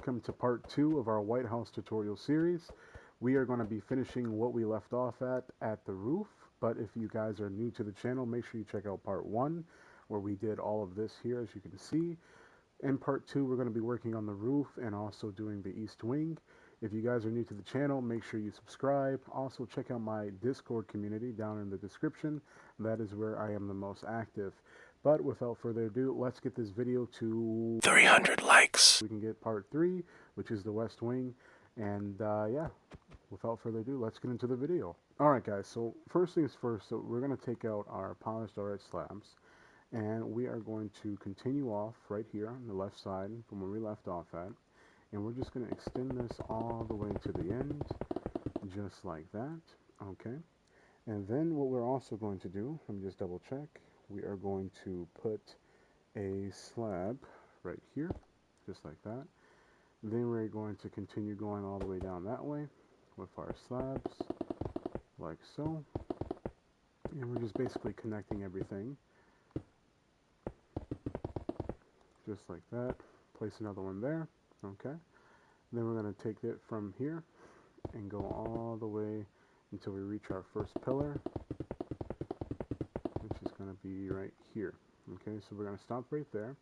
welcome to part 2 of our White House tutorial series. We are going to be finishing what we left off at the roof, but if you guys are new to the channel, make sure you check out part 1 where we did all of this here, as you can see. In part 2, we're going to be working on the roof and also doing the east wing. If you guys are new to the channel, make sure you subscribe. Also, check out my Discord community down in the description. That is where I am the most active. But without further ado, let's get this video to 300 likes. We can get part 3, which is the west wing. And yeah, without further ado, let's get into the video. Alright guys, so first things first, so we're going to take out our polished diorite slabs. And we are going to continue off right here on the left side from where we left off at. And we're just going to extend this all the way to the end, just like that. Okay. And then what we're also going to do, let me just double check. We are going to put a slab right here, just like that. Then we're going to continue going all the way down that way with our slabs, like so. And we're just basically connecting everything, just like that. Place another one there. Okay. Then we're going to take it from here and go all the way until we reach our first pillar, which is going to be right here. Okay, so we're going to stop right there.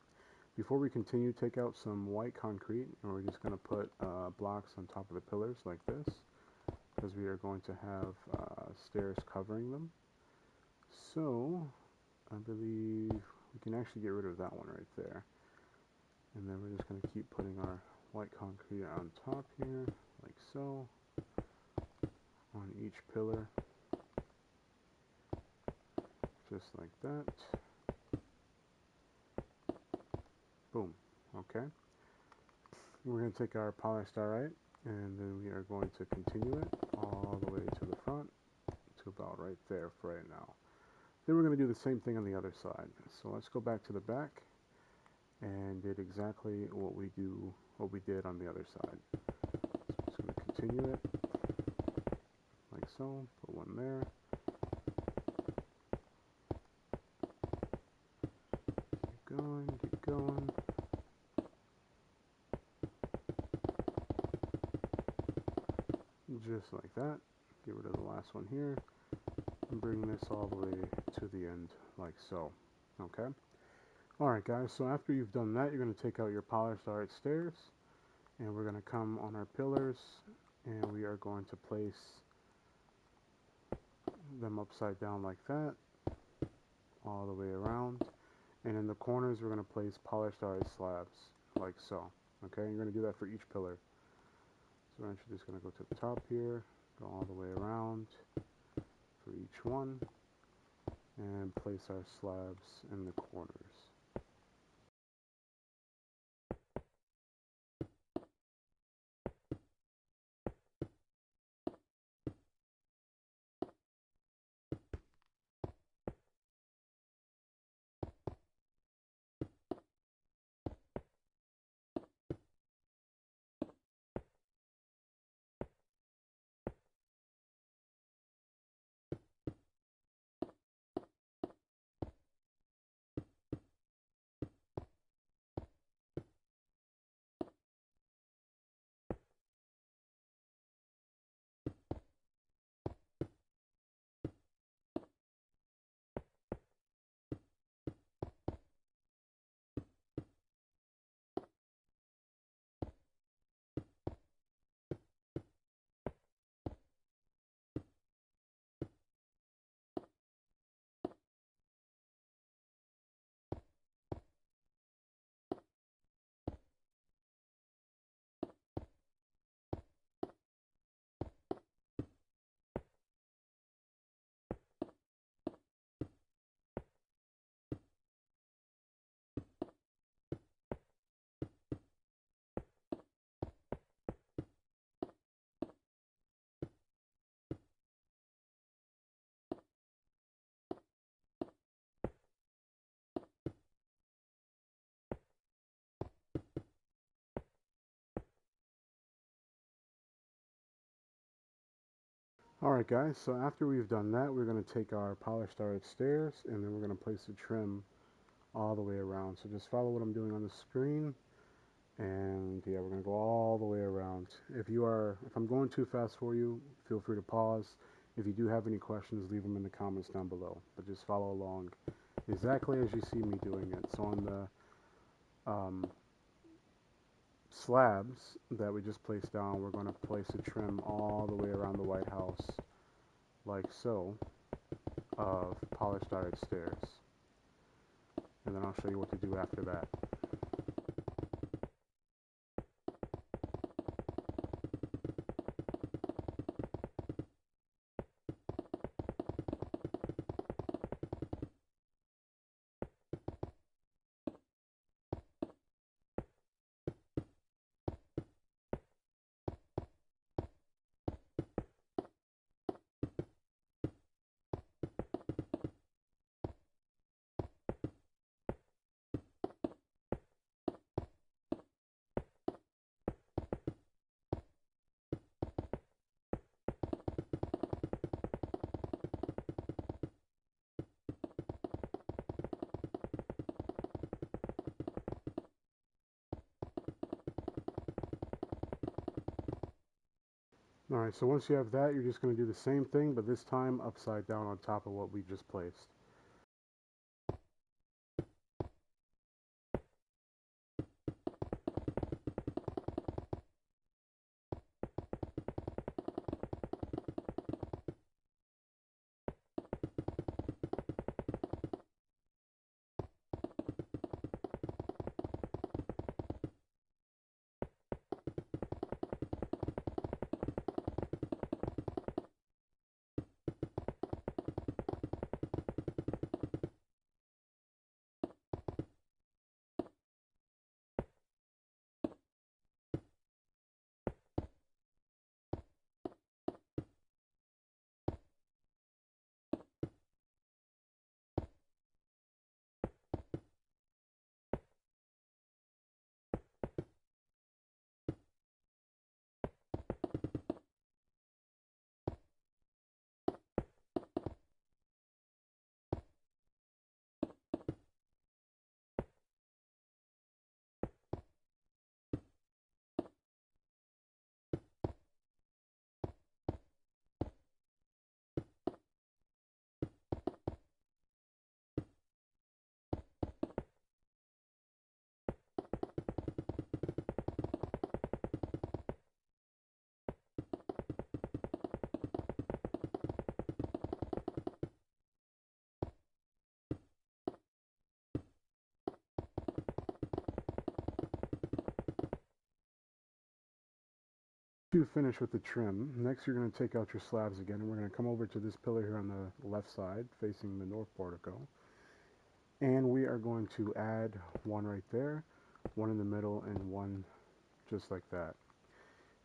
Before we continue, take out some white concrete, and we're just going to put blocks on top of the pillars like this, because we are going to have stairs covering them. So I believe we can actually get rid of that one right there. And then we're just going to keep putting our white concrete on top here, like so, on each pillar, just like that. Boom. Okay. We're going to take our polished diorite, and then we are going to continue it all the way to the front, to about right there for right now. Then we're going to do the same thing on the other side. So let's go back to the back and did exactly what we did on the other side. So I'm just going to continue it like so. Put one there. Keep going, keep going. Just like that. Get rid of the last one here. And bring this all the way to the end, like so. Okay? Alright guys, so after you've done that, you're going to take out your polished diorite stairs. And we're going to come on our pillars. And we are going to place them upside down like that. All the way around. And in the corners, we're going to place polished diorite slabs, like so. Okay? You're going to do that for each pillar. So we're actually just going to go to the top here, go all the way around for each one, and place our slabs in the corners. Alright guys, so after we've done that, we're going to take our polished diorite stairs, and then we're going to place the trim all the way around. So just follow what I'm doing on the screen, And yeah, we're gonna go all the way around. If I'm going too fast for you, feel free to pause. If you do have any questions, leave them in the comments down below. But just follow along exactly as you see me doing it. So on the slabs that we just placed down, we're going to place a trim all the way around the White House, like so, of polished iron stairs. And then I'll show you what to do after that. Alright, so once you have that, you're just going to do the same thing, but this time upside down on top of what we just placed. You finish with the trim. Next, you're going to take out your slabs again, and we're going to come over to this pillar here on the left side, facing the north portico. And we are going to add one right there, one in the middle, and one just like that.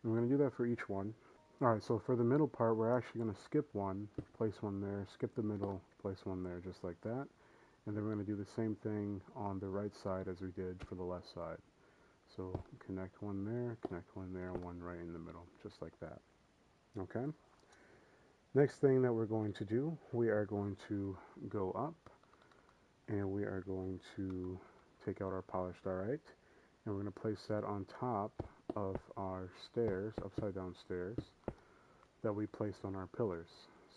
And we're going to do that for each one. Alright, so for the middle part, we're actually going to skip one, place one there, skip the middle, place one there, just like that. And then we're going to do the same thing on the right side as we did for the left side. So connect one there, one right in the middle, just like that. Okay? Next thing that we're going to do, we are going to go up and we are going to take out our polished diorite and we're going to place that on top of our stairs, upside down stairs, that we placed on our pillars.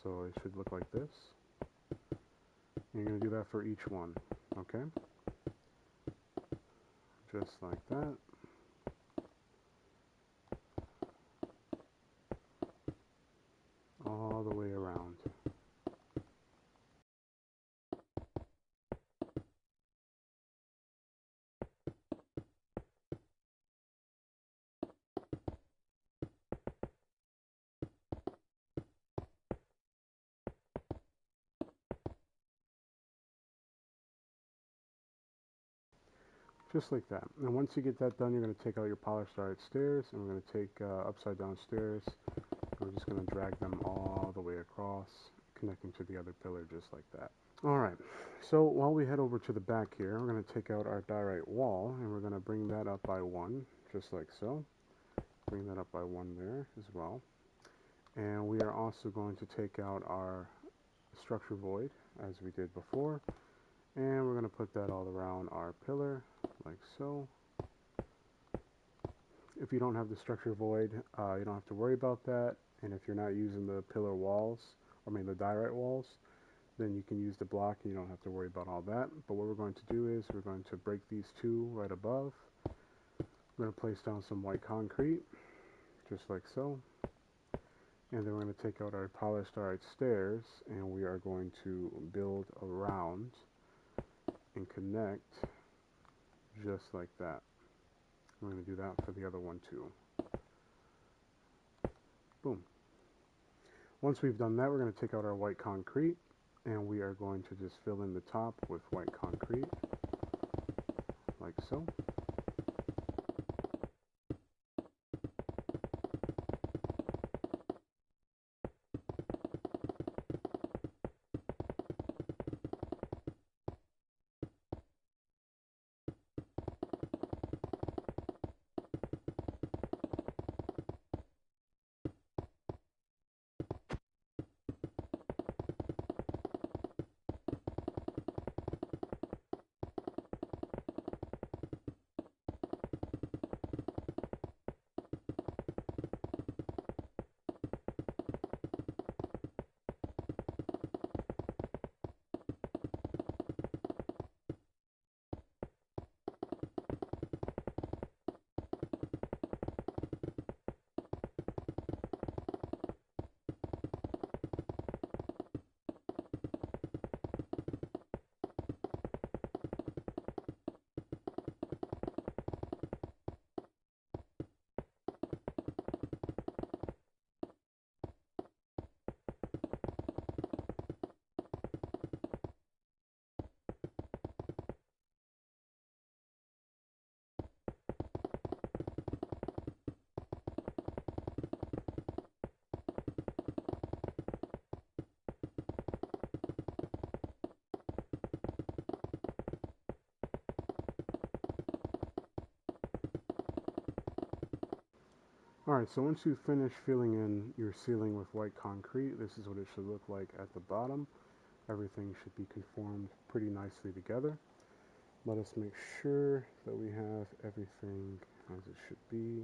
So it should look like this. And you're going to do that for each one, okay? Just like that. All the way around. Just like that. And once you get that done, you're going to take out your polished diorite stairs, and we're going to take upside down stairs. We're just going to drag them all the way across, connecting to the other pillar just like that. Alright, so while we head over to the back here, we're going to take out our diorite wall, and we're going to bring that up by one, just like so. Bring that up by one there as well. And we are also going to take out our structure void, as we did before. And we're going to put that all around our pillar, like so. If you don't have the structure void, you don't have to worry about that. And if you're not using the pillar walls, the diorite walls, then you can use the block and you don't have to worry about all that. But what we're going to do is we're going to break these two right above. We're going to place down some white concrete, just like so. And then we're going to take out our polished diorite stairs and we are going to build around and connect just like that. I'm going to do that for the other one too. Boom. Once we've done that, we're going to take out our white concrete and we are going to just fill in the top with white concrete, like so. Alright, so once you finish filling in your ceiling with white concrete, this is what it should look like at the bottom. Everything should be conformed pretty nicely together. Let us make sure that we have everything as it should be.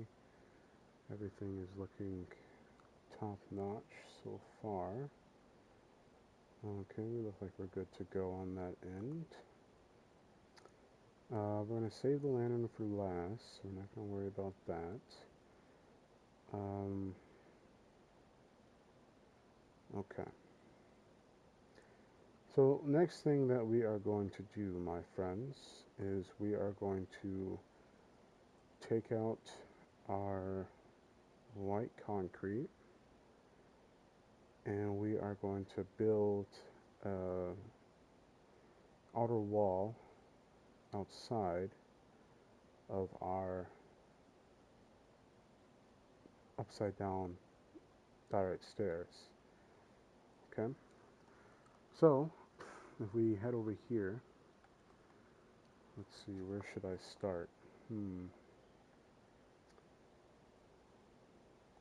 Everything is looking top notch so far. Okay, we look like we're good to go on that end. We're going to save the lantern for last, so we're not going to worry about that. Okay. So next thing that we are going to do, my friends, is we are going to take out our white concrete and we are going to build an outer wall outside of our upside down diorite stairs. Okay, so if we head over here, let's see, where should I start?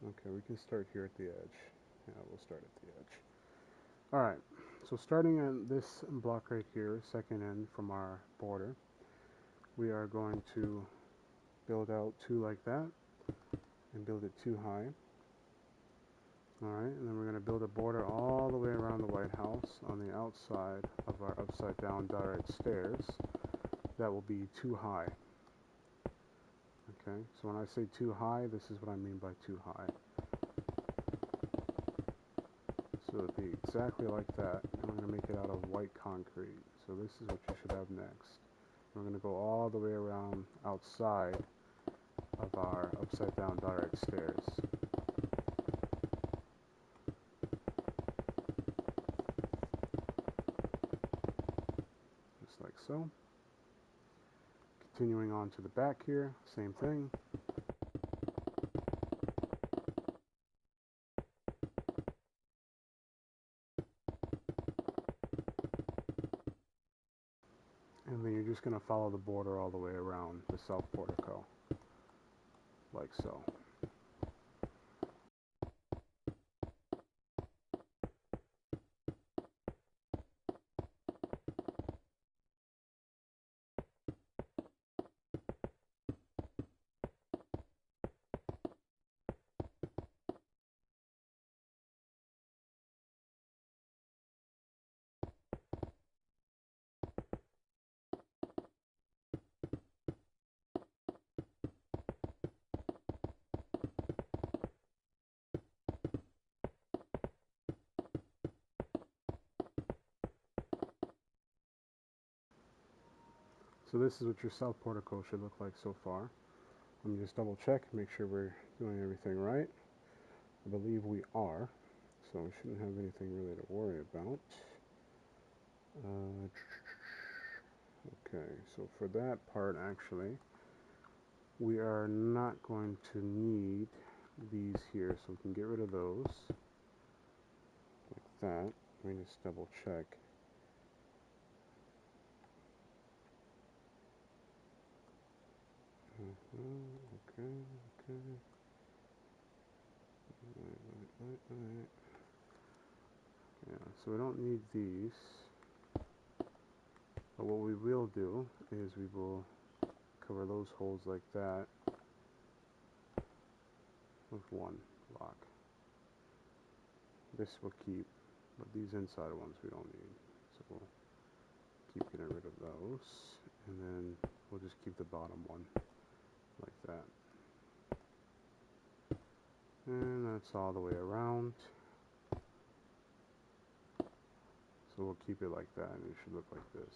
Okay, we can start here at the edge. Yeah, we'll start at the edge. Alright, so starting at this block right here, second end from our border, we are going to build out two like that and build it two high. Alright, and then we're going to build a border all the way around the White House on the outside of our upside down diorite stairs. That will be two high. Okay, so when I say too high, this is what I mean by too high. So it'll be exactly like that, and I'm going to make it out of white concrete. So this is what you should have next. We're going to go all the way around outside of our upside down diorite stairs. Just like so. Continuing on to the back here, same thing. And then you're just going to follow the border all the way around the south portico, like so. So this is what your south portico should look like so far. Let me just double check, make sure we're doing everything right. I believe we are, so we shouldn't have anything really to worry about. Okay, so for that part, actually, we are not going to need these here, so we can get rid of those, like that. Let me just double check. Okay, okay. Right. Yeah, so we don't need these. But what we will do is we will cover those holes like that with one block. This will keep, but these inside ones we don't need. So we'll keep getting rid of those. And then we'll just keep the bottom one like that. And that's all the way around. So we'll keep it like that, and it should look like this.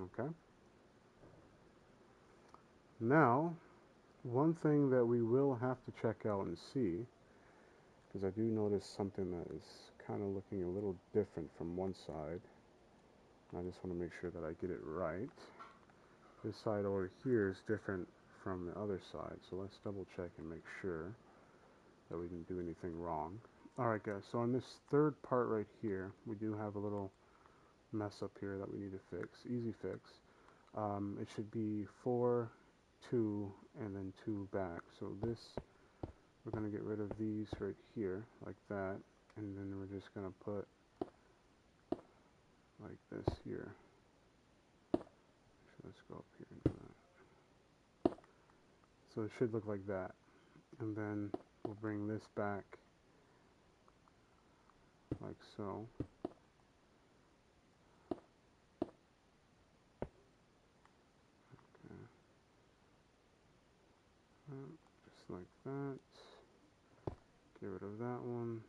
Okay? Now, one thing that we will have to check out and see, because I do notice something that is kind of looking a little different from one side. I just want to make sure that I get it right. This side over here is different from the other side, so let's double check and make sure that we didn't do anything wrong. Alright guys, so on this third part right here, we do have a little mess up here that we need to fix. Easy fix. It should be 4, 2, and then 2 back. So this, we're going to get rid of these right here, like that, and then we're just going to put like this here. So let's go up here and do that. So it should look like that. And then we'll bring this back like so. Okay. Just like that. Get rid of that one.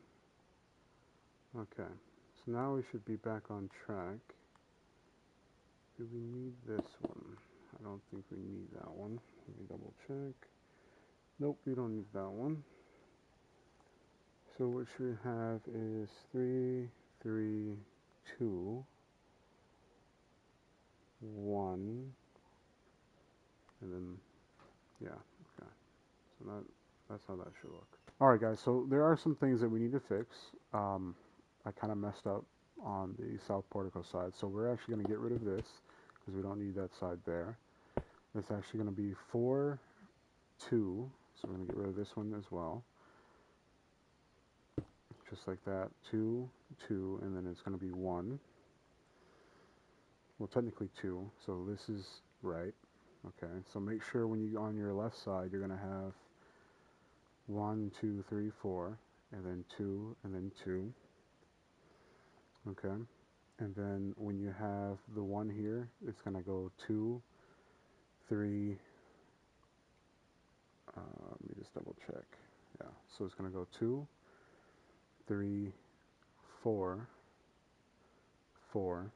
Okay. So now we should be back on track. Do we need this one? I don't think we need that one. Let me double check. Nope, we don't need that one. So what we have is 3, 3, 2, 1, and then, yeah, okay. So that's how that should look. Alright guys, so there are some things that we need to fix. I kind of messed up on the south portico side, so we're actually going to get rid of this, because we don't need that side there. It's actually going to be 4, 2, so we're going to get rid of this one as well. Just like that, 2, 2, and then it's going to be 1. Well, technically 2, so this is right. Okay, so make sure when you on your left side, you're going to have 1, 2, 3, 4, and then 2, and then 2. Okay, and then when you have the 1 here, it's going to go 2, 3, let me just double check. Yeah, so it's going to go 2, 3, 4, 4,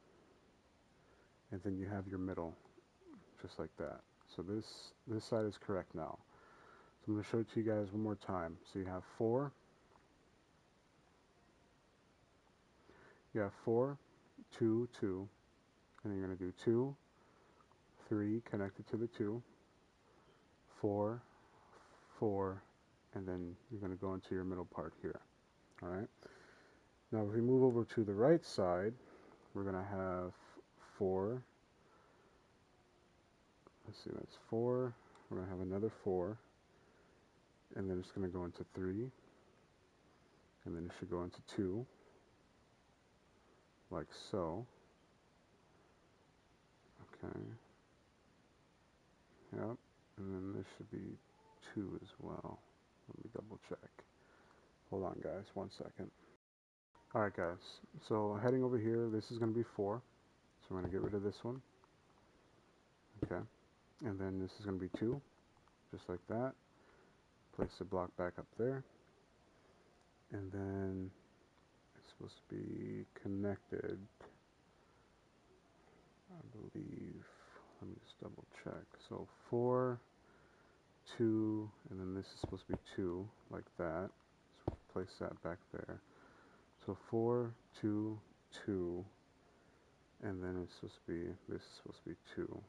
and then you have your middle, just like that. So this side is correct now. So I'm going to show it to you guys one more time. So you have 4, you have 4, 2, 2, and then you're going to do 2, 3 connected to the 2, 4, 4, and then you're going to go into your middle part here. Alright? Now if we move over to the right side, we're going to have 4, let's see, that's 4, we're going to have another 4, and then it's going to go into 3, and then it should go into 2, like so. Okay. Yep. And then this should be 2 as well. Let me double check. Hold on, guys. 1 second. Alright, guys. So heading over here, this is going to be 4. So we're going to get rid of this one. Okay. And then this is going to be 2. Just like that. Place the block back up there. And then it's supposed to be connected, I believe. let me just double check. So 4, 2, and then this is supposed to be 2, like that. Let's place that back there. So 4, 2, 2, and then it's supposed to be, this is supposed to be 2.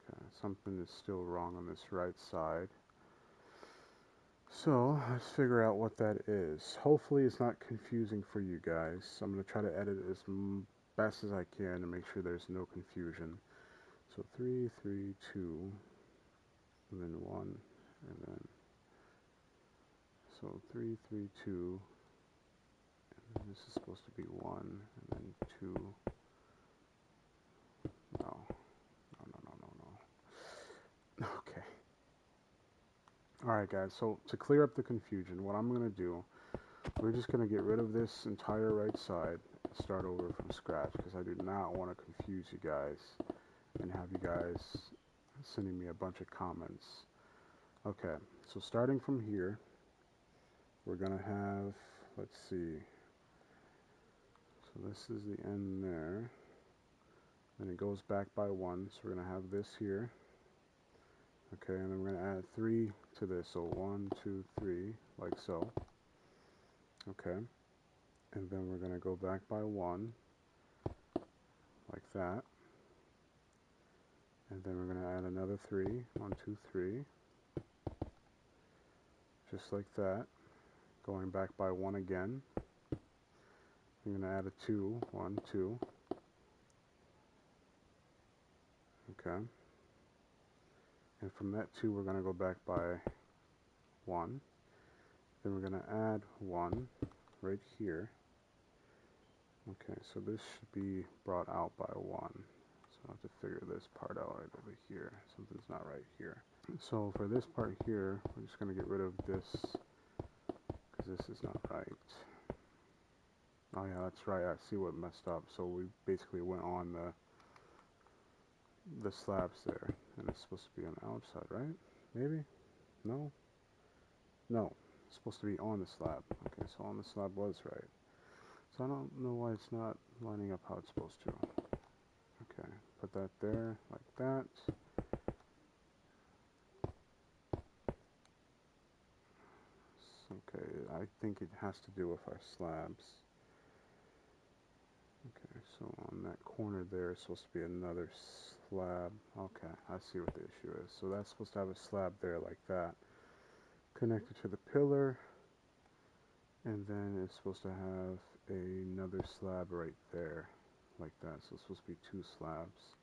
Okay, something is still wrong on this right side. So let's figure out what that is. Hopefully it's not confusing for you guys. I'm going to try to edit it as best as I can to make sure there's no confusion. So 3, 3, 2, and then 1, and then, so 3, 3, 2, and this is supposed to be 1, and then 2. No, no, no, no, no, no. Okay. Alright guys, so to clear up the confusion, what I'm going to do, we're just going to get rid of this entire right side and start over from scratch, because I do not want to confuse you guys and have you guys sending me a bunch of comments. Okay, so starting from here, we're going to have, let's see, so this is the end there, and it goes back by 1, so we're going to have this here. Okay, and then we're going to add 3 to this, so 1, 2, 3, like so. Okay, and then we're going to go back by 1, like that. And then we're going to add another 3, 1, 2, 3, just like that. Going back by 1 again. I'm going to add a 2, 1, 2. Okay. And from that 2, we're going to go back by 1. Then we're going to add 1 right here. Okay, so this should be brought out by 1. So I have to figure this part out right over here. Something's not right here. So for this part here, we're just going to get rid of this, because this is not right. Oh yeah, that's right, I see what messed up. So we basically went on the slabs there, and it's supposed to be on the outside, right? Maybe? No? No, it's supposed to be on the slab. Okay, so on the slab was right. So I don't know why it's not lining up how it's supposed to. Okay, put that there, like that. Okay, I think it has to do with our slabs. Okay, so on that corner there is supposed to be another slab. Okay, I see what the issue is. So that's supposed to have a slab there like that, connected to the pillar, and then it's supposed to have another slab right there, like that. So it's supposed to be 2 slabs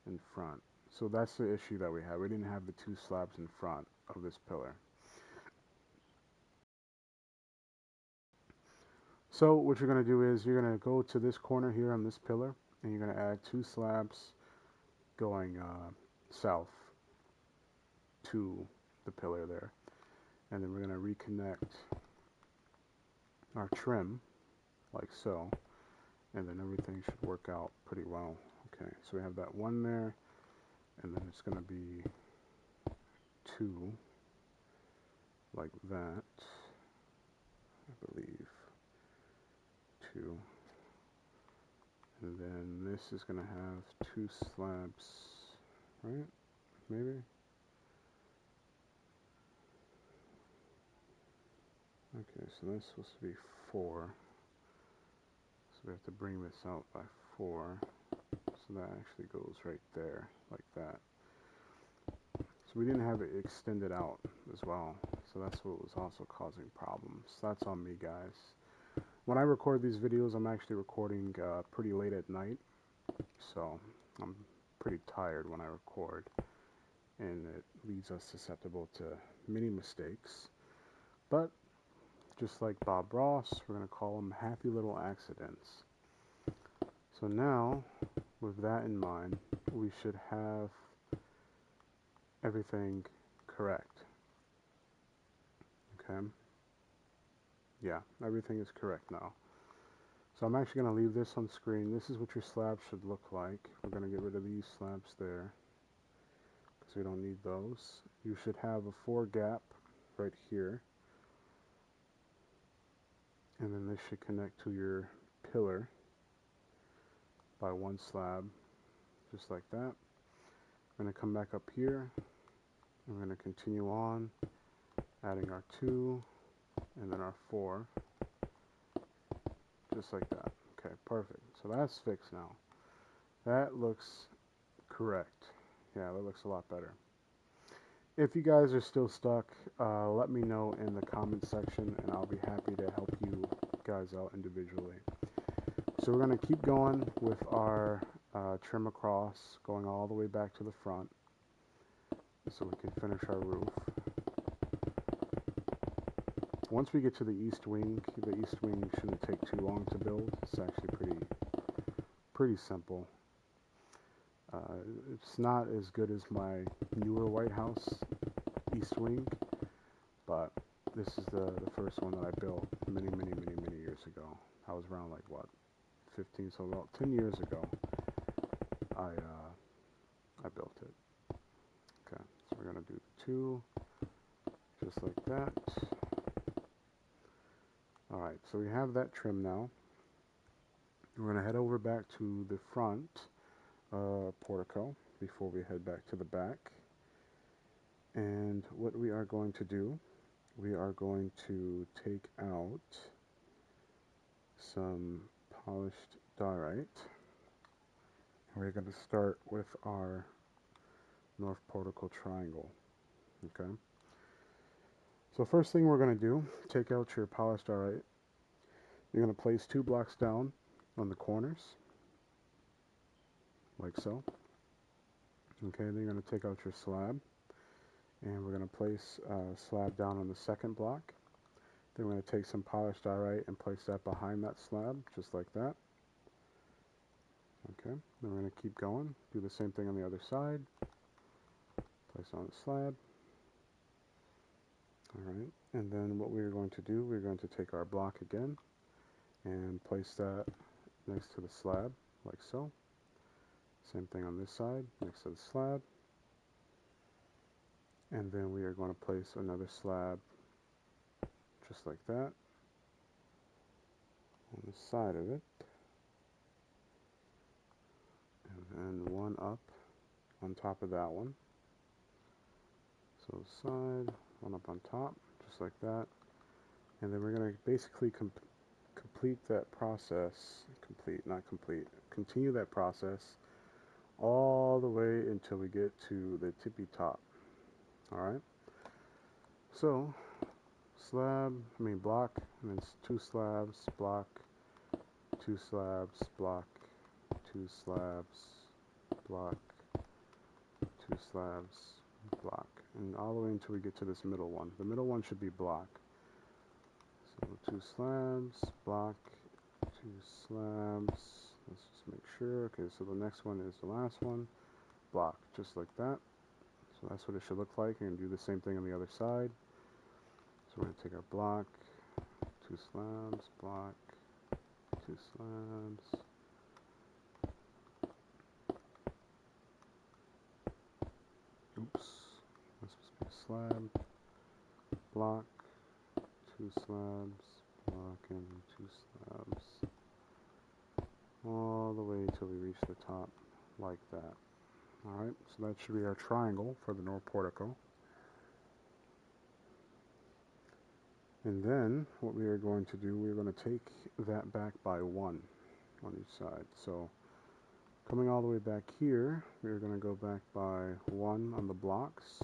in front. So that's the issue that we have. We didn't have the 2 slabs in front of this pillar. So what you're going to do is you're going to go to this corner here on this pillar, and you're going to add 2 slabs going south to the pillar there. And then we're going to reconnect our trim like so, and then everything should work out pretty well. Okay, so we have that 1 there, and then it's going to be 2 like that, I believe. 2. And then this is going to have 2 slabs, right? Maybe? Okay, so that's supposed to be 4. So we have to bring this out by 4. So that actually goes right there, like that. So we didn't have it extended out as well. So that's what was also causing problems. That's on me, guys. When I record these videos, I'm actually recording pretty late at night. So I'm pretty tired when I record. And it leaves us susceptible to many mistakes. But just like Bob Ross, we're going to call them happy little accidents. So now, with that in mind, we should have everything correct. Okay? Yeah, everything is correct now. So I'm actually going to leave this on screen. This is what your slab should look like. We're going to get rid of these slabs there, because we don't need those. You should have a 4 gap right here. And then this should connect to your pillar. by 1 slab, just like that. We're going to come back up here. We're going to continue on, adding our 2 and then our 4, just like that. Okay, perfect. So that's fixed now. That looks correct. Yeah, that looks a lot better. If you guys are still stuck, let me know in the comment section and I'll be happy to help you guys out individually. So we're going to keep going with our trim across, going all the way back to the front so we can finish our roof. Once we get to the east wing shouldn't take too long to build. It's actually pretty simple. It's not as good as my newer White House east wing, but this is the first one that I built many years ago. I was around like what, 15, so about 10 years ago I built it. Okay, so we're gonna do 2 just like that. Alright, so we have that trim now. We're gonna head over back to the front portico before we head back to the back. And what we are going to do, we are going to take out some polished diorite. We're going to start with our north portico triangle. Okay. So first thing we're going to do, take out your polished diorite. You're going to place 2 blocks down on the corners, like so. Okay, then you're going to take out your slab, and we're going to place slab down on the second block. Then we're going to take some polished diorite and place that behind that slab, just like that. Okay, then we're going to keep going, do the same thing on the other side. Place on the slab. Alright, and then what we're going to do, we're going to take our block again and place that next to the slab, like so. Same thing on this side, next to the slab. And then we are going to place another slab just like that on the side of it. And then one up on top of that one. So side, one up on top, just like that. And then we're going to basically complete that process, continue that process all the way until we get to the tippy top. Alright, so block, and then 2 slabs, block, 2 slabs, block, 2 slabs, block, 2 slabs, block, and all the way until we get to this middle one. The middle one should be block. So 2 slabs, block, 2 slabs, let's just make sure. Okay, so the next one is the last one, block, just like that. So that's what it should look like, and do the same thing on the other side. So we're going to take our block, 2 slabs, block, 2 slabs, oops, that's supposed to be a slab, block, 2 slabs, block, and 2 slabs, all the way till we reach the top, like that. Alright, so that should be our triangle for the north portico. And then, what we are going to do, we're going to take that back by 1 on each side. So, coming all the way back here, we're going to go back by 1 on the blocks,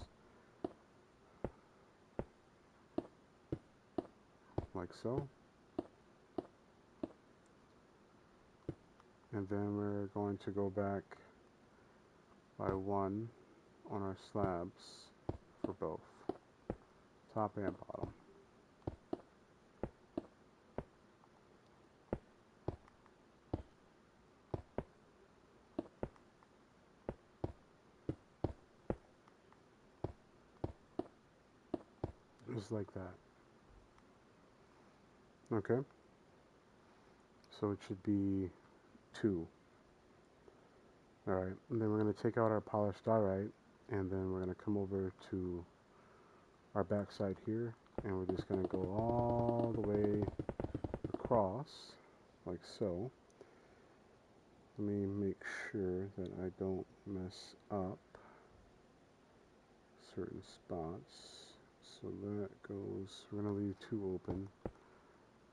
like so. And then we're going to go back by 1 on our slabs for both, top and bottom. Just like that. Okay. So it should be 2. Alright, and then we're going to take out our polished diorite, and then we're going to come over to our back side here, and we're just going to go all the way across, like so. Let me make sure that I don't mess up certain spots. So that goes, we're going to leave 2 open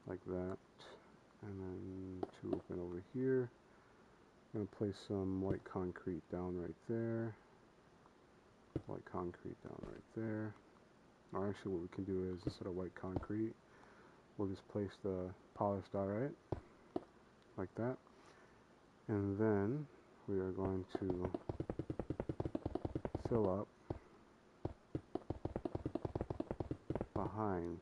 like that, and then 2 open over here. I'm going to place some white concrete down right there, white concrete down right there. Or actually what we can do is, instead of white concrete, we'll just place the polished diorite like that, and then we are going to fill up behind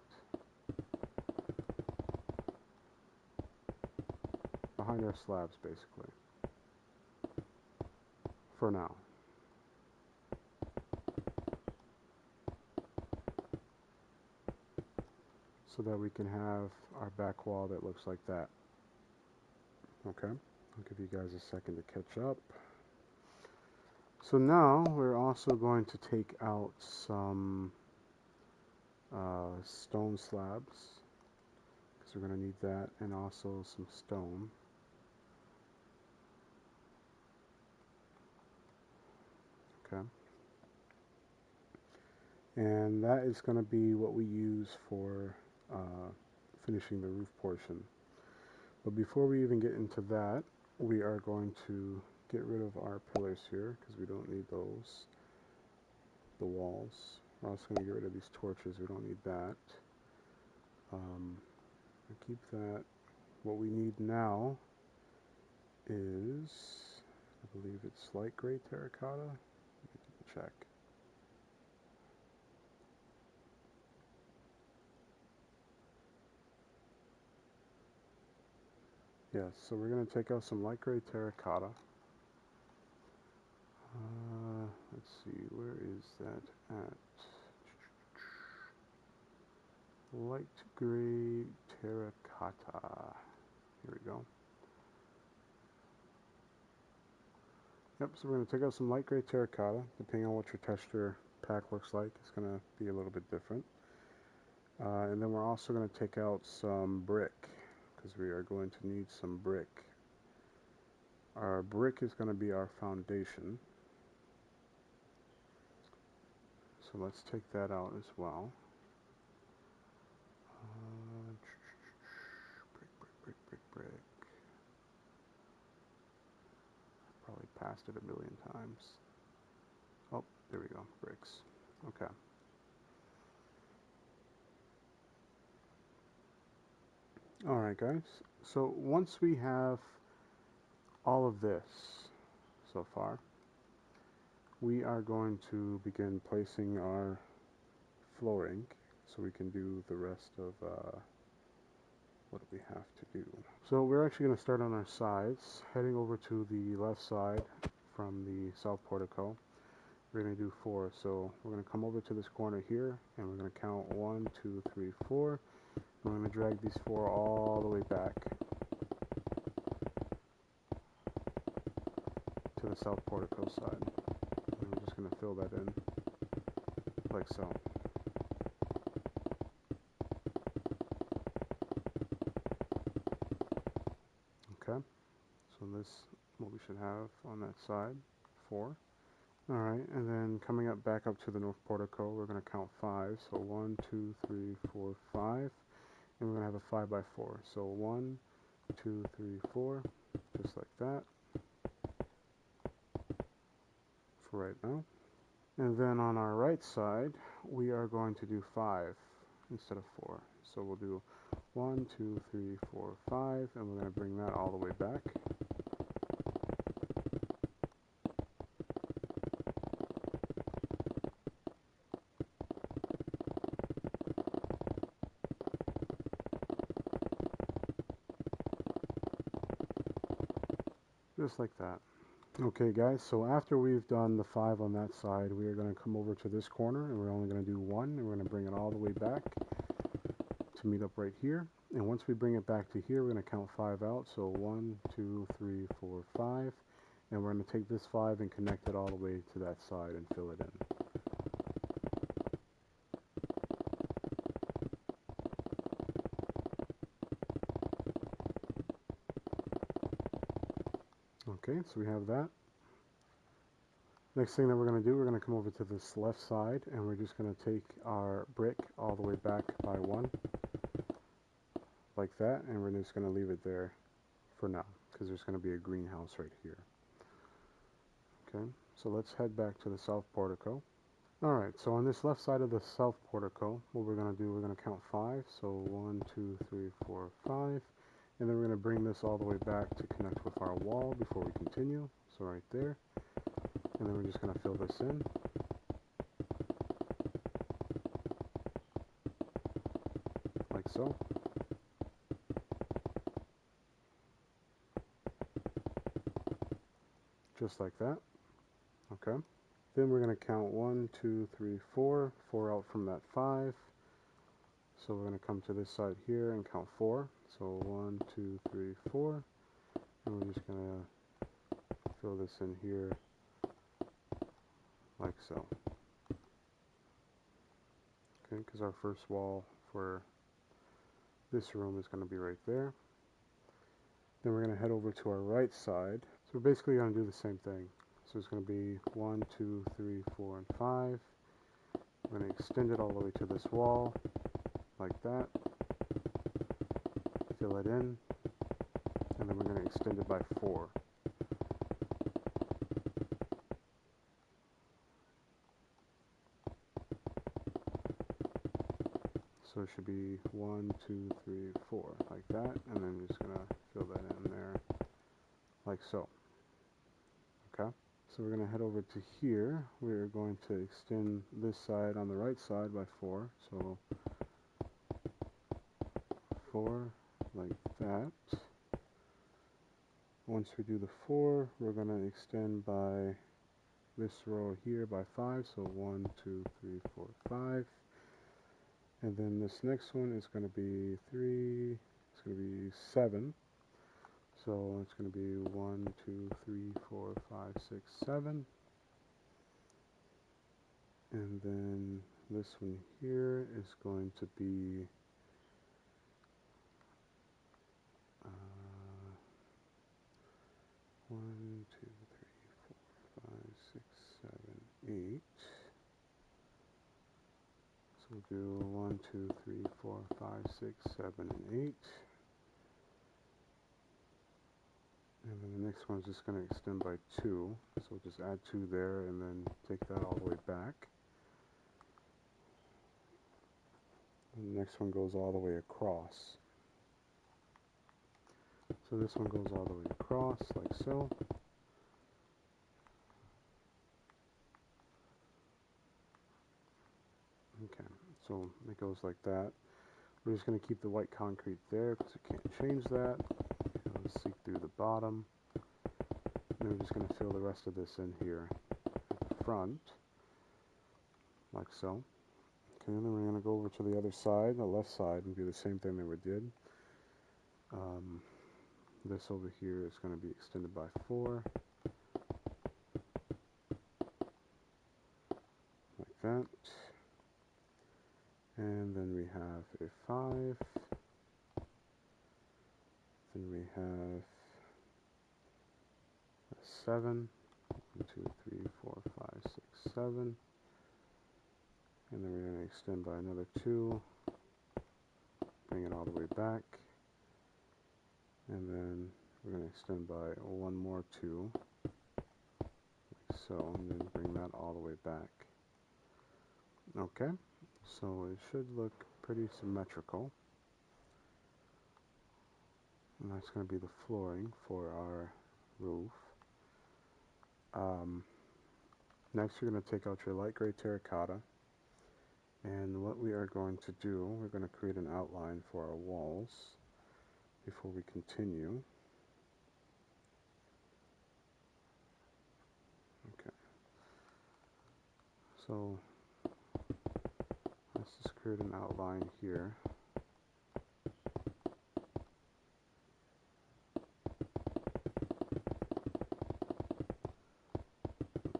our slabs, basically, for now. So that we can have our back wall that looks like that. Okay, I'll give you guys a second to catch up. So now we're also going to take out some stone slabs, because we're going to need that, and also some stone. Okay. And that is going to be what we use for finishing the roof portion. But before we even get into that, we are going to get rid of our pillars here, because we don't need those. The walls. We're also going to get rid of these torches. We don't need that. Keep that. What we need now is, I believe it's light gray terracotta. Let me check. Yes, so we're going to take out some light gray terracotta. Let's see, where is that at? Light gray terracotta. Here we go. Yep, so we're going to take out some light gray terracotta. Depending on what your texture pack looks like, it's going to be a little bit different. And then we're also going to take out some brick, because we are going to need some brick. Our brick is going to be our foundation. So let's take that out as well. Brick. Probably passed it a million times. Oh, there we go, bricks. Okay. Alright guys, so once we have all of this so far, we are going to begin placing our flooring so we can do the rest of what we have to do. So we're actually going to start on our sides, heading over to the left side from the south portico. We're going to do 4, so we're going to come over to this corner here, and we're going to count 1, 2, 3, 4. We're going to drag these 4 all the way back to the south portico side. And we're just going to fill that in like so. Okay, so this is what we should have on that side, 4. Alright, and then coming up back up to the north portico, we're going to count 5. So 1, 2, 3, 4, 5. And we're going to have a 5 by 4. So 1, 2, 3, 4, just like that for right now. And then on our right side, we are going to do 5 instead of 4. So we'll do 1, 2, 3, 4, 5, and we're going to bring that all the way back. Just like that. Okay guys, so after we've done the 5 on that side, we are going to come over to this corner, and we're only going to do 1, and we're going to bring it all the way back to meet up right here. And once we bring it back to here, we're going to count 5 out. So 1, 2, 3, 4, 5. And we're going to take this 5 and connect it all the way to that side and fill it in. Okay, so we have that. Next thing that we're going to do, we're going to come over to this left side, and we're just going to take our brick all the way back by one, like that, and we're just going to leave it there for now, because there's going to be a greenhouse right here. Okay, so let's head back to the south portico. Alright, so on this left side of the south portico, what we're going to do, we're going to count 5. So 1, 2, 3, 4, 5. And then we're going to bring this all the way back to connect with our wall before we continue. So right there. And then we're just going to fill this in. Like so. Just like that. Okay. Then we're going to count 1, 2, 3, 4. 4 out from that 5. So we're going to come to this side here and count 4. So 1, 2, 3, 4. And we're just going to fill this in here like so. Okay, because our first wall for this room is going to be right there. Then we're going to head over to our right side. So we're basically going to do the same thing. So it's going to be 1, 2, 3, 4, and 5. We're going to extend it all the way to this wall, like that. Fill it in. And then we're going to extend it by 4. So it should be 1, 2, 3, 4, like that. And then you're just going to fill that in there, like so. Okay. So we're going to head over to here. We're going to extend this side on the right side by 4. So 4, like that. Once we do the 4, we're going to extend by this row here by 5. So 1, 2, 3, 4, 5. And then this next one is going to be 3. It's going to be 7. So it's going to be 1, 2, 3, 4, 5, 6, 7. And then this one here is going to be 1, 2, 3, 4, 5, 6, 7, 8. So we'll do 1, 2, 3, 4, 5, 6, 7, and 8. And then the next one's just going to extend by 2. So we'll just add 2 there and then take that all the way back. And the next one goes all the way across. So this one goes all the way across, like so. Okay, so it goes like that. We're just going to keep the white concrete there because we can't change that. Let's seek through the bottom. And we're just going to fill the rest of this in here at the front, like so. Okay, and then we're going to go over to the other side, the left side, and do the same thing that we did. This over here is going to be extended by 4, like that. And then we have a 5. Then we have a 7. 1, 2, 3, 4, 5, 6, 7. And then we're going to extend by another 2. Bring it all the way back. And then we're going to extend by one more 2, like so, and then bring that all the way back. Okay, so it should look pretty symmetrical. And that's going to be the flooring for our roof. Next, you're going to take out your light gray terracotta. And what we are going to do, we're going to create an outline for our walls before we continue. Okay. So let's just create an outline here.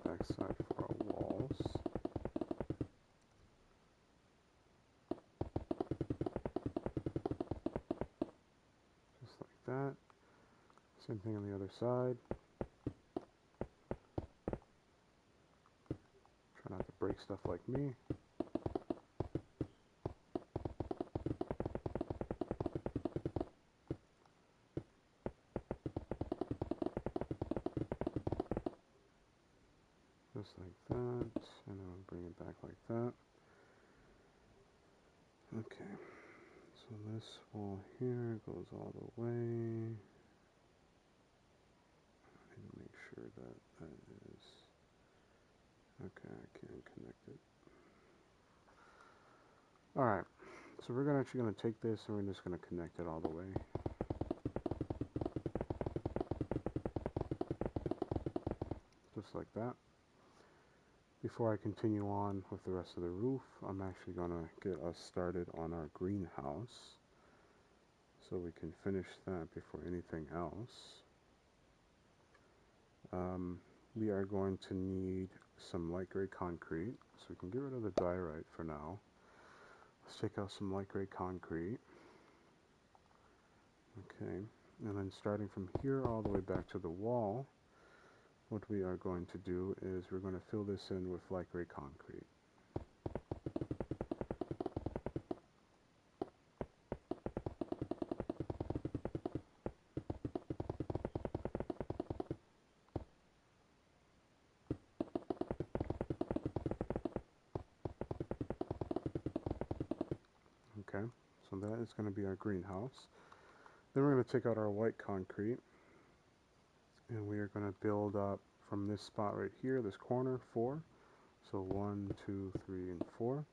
Backside for our walls. Just like that. Same thing on the other side. basic stuff like me. Just like that, and then I'll bring it back like that. Okay, so this wall here goes all the way. I need to make sure that that is, okay, I can't connect it. Alright, so we're actually going to take this and we're just going to connect it all the way. Just like that. Before I continue on with the rest of the roof, I'm actually going to get us started on our greenhouse so we can finish that before anything else. We are going to need some light gray concrete, so we can get rid of the diorite for now. Let's take out some light gray concrete. Okay, and then starting from here all the way back to the wall, what we are going to do is we're going to fill this in with light gray concrete. Okay, so that is going to be our greenhouse. Then we're going to take out our white concrete, and we are going to build up from this spot right here, this corner, 4. So 1, 2, 3, and 4.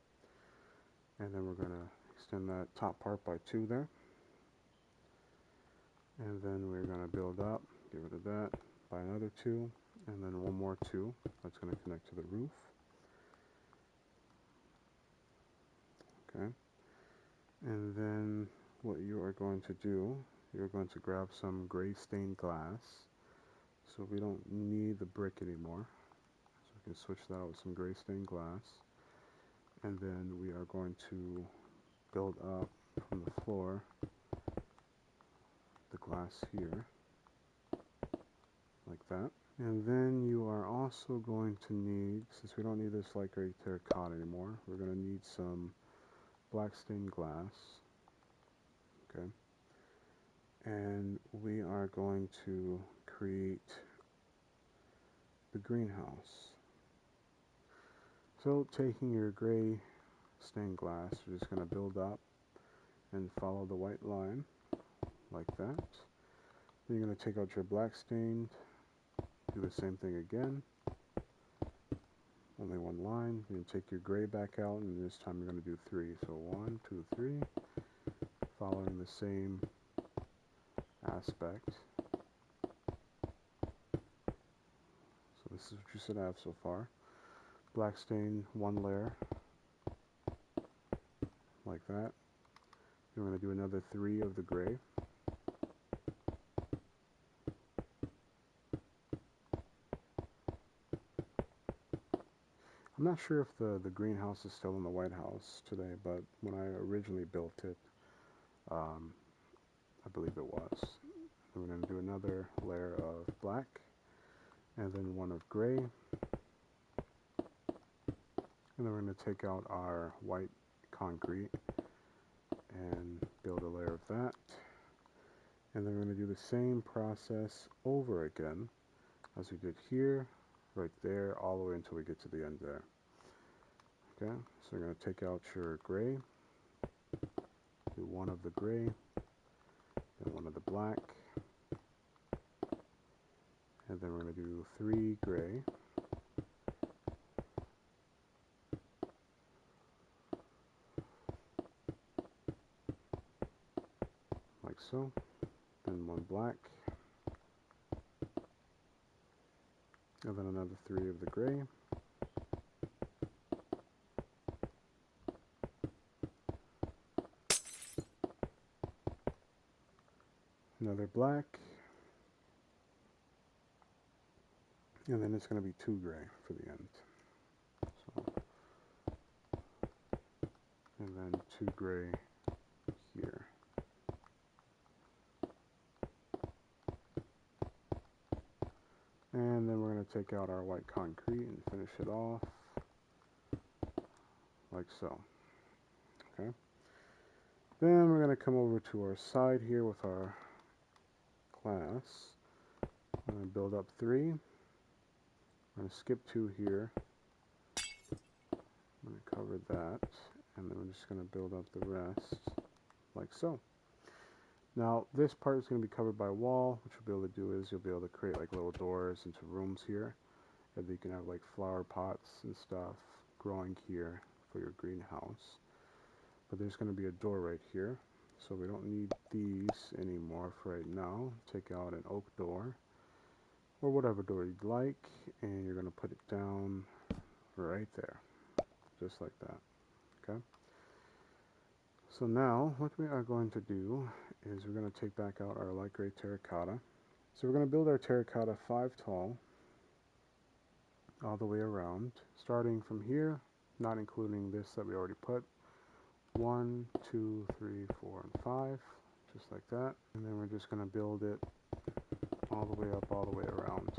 And then we're going to extend that top part by 2 there. And then we're going to build up, get rid of that, by another 2, and then one more 2. That's going to connect to the roof. Okay. And then what you are going to do, you're going to grab some gray stained glass. So we don't need the brick anymore. So we can switch that out with some gray stained glass. And then we are going to build up from the floor the glass here, like that. And then you are also going to need, since we don't need this light gray terracotta anymore, we're going to need some black stained glass. Okay. And we are going to create the greenhouse. So taking your gray stained glass, you're just going to build up and follow the white line like that. Then you're going to take out your black stained, do the same thing again, only one line. You're going to take your gray back out, and this time you're going to do 3. So 1, 2, 3, following the same aspect. So this is what you should have so far. Black stain, 1 layer, like that. You're going to do another 3 of the gray. I'm not sure if the greenhouse is still in the White House today, but when I originally built it, I believe it was. We're going to do another layer of black, and then 1 of gray. And then we're going to take out our white concrete and build a layer of that. And then we're going to do the same process over again as we did here, right there, all the way until we get to the end there. Okay, so we're going to take out your gray, do 1 of the gray, then 1 of the black, and then we're going to do 3 gray. Like so, then 1 black, and then another 3 of the gray, another black, and then it's going to be 2 gray for the end. So, and then 2 gray here. And then we're going to take out our white concrete and finish it off. like so. Okay. Then we're going to come over to our side here with our glass. I'm going to build up 3. I'm going to skip 2 here. I'm going to cover that, and then we're just going to build up the rest like so. Now this part is going to be covered by a wall. What you'll be able to do is you'll be able to create like little doors into rooms here, and you can have like flower pots and stuff growing here for your greenhouse. But there's going to be a door right here, so we don't need these anymore for right now. Take out an oak door or whatever door you'd like, and you're going to put it down right there, just like that. Okay. So now what we are going to do is we're going to take back out our light gray terracotta. So we're going to build our terracotta 5 tall all the way around, starting from here, not including this that we already put. 1, 2, 3, 4, and 5, just like that. And then we're just going to build it all the way up, all the way around.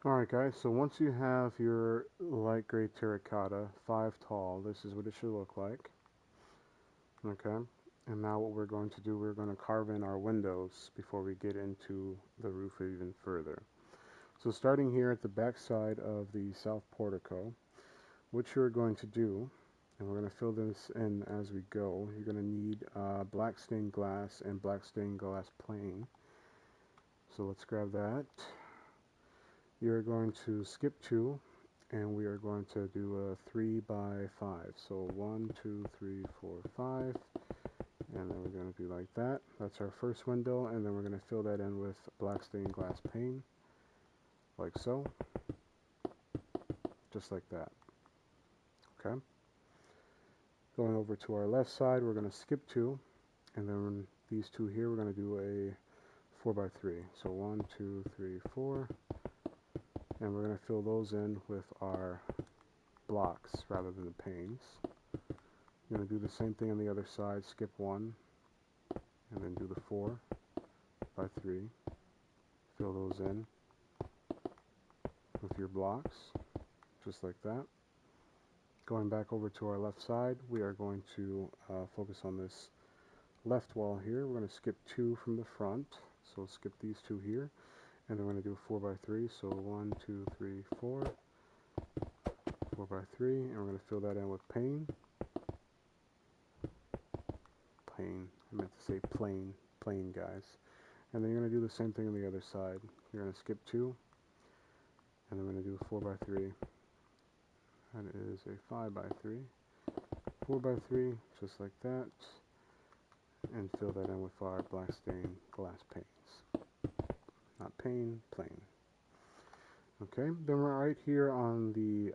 Alright guys, so once you have your light gray terracotta 5 tall, this is what it should look like. Okay, and now what we're going to do, we're going to carve in our windows before we get into the roof even further. So starting here at the back side of the south portico, what you're going to do, and we're going to fill this in as we go, you're going to need black stained glass and black stained glass plane. So let's grab that. You're going to skip 2, and we are going to do a 3 by 5. So 1, 2, 3, 4, 5, and then we're going to do like that. That's our first window, and then we're going to fill that in with black stained glass pane, like so, just like that. Okay. Going over to our left side, we're going to skip 2, and then these 2 here, we're going to do a 4 by 3. So 1, 2, 3, 4. And we're going to fill those in with our blocks rather than the panes. You're going to do the same thing on the other side, skip 1, and then do the 4 by 3. Fill those in with your blocks, just like that. Going back over to our left side, we are going to focus on this left wall here. We're going to skip 2 from the front, so skip these 2 here. And then we're going to do 4 by 3, so 1, 2, 3, 4, 4 by 3, and we're going to fill that in with pane. Plane, I meant to say plain, guys. And then you're going to do the same thing on the other side. You're going to skip 2, and then we're going to do 4 by 3. That is a 5 by 3, 4 by 3, just like that, and fill that in with our black stained glass panes. Not pane, plain. Okay, then we're right here on the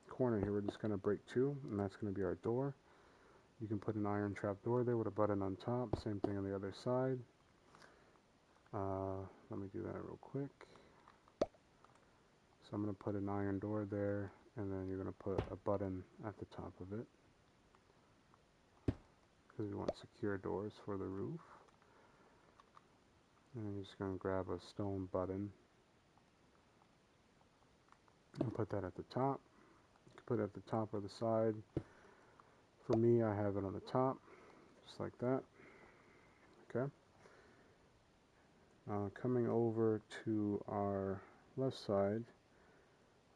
corner here, we're just going to break 2, and that's going to be our door. You can put an iron trap door there with a button on top, same thing on the other side. Let me do that real quick. So I'm going to put an iron door there, and then you're going to put a button at the top of it. because we want secure doors for the roof. And I'm just going to grab a stone button and put that at the top. You can put it at the top or the side. For me, I have it on the top, just like that. Okay. Coming over to our left side,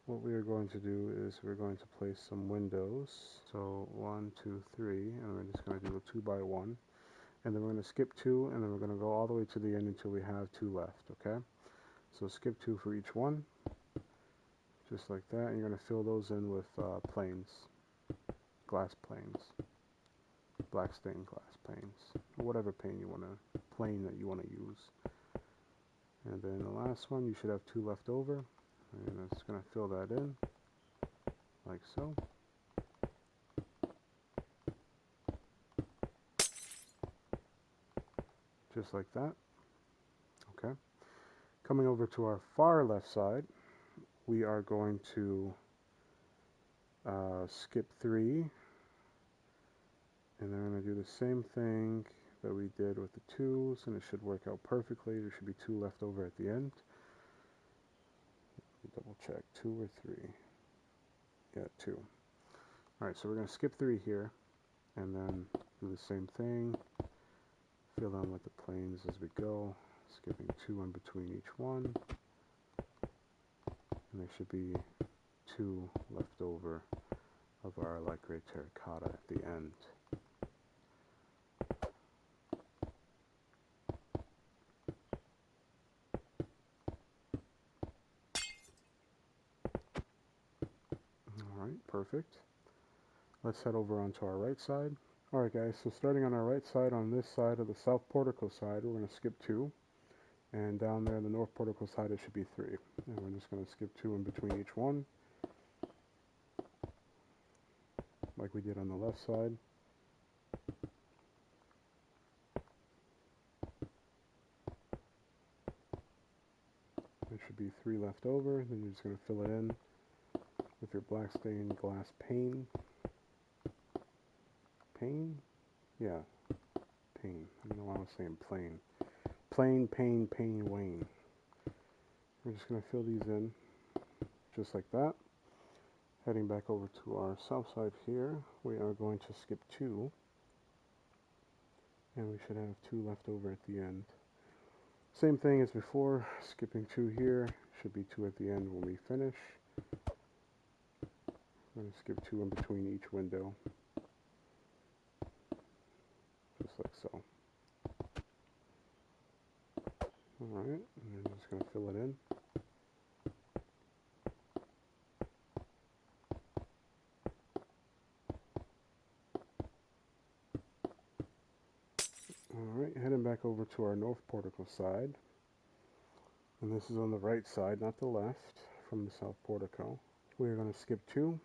what we are going to do is we're going to place some windows. So 1, 2, 3, and we're just going to do a 2 by 1. And then we're going to skip 2, and then we're going to go all the way to the end until we have 2 left, okay? So skip 2 for each one, just like that. And you're going to fill those in with planes, glass planes, black stained glass planes, or whatever plane that you want to use. And then the last one, you should have 2 left over. And I'm just going to fill that in, like so. Just like that. Okay. Coming over to our far left side, we are going to skip 3. And then we're going to do the same thing that we did with the 2s, and it should work out perfectly. There should be 2 left over at the end. Double check, 2 or 3. Yeah, 2. Alright, so we're going to skip 3 here, and then do the same thing. Fill in with the planes as we go, skipping 2 in between each one. And there should be 2 left over of our light gray terracotta at the end. Alright, perfect. Let's head over onto our right side. Alright guys, so starting on our right side, on this side of the south portico side, we're going to skip 2. And down there on the north portico side, it should be 3. And we're just going to skip 2 in between each one, like we did on the left side. There should be 3 left over. Then you're just going to fill it in with your black stained glass pane. Pane? Yeah, pane. I don't know why I was saying plane. Plane, pane, pane, wane. We're just going to fill these in just like that. Heading back over to our south side here, we are going to skip 2. And we should have 2 left over at the end. Same thing as before, skipping 2 here, should be 2 at the end when we finish. I'm going to skip 2 in between each window, just like so. Alright, and I'm just going to fill it in. Alright, heading back over to our north portico side. And this is on the right side, not the left, from the south portico. We are going to skip 2.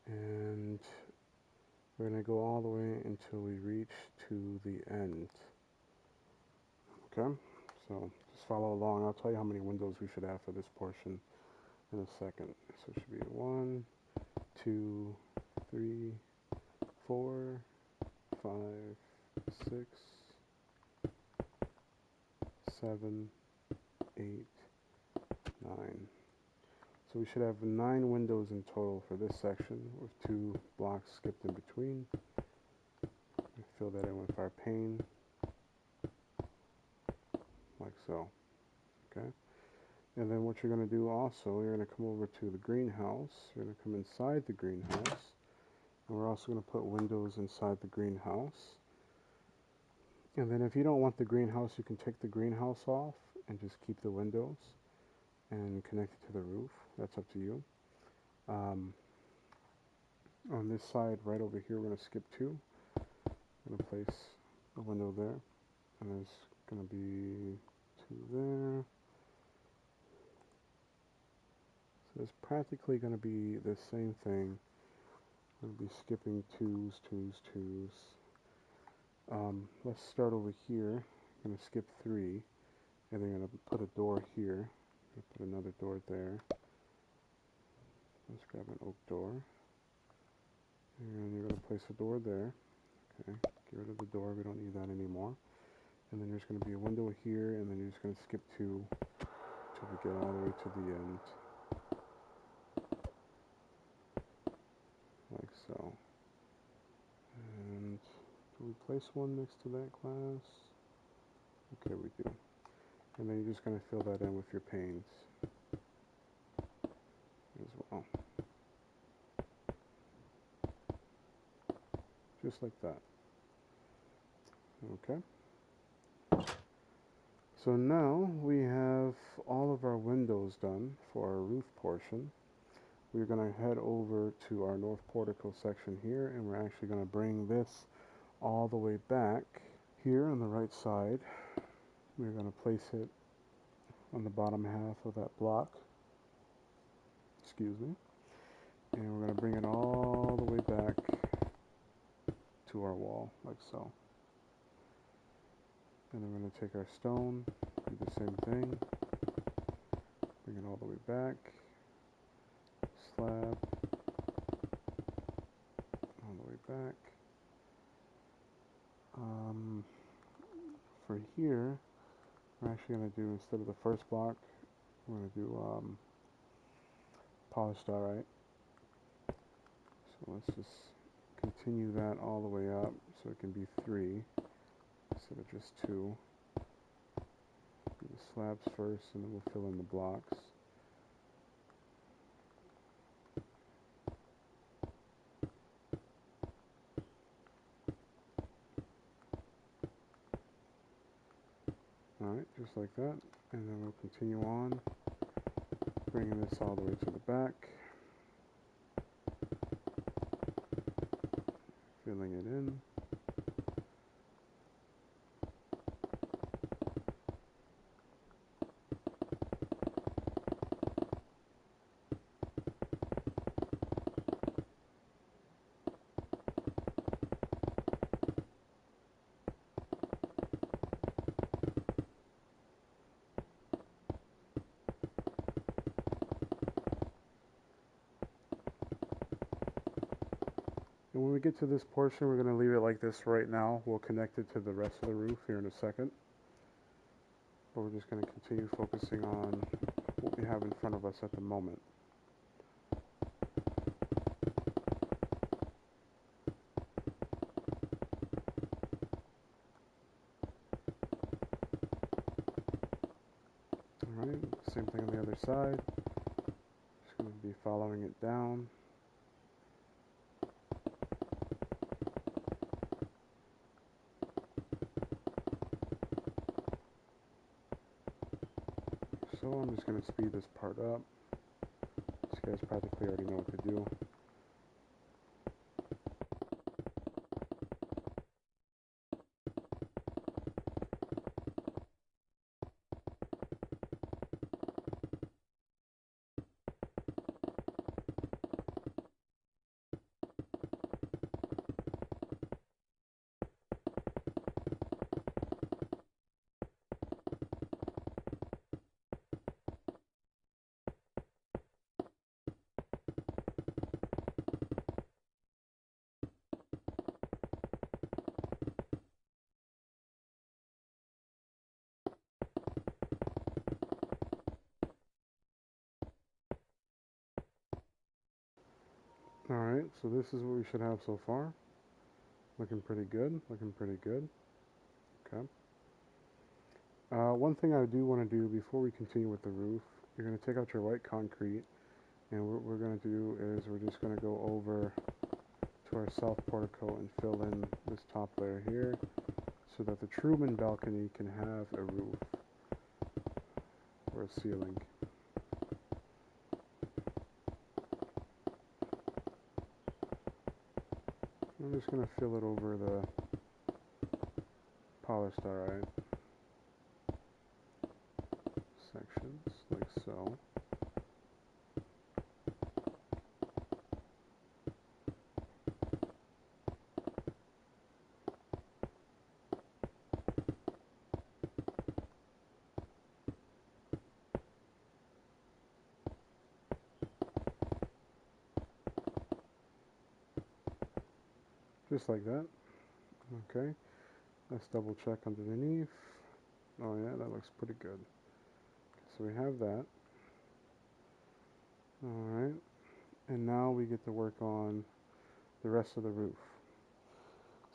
And we're going to go all the way until we reach to the end. Okay, so just follow along. I'll tell you how many windows we should have for this portion in a second. So it should be 1, 2, 3, 4, 5, 6, 7, 8, 9. So we should have 9 windows in total for this section with 2 blocks skipped in between. Fill that in with our pane, like so. Okay. And then what you're going to do also, you're going to come over to the greenhouse. You're going to come inside the greenhouse. And we're also going to put windows inside the greenhouse. And then if you don't want the greenhouse, you can take the greenhouse off and just keep the windows and connect it to the roof. That's up to you. On this side, right over here, we're going to skip 2. I'm going to place a window there. And there's going to be 2 there. So it's practically going to be the same thing. I'm going to be skipping 2s, 2s, 2s. Let's start over here. I'm going to skip 3. And then I'm going to put a door here. Put another door there. Let's grab an oak door. And you're going to place a door there. Okay, get rid of the door, we don't need that anymore. And then there's going to be a window here, and then you're just going to skip 2 till we get all the way to the end. Like so. And do we place one next to that glass? Okay, we do. And then you're just going to fill that in with your panes as well. Just like that. Okay. So now we have all of our windows done for our roof portion. We're going to head over to our north portico section here, and we're actually going to bring this all the way back. Here on the right side, we're going to place it on the bottom half of that block. Excuse me. And we're going to bring it all the way back to our wall, like so. And then we're going to take our stone, do the same thing, bring it all the way back, slab, all the way back. For here, we're actually going to do, instead of the first block, we're going to do polished diorite. So let's just continue that all the way up so it can be 3 instead of just 2. Do the slabs first, and then we'll fill in the blocks. Alright, just like that. And then we'll continue on, bringing this all the way to the back, filling it in. And when we get to this portion, we're going to leave it like this right now. We'll connect it to the rest of the roof here in a second. But we're just going to continue focusing on what we have in front of us at the moment. Alright, same thing on the other side. Just going to be following it down. So I'm just going to speed this part up. These guys practically already know what to do. Alright, so this is what we should have so far. Looking pretty good, looking pretty good. Okay. One thing I do want to do before we continue with the roof, you're going to take out your white concrete, and what we're going to do is we're just going to go over to our south portico and fill in this top layer here so that the Truman balcony can have a roof or a ceiling. I'm just going to fill it over the polished diorite sections, like so. just like that. Okay, let's double check underneath. Oh yeah, that looks pretty good. So we have that. Alright, and now we get to work on the rest of the roof.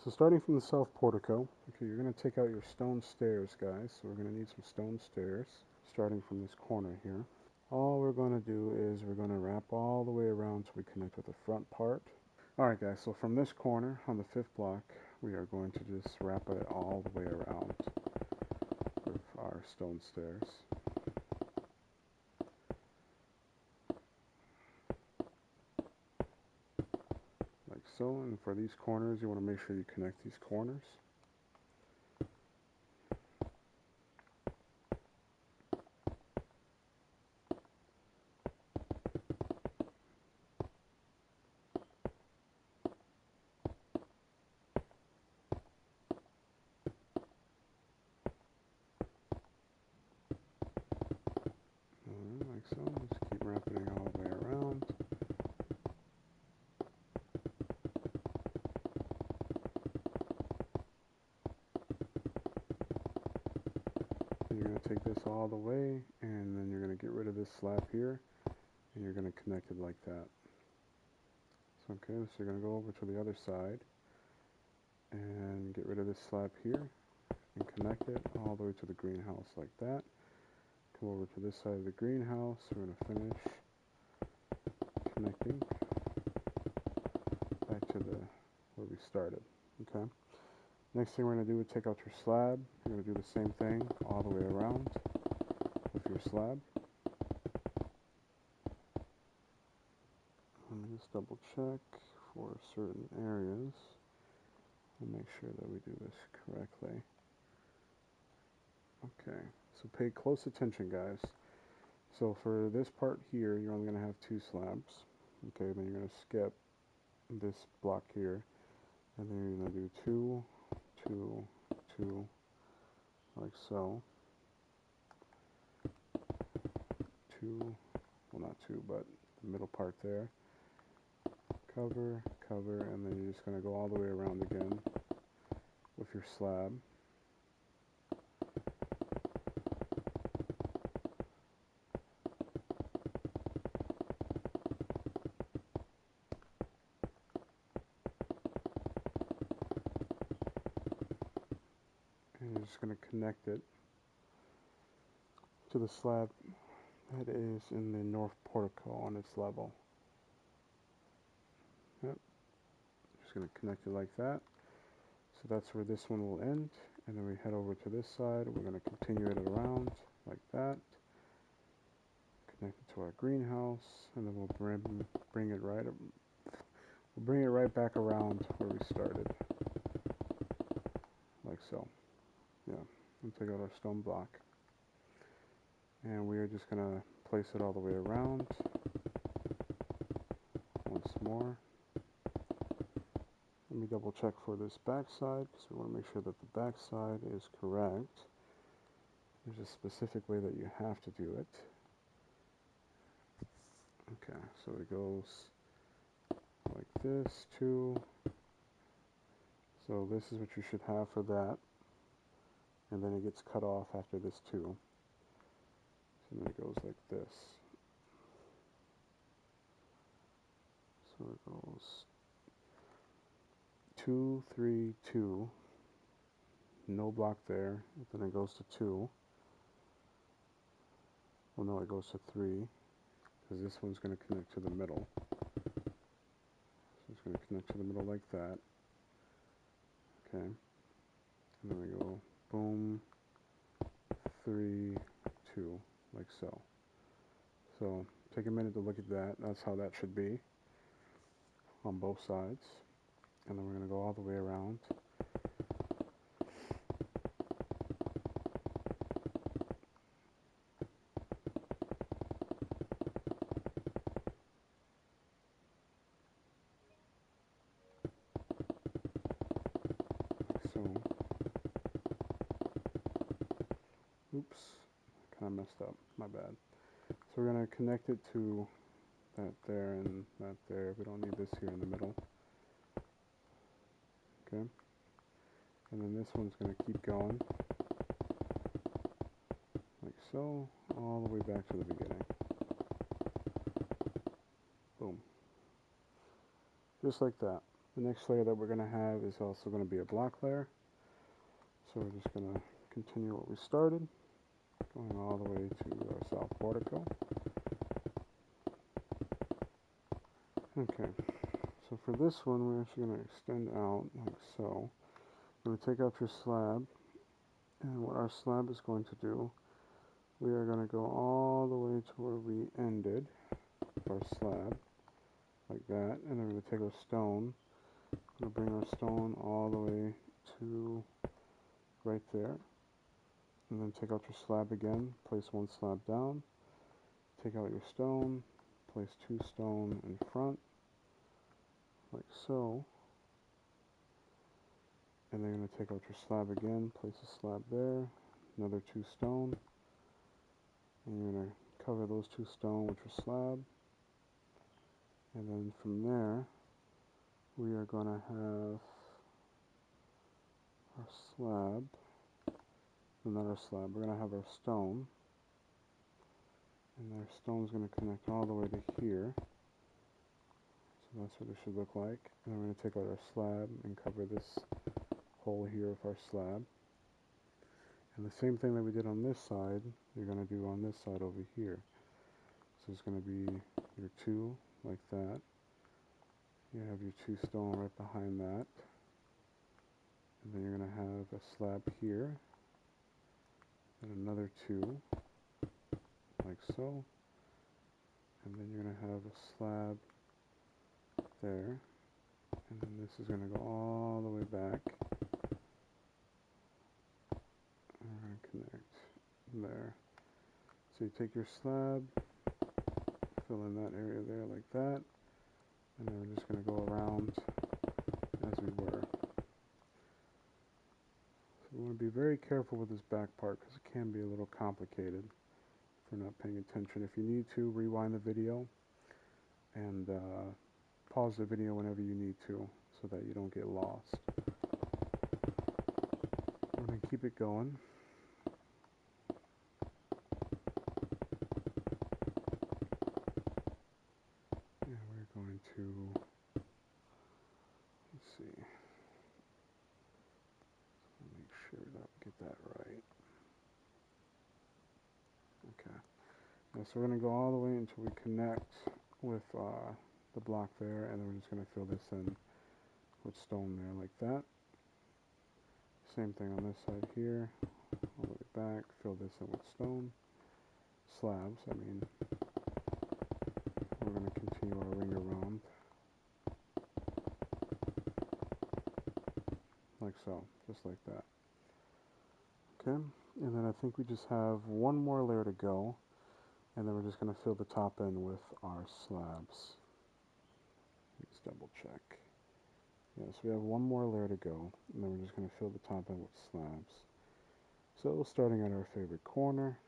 So starting from the south portico, okay, you're going to take out your stone stairs, guys. So we're going to need some stone stairs, starting from this corner here. All we're going to do is we're going to wrap all the way around so we connect with the front part. Alright guys, so from this corner on the 5th block, we are going to just wrap it all the way around with our stone stairs. Like so, and for these corners, you want to make sure you connect these corners. Like so, just keep wrapping it all the way around. And you're going to take this all the way, and then you're going to get rid of this slab here, and you're going to connect it like that. So okay, so you're going to go over to the other side, and get rid of this slab here, and connect it all the way to the greenhouse like that. Come over to this side of the greenhouse, we're going to finish connecting back to the where we started. Okay. Next thing we're going to do is take out your slab. You're going to do the same thing all the way around with your slab. Let me just double check for certain areas and make sure that we do this correctly. Okay, so pay close attention, guys. So for this part here, you're only going to have 2 slabs. Okay, then you're going to skip this block here, and then you're going to do 2, 2, 2, like so. 2, well not 2, but the middle part there. Cover, cover, and then you're just going to go all the way around again with your slab. And you're just going to connect it to the slab that is in the north portico on its level. Yep. Just going to connect it like that. So that's where this one will end. And then we head over to this side. We're going to continue it around like that. Connect it to our greenhouse, and then we'll bring it right up. We'll bring it right back around where we started, like so. Yeah, and take out our stone block, and we are just gonna place it all the way around once more. Let me double check for this back side because we want to make sure that the back side is correct. There's a specific way that you have to do it. Okay, so it goes like this too. So this is what you should have for that. And then it gets cut off after this too. So then it goes like this. So it goes 2, 3, 2. No block there. Then it goes to 2. Well, no, it goes to 3. Because this one's going to connect to the middle. So it's going to connect to the middle like that. Okay. And then we go boom, 3, 2, like so. So take a minute to look at that. That's how that should be on both sides. And then we're going to go all the way around. So, oops, kind of messed up, my bad. So we're going to connect it to that there and that there. We don't need this here in the middle. Okay, and then this one's going to keep going like so, all the way back to the beginning. Boom. Just like that. The next layer that we're going to have is also going to be a block layer. So we're just going to continue what we started, going all the way to our south portico. Okay, so for this one, we're actually going to extend out like so. We're going to take out your slab, and what our slab is going to do, we are going to go all the way to where we ended our slab, like that, and then we're going to take our stone, we're going to bring our stone all the way to right there, and then take out your slab again, place one slab down, take out your stone, place two stone in front, like so, and then you're going to take out your slab again, place a slab there, another two stone, and you're going to cover those two stone with your slab, and then from there, we are going to have our slab, not our slab, we're going to have our stone, and our stone is going to connect all the way to here, so that's what it should look like, and then we're going to take out our slab and cover this hole here with our slab, and the same thing that we did on this side, you're going to do on this side over here, so it's going to be your two, like that, you have your two stone right behind that, and then you're going to have a slab here, and another two, like so, and then you're going to have a slab there, and then this is going to go all the way back, and we're going to connect there. So you take your slab, fill in that area there like that, and then we're just going to go around as we were. So we want to be very careful with this back part because it can be a little complicated if we're not paying attention. If you need to, rewind the video and pause the video whenever you need to so that you don't get lost. We're going to keep it going. And we're going to, let's see, make sure that we get that right. Okay. Now, so we're going to go all the way until we connect with the block there, and then we're just going to fill this in with stone there like that. Same thing on this side here, all the way back, fill this in with stone. Slabs, I mean, we're going to continue our ring around, like so, just like that. Okay, and then I think we just have one more layer to go, and then we're just going to fill the top end with our slabs. Let's double check. Yes, we have one more layer to go, and then we're just going to fill the top end with slabs. So starting at our favorite corner,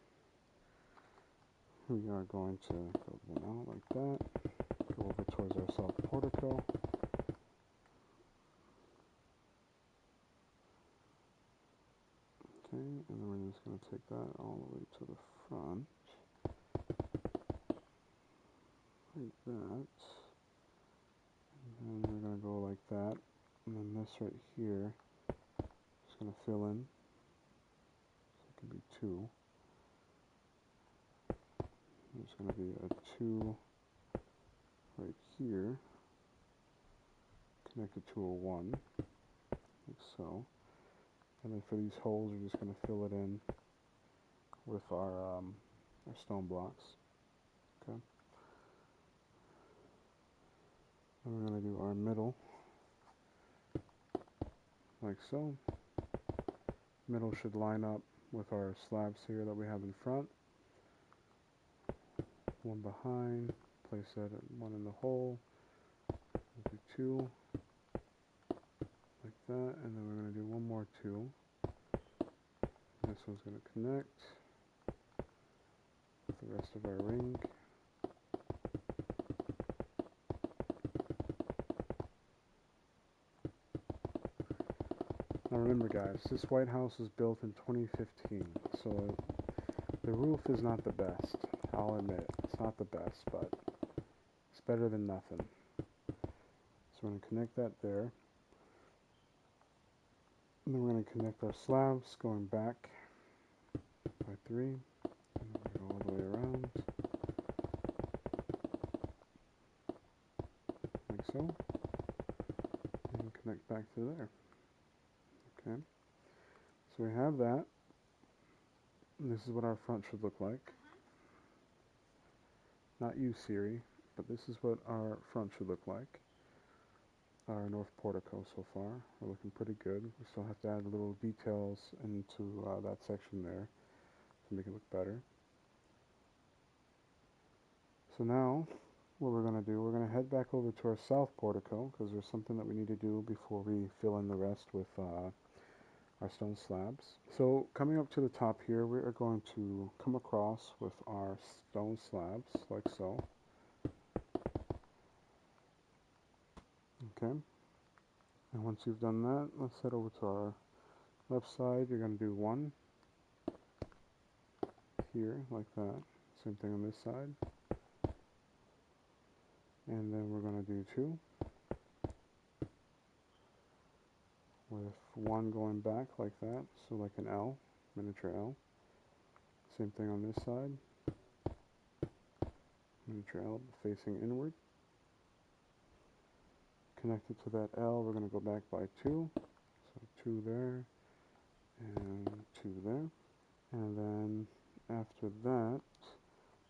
we are going to build one out like that, go over towards our south portico, okay, and then we're just going to take that all the way to the front, like that, and then we're going to go like that, and then this right here is going to fill in, so it can be two. There's going to be a two right here, connected to a one, like so. And then for these holes, we're just going to fill it in with our stone blocks. Okay. And we're going to do our middle, like so. Middle should line up with our slabs here that we have in front. One behind, place that one in the hole, we'll do two, like that, and then we're going to do one more two. This one's going to connect with the rest of our ring. Now remember guys, this White House was built in 2015, so the roof is not the best. I'll admit, it's not the best, but it's better than nothing. So we're going to connect that there. And then we're going to connect our slabs going back by 3. And then we go all the way around. Like so. And connect back to there. Okay. So we have that. And this is what our front should look like. Not you, Siri, but this is what our front should look like. Our north portico so far. We're looking pretty good. We still have to add little details into that section there to make it look better. So now, what we're going to do, we're going to head back over to our south portico because there's something that we need to do before we fill in the rest with our stone slabs. So coming up to the top here, we are going to come across with our stone slabs like so. Okay. And once you've done that, let's head over to our left side. You're going to do 1 here like that. Same thing on this side. And then we're going to do 2 with 1 going back like that, so like an L, miniature L. Same thing on this side, miniature L facing inward. Connected to that L, we're going to go back by 2, so 2 there, and 2 there. And then after that,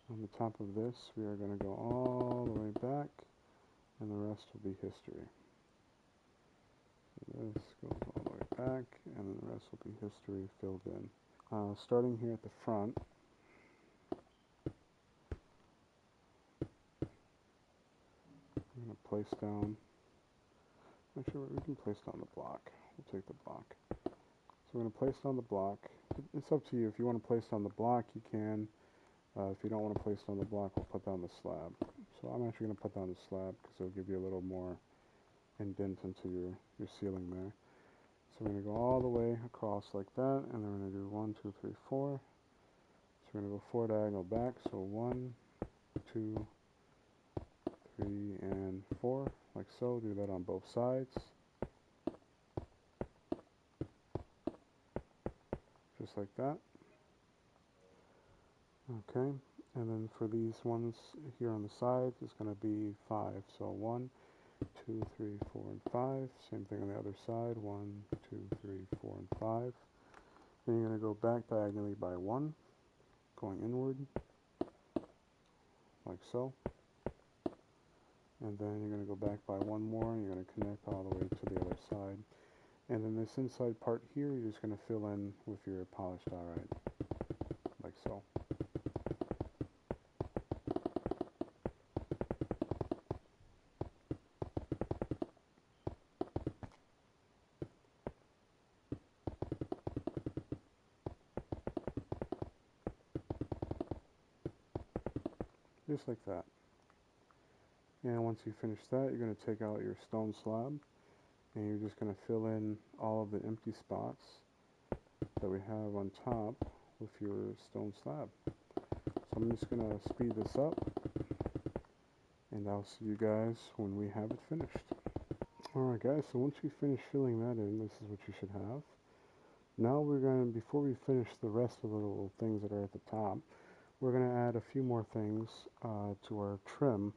on the top of this, we are going to go all the way back, and the rest will be history. So this goes all the way back, and then the rest will be history filled in. Starting here at the front, I'm going to place down, actually we can place down the block. We'll take the block. So we're going to place down the block. It's up to you. If you want to place down the block, you can. If you don't want to place down the block, we'll put down the slab. So I'm actually going to put down the slab because it'll give you a little more indent into your ceiling there. So we're going to go all the way across like that, and then we're going to do 1, 2, 3, 4. So we're going to go 4 diagonal back, so 1, 2, 3, and 4, like so. Do that on both sides. Just like that. Okay, and then for these ones here on the sides, it's going to be 5. So 1, 2, 3, 4, and 5. Same thing on the other side. 1, 2, 3, 4, and 5. Then you're going to go back diagonally by 1, going inward, like so. And then you're going to go back by 1 more, and you're going to connect all the way to the other side. And then this inside part here, you're just going to fill in with your polished diorite, like so. Just like that. And once you finish that, you're going to take out your stone slab, and you're just going to fill in all of the empty spots that we have on top with your stone slab. So I'm just going to speed this up, and I'll see you guys when we have it finished. Alright guys, so once you finish filling that in, this is what you should have. Now we're going to, before we finish the rest of the little things that are at the top, we're going to add a few more things to our trim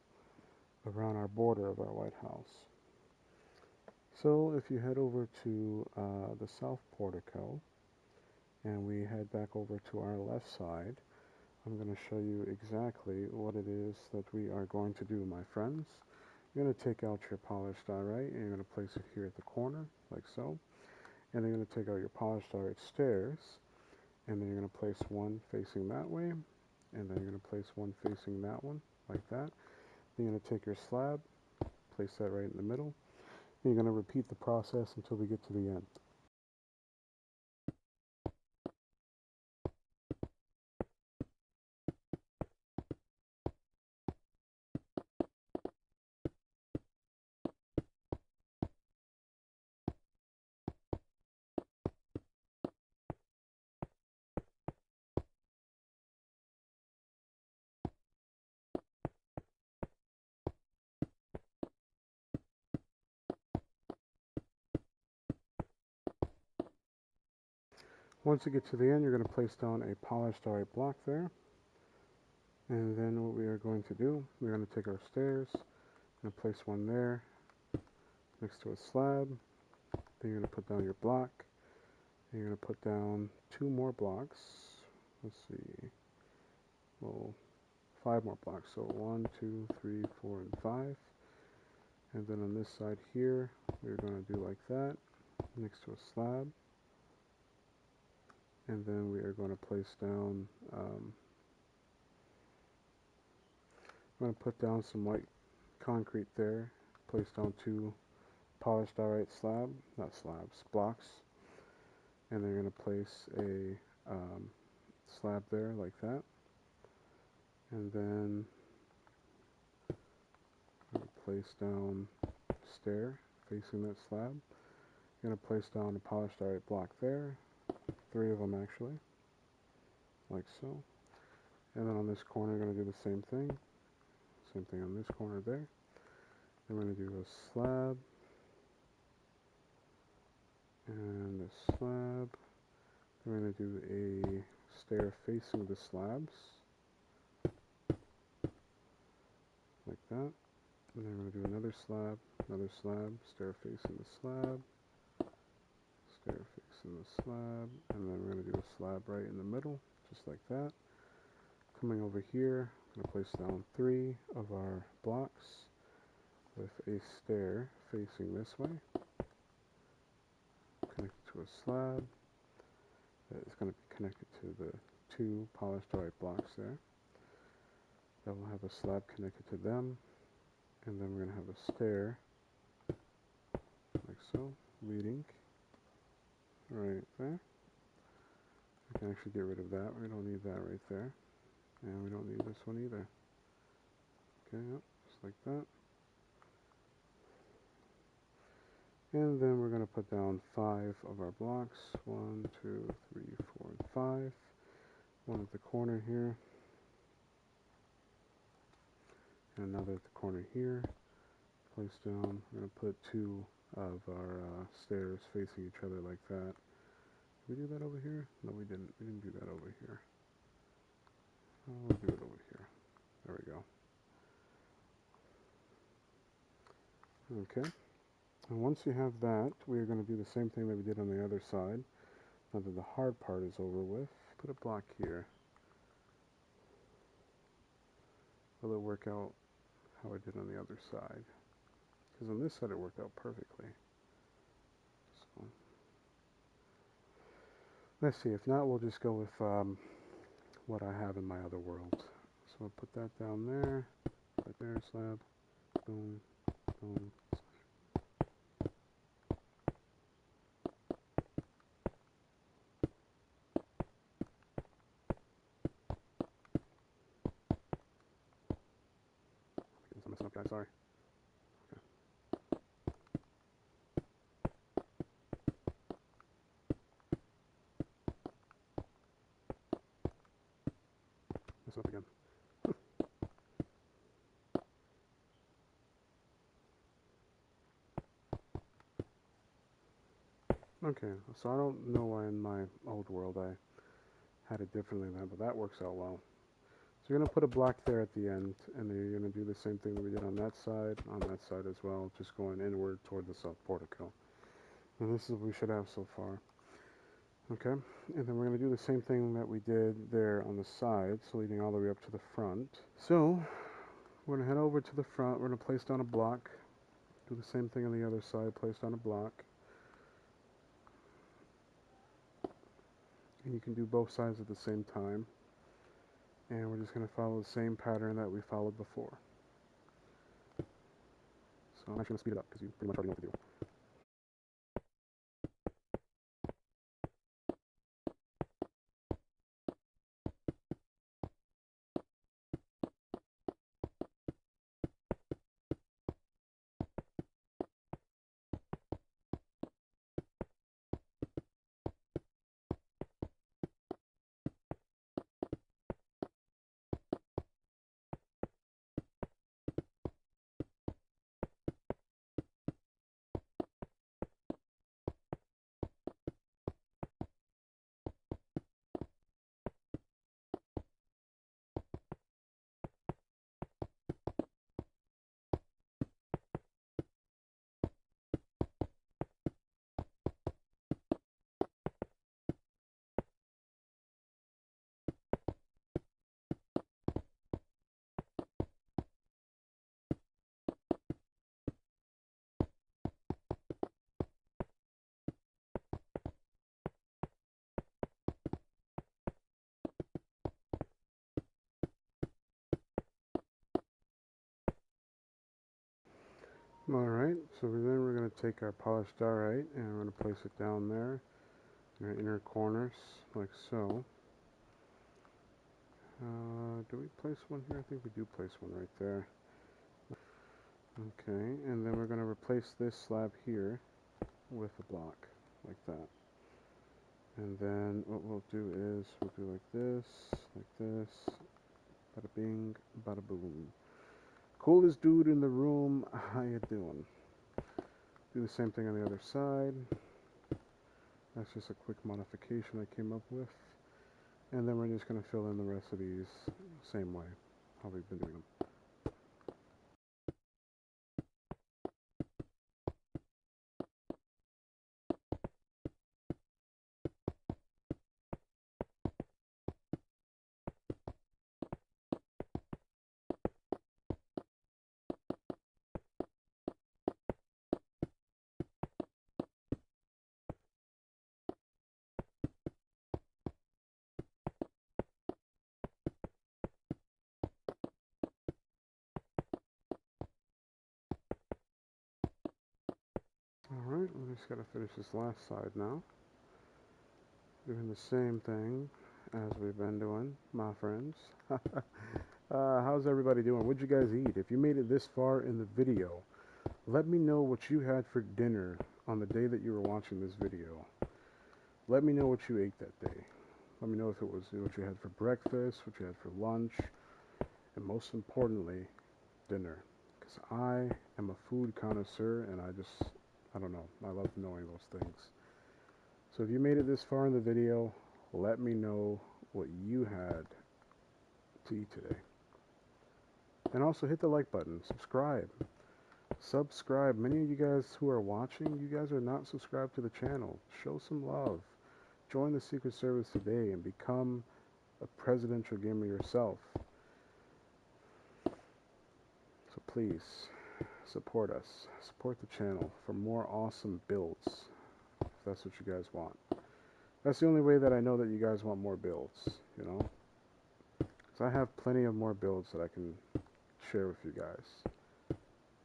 around our border of our White House. So if you head over to the south portico, and we head back over to our left side, I'm going to show you exactly what it is that we are going to do, my friends. You're going to take out your polished diorite, and you're going to place it here at the corner, like so. And then you're going to take out your polished diorite stairs, and then you're going to place one facing that way, and then you're going to place one facing that one, like that. Then you're going to take your slab, place that right in the middle, and you're going to repeat the process until we get to the end. Once you get to the end, you're going to place down a polished diorite block there. And then what we are going to do, we're going to take our stairs, going to place one there next to a slab. Then you're going to put down your block. And you're going to put down 2 more blocks. Let's see. Well, 5 more blocks. So 1, 2, 3, 4, and 5. And then on this side here, we're going to do like that next to a slab. And then we are going to place down, I'm going to put down some white concrete there, place down 2 polished diorite blocks, and they're going to place a slab there like that, and then I'm going to place down a stair facing that slab. I'm going to place down a polished diorite block there, 3 of them actually, like so, and then on this corner I'm going to do the same thing on this corner there. I'm going to do a slab, and a slab. I'm going to do a stair facing the slabs, like that. And then I'm going to do another slab, stair facing the slab, stair facing the slab, and then we're going to do a slab right in the middle, just like that. Coming over here, I'm going to place down 3 of our blocks with a stair facing this way, connected to a slab that is going to be connected to the 2 polished diorite blocks there. That will have a slab connected to them, and then we're going to have a stair, like so, leading right there. We can actually get rid of that. We don't need that right there. And we don't need this one either. Okay, yep, just like that. And then we're going to put down 5 of our blocks. 1, 2, 3, 4, and 5. One at the corner here. And another at the corner here. Place down. We're going to put 2 of our stairs facing each other like that. Did we do that over here? No, we didn't. We didn't do that over here. We'll do it over here. There we go. Okay. And once you have that, we are going to do the same thing that we did on the other side. Now that the hard part is over with, put a block here. Will it work out how I did on the other side? Because on this side it worked out perfectly. So let's see. If not, we'll just go with what I have in my other world. So I'll put that down there. Right there, slab. Boom, boom. I'm messing up, guys. Sorry. Okay. Messing up again. Okay, so I don't know why in my old world I had it differently than that, but that works out well. So you're going to put a block there at the end, and then you're going to do the same thing that we did on that side as well, just going inward toward the south portico. And this is what we should have so far. Okay, and then we're going to do the same thing that we did there on the side, so leading all the way up to the front. So we're going to head over to the front, we're going to place down a block, do the same thing on the other side, place down a block. And you can do both sides at the same time. And we're just going to follow the same pattern that we followed before. So I'm actually going to speed it up because you pretty much already know what to do. Alright, so then we're going to take our polished diorite and we're going to place it down there in our inner corners, like so. Do we place one here? I think we do place one right there. Okay, and then we're going to replace this slab here with a block, like that. And then what we'll do is, we'll do like this, bada bing, bada boom. Coolest dude in the room, how you doing? Do the same thing on the other side. That's just a quick modification I came up with. And then we're just going to fill in the rest of these same way, how we've been doing them. Alright, we just got to finish this last side now. Doing the same thing as we've been doing, my friends. How's everybody doing? What'd you guys eat? If you made it this far in the video, let me know what you had for dinner on the day that you were watching this video. Let me know what you ate that day. Let me know if it was what you had for breakfast, what you had for lunch, and most importantly, dinner. Because I am a food connoisseur and I don't know, I love knowing those things. So if you made it this far in the video, let me know what you had to eat today. And also hit the like button, subscribe. Subscribe. Many of you guys who are watching, you guys are not subscribed to the channel. Show some love. Join the Secret Service today and become a presidential gamer yourself. So please, support us. Support the channel for more awesome builds, if that's what you guys want. That's the only way that I know that you guys want more builds, you know? Because I have plenty of more builds that I can share with you guys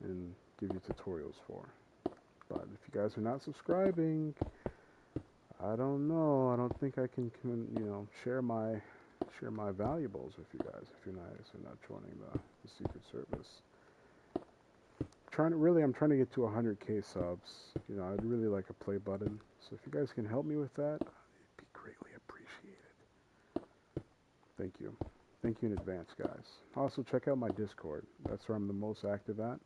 and give you tutorials for. But if you guys are not subscribing, I don't know. I don't think I can you know, share my valuables with you guys if you're not joining the Secret Service. I'm trying to get to 100k subs. You know, I'd really like a play button. So if you guys can help me with that, it'd be greatly appreciated. Thank you. Thank you in advance, guys. Also, check out my Discord. That's where I'm the most active at.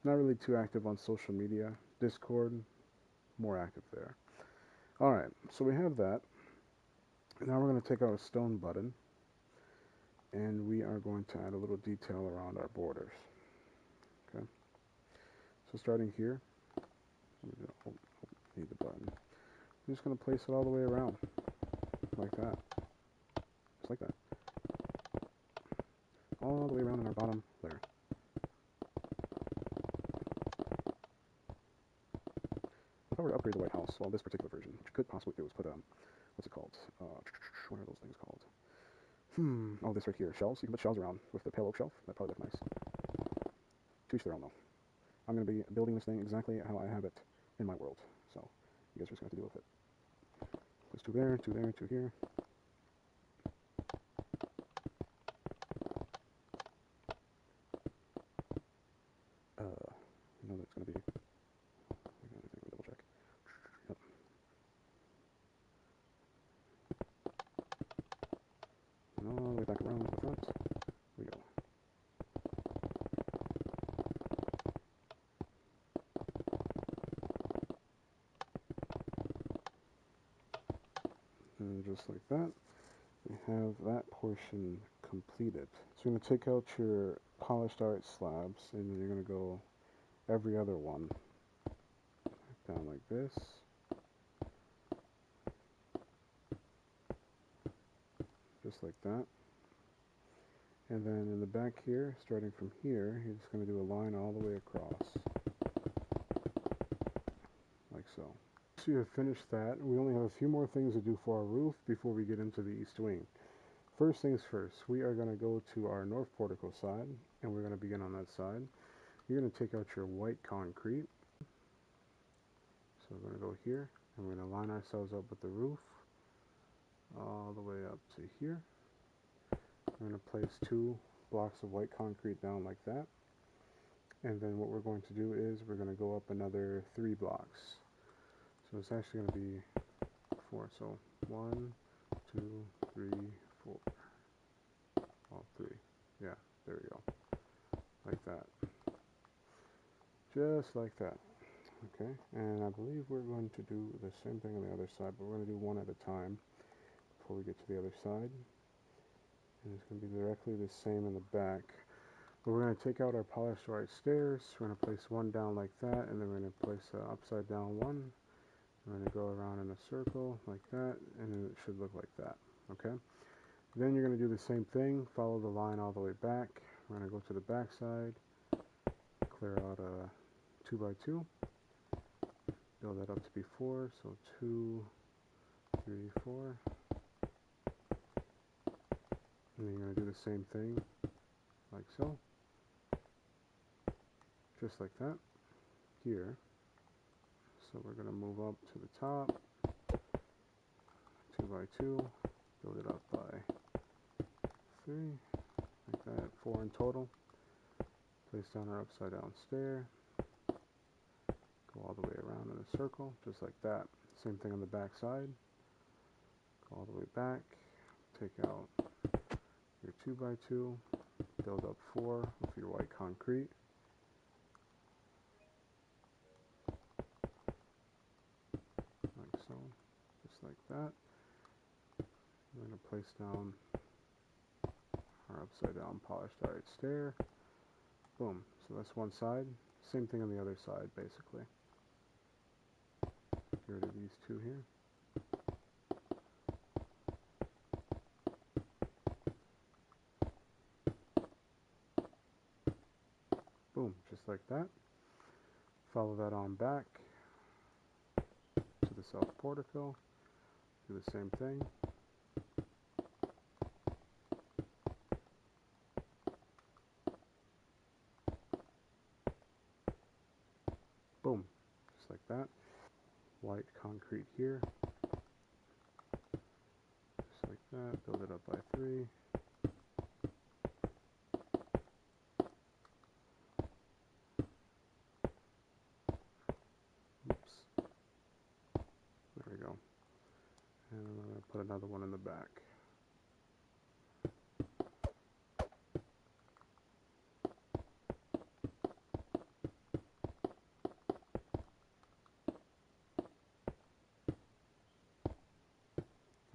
Not really too active on social media. Discord, more active there. Alright, so we have that. Now we're going to take out a stone button. And we are going to add a little detail around our borders. Okay. So starting here, need the button. I'm just going to place it all the way around, like that. Just like that. All the way around in our bottom layer. If I were to upgrade the White House, well, this particular version, what you could possibly do is put, what's it called? What are those things called? Oh, this right here, shelves. You can put shelves around with the pale oak shelf. That'd probably look nice. To each their own, though. I'm going to be building this thing exactly how I have it in my world. So, you guys are just going to have to deal with it. There's two there, two here. You know that's going to be... double check. Yep. And all the way back around to the front. We go. And just like that, we have that portion completed. So you're going to take out your polished art slabs, and then you're going to go every other one down like this. Just like that. And then in the back here, starting from here, you're just going to do a line all the way across. Like so. So you have finished that. We only have a few more things to do for our roof before we get into the east wing. First things first, we are going to go to our north portico side, and we're going to begin on that side. you're going to take out your white concrete. So we're going to go here, and we're going to line ourselves up with the roof all the way up to here. We're going to place 2 blocks of white concrete down like that. And then what we're going to do is we're going to go up another 3 blocks. So it's actually going to be 4. So 1, 2, 3, 4. All 3. Yeah, there we go. Like that. Just like that. Okay, and I believe we're going to do the same thing on the other side, but we're going to do one at a time before we get to the other side. And it's going to be directly the same in the back. But we're going to take out our polished white stairs. We're going to place one down like that, and then we're going to place an upside down one. We're going to go around in a circle like that, and then it should look like that. Okay. Then you're going to do the same thing. Follow the line all the way back. We're going to go to the back side, clear out a 2x2. Build that up to be 4, so 2, 3, 4. And then you're going to do the same thing, like so. Just like that, here. So we're going to move up to the top, 2x2, build it up by 3, like that, 4 in total. Place down our upside down stair, go all the way around in a circle, just like that. Same thing on the back side. Go all the way back, take out your 2x2, build up 4 with your white concrete. Like so, just like that. We're going to place down our upside down polished iron stair. Boom. So that's one side. Same thing on the other side, basically. Get rid of these 2 here. Boom, just like that. Follow that on back to the south portico. Do the same thing. Boom, just like that. White concrete here. Just like that. Build it up by 3. Oops. There we go. And I'm going to put another one in the back.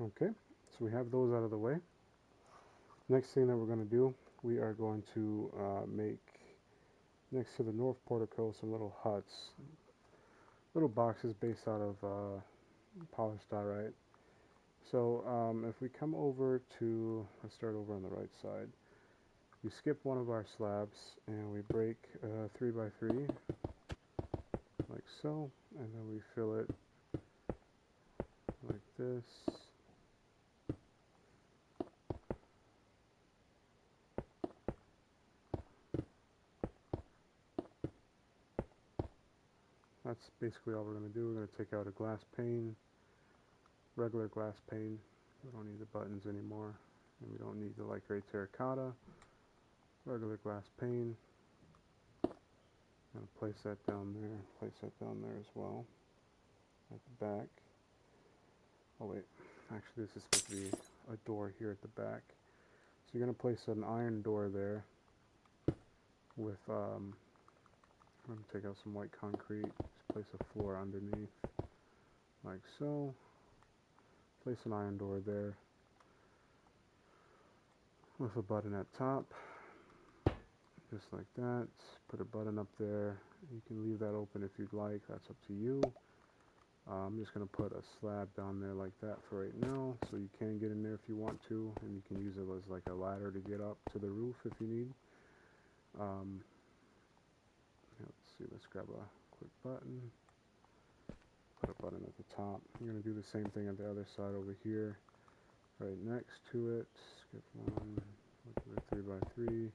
Okay, so we have those out of the way. Next thing that we're going to do, we are going to make, next to the north portico, some little huts. Little boxes based out of polished diorite. So if we come over to, let's start over on the right side. We skip one of our slabs and we break 3x3 like so, and then we fill it like this. That's basically all we're going to do. We're going to take out a glass pane, regular glass pane. We don't need the buttons anymore, and we don't need the light gray terracotta. Regular glass pane. I'm going to place that down there, place that down there as well, at the back. Oh wait, actually this is supposed to be a door here at the back. So you're going to place an iron door there with, I'm going to take out some white concrete, just place a floor underneath, like so. Place an iron door there with a button at top, just like that. Put a button up there. You can leave that open if you'd like, that's up to you. I'm just going to put a slab down there like that for right now, so you can get in there if you want to, and you can use it as like a ladder to get up to the roof if you need. Let's see, let's grab a quick button, put a button at the top. You're going to do the same thing on the other side over here, right next to it. Skip one, look at the 3x3.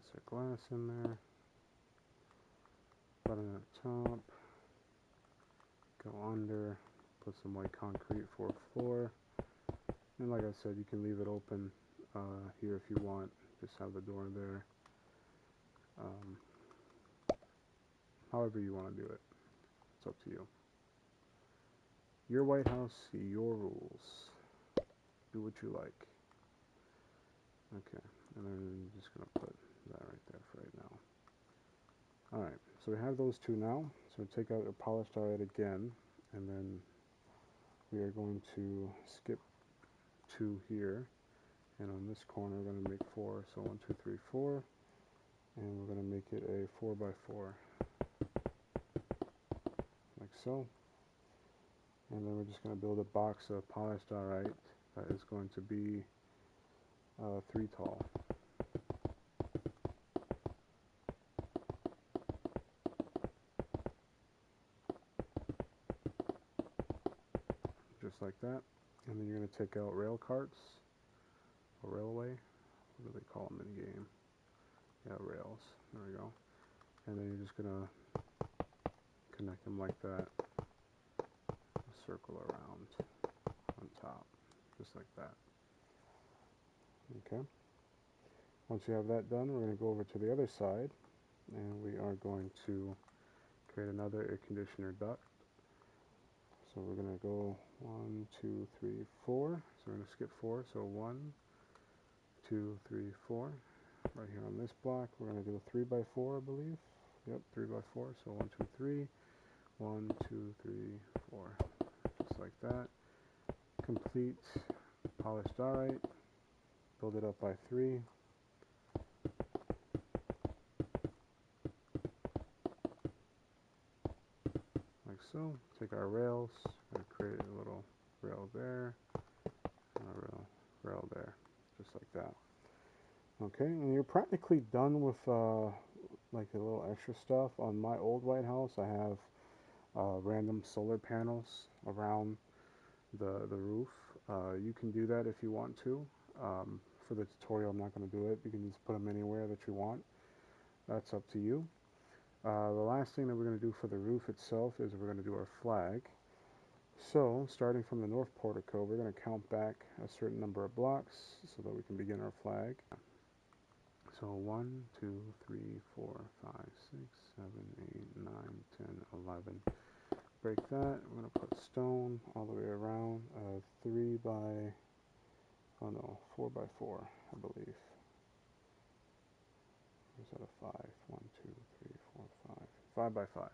insert glass in there. Button at the top. Go under. Put some white concrete for a floor. And like I said, you can leave it open here if you want. Just have the door there. However you want to do it. It's up to you. Your White House, your rules. Do what you like. Okay, and then I'm just going to put that right there for right now. Alright, so we have those two now. So take out our polished diorite again, and then we are going to skip 2 here. And on this corner, we're going to make 4. So 1, 2, 3, 4. And we're going to make it a 4 by 4. Like so. And then we're just going to build a box of polished diorite that is going to be 3 tall. Just like that. And then you're going to take out rail carts, or railway. What do they call them in the game? Yeah, rails. There we go. And then you're just going to connect them like that. Circle around on top. Just like that. Okay. Once you have that done, we're going to go over to the other side. And we are going to create another air conditioner duct. So we're going to go 1, 2, 3, 4. So we're going to skip 4. So 1, 2, 3, 4. Right here on this block, we're going to do a 3 by 4, I believe. Yep, 3 by 4. So 1, 2, 3. 1, 2, 3, 4. Just like that. Complete polished diorite. Build it up by 3. Like so. Take our rails. Going to create a little rail there. And a rail there. Just like that. Okay, and you're practically done with like a little extra stuff. On my old White House, I have random solar panels around the roof. You can do that if you want to. For the tutorial, I'm not going to do it. You can just put them anywhere that you want. That's up to you. The last thing that we're going to do for the roof itself is we're going to do our flag. So, starting from the north portico, we're going to count back a certain number of blocks so that we can begin our flag. So 1, 2, 3, 4, 5, 6, 7, 8, 9, 10, 11. Break that. We're going to put stone all the way around. 3 by, oh no, 4 by 4, I believe. Is that a 5? 1, 2, 3, 4, 5. 5 by 5.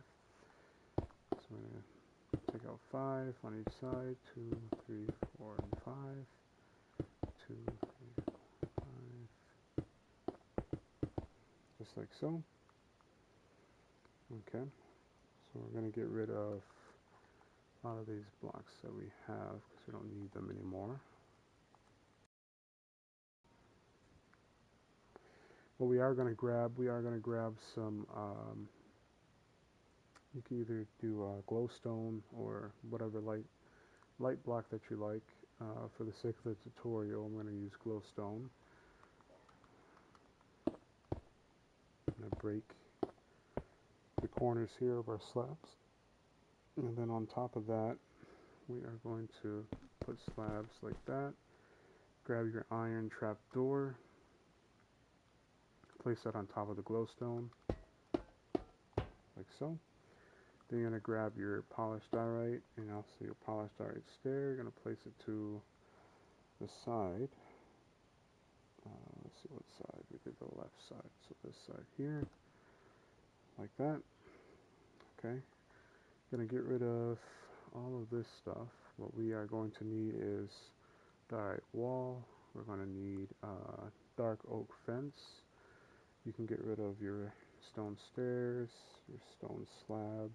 So we're going to take out 5 on each side. 2, 3, 4, and 5. 2, 3, 5. Just like so. Okay. So we're going to get rid of a lot of these blocks that we have because we don't need them anymore. What we are going to grab some, you can either do glowstone or whatever light block that you like. For the sake of the tutorial, I'm going to use glowstone. I'm going to break the corners here of our slabs. And then on top of that, we are going to put slabs like that. Grab your iron trap door. Place that on top of the glowstone. Like so. Then you're going to grab your polished diorite and also your polished diorite stair. You're going to place it to the side. Let's see what side. We did the left side. So this side here. Like that. Okay. Going to get rid of all of this stuff. What we are going to need is diorite wall. We're going to need dark oak fence. You can get rid of your stone stairs, your stone slab.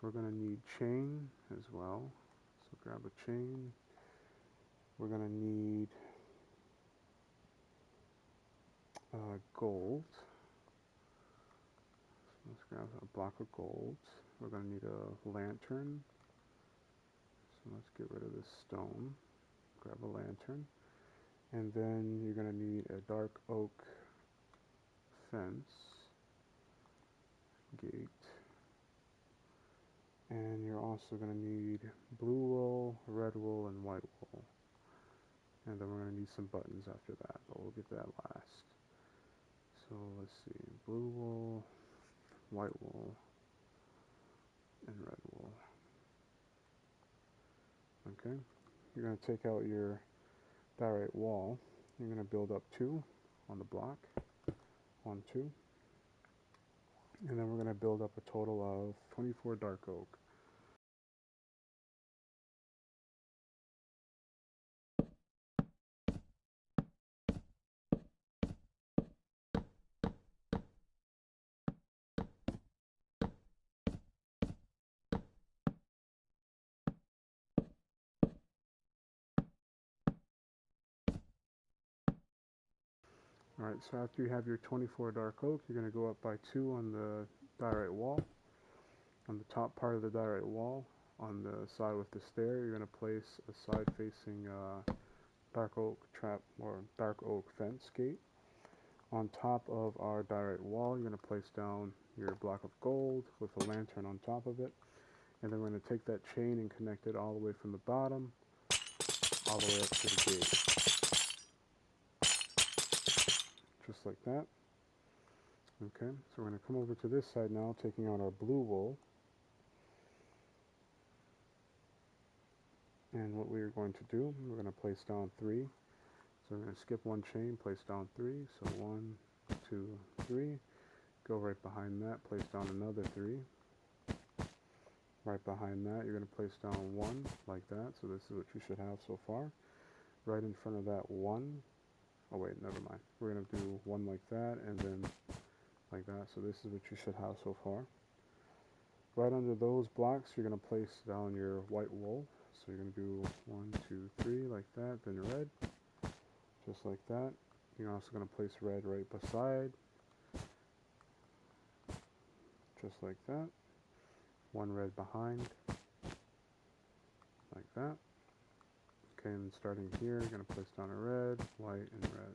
We're going to need chain as well. So grab a chain. We're going to need gold. So let's grab a block of gold. We're going to need a lantern. So let's get rid of this stone. Grab a lantern. And then you're going to need a dark oak fence, gate, and you're also going to need blue wool, red wool, and white wool. And then we're going to need some buttons after that, but we'll get that last. So let's see, blue wool, white wool, and red wool. Okay, you're going to take out your diorite wall. You're going to build up 2 on the block, 1, 2, and then we're going to build up a total of 24 dark oak. Alright, so after you have your 24 dark oak, you're going to go up by 2 on the diorite wall. On the top part of the diorite wall, on the side with the stair, you're going to place a side-facing dark oak trap or dark oak fence gate. On top of our diorite wall, you're going to place down your block of gold with a lantern on top of it. And then we're going to take that chain and connect it all the way from the bottom all the way up to the gate. Just like that. Okay, so we're going to come over to this side now, taking out our blue wool. And what we are going to do, we're going to place down 3. So we're going to skip 1 chain, place down 3. So 1, 2, 3. Go right behind that, place down another 3. Right behind that, you're going to place down 1 like that. So this is what you should have so far. Right in front of that 1. Oh wait, never mind. We're going to do 1 like that and then like that. So this is what you should have so far. Right under those blocks, you're going to place down your white wool. So you're going to do 1, 2, 3 like that, then red, just like that. You're also going to place red right beside, just like that. 1 red behind, like that. Okay, and starting here, you're going to place down a red, white, and red.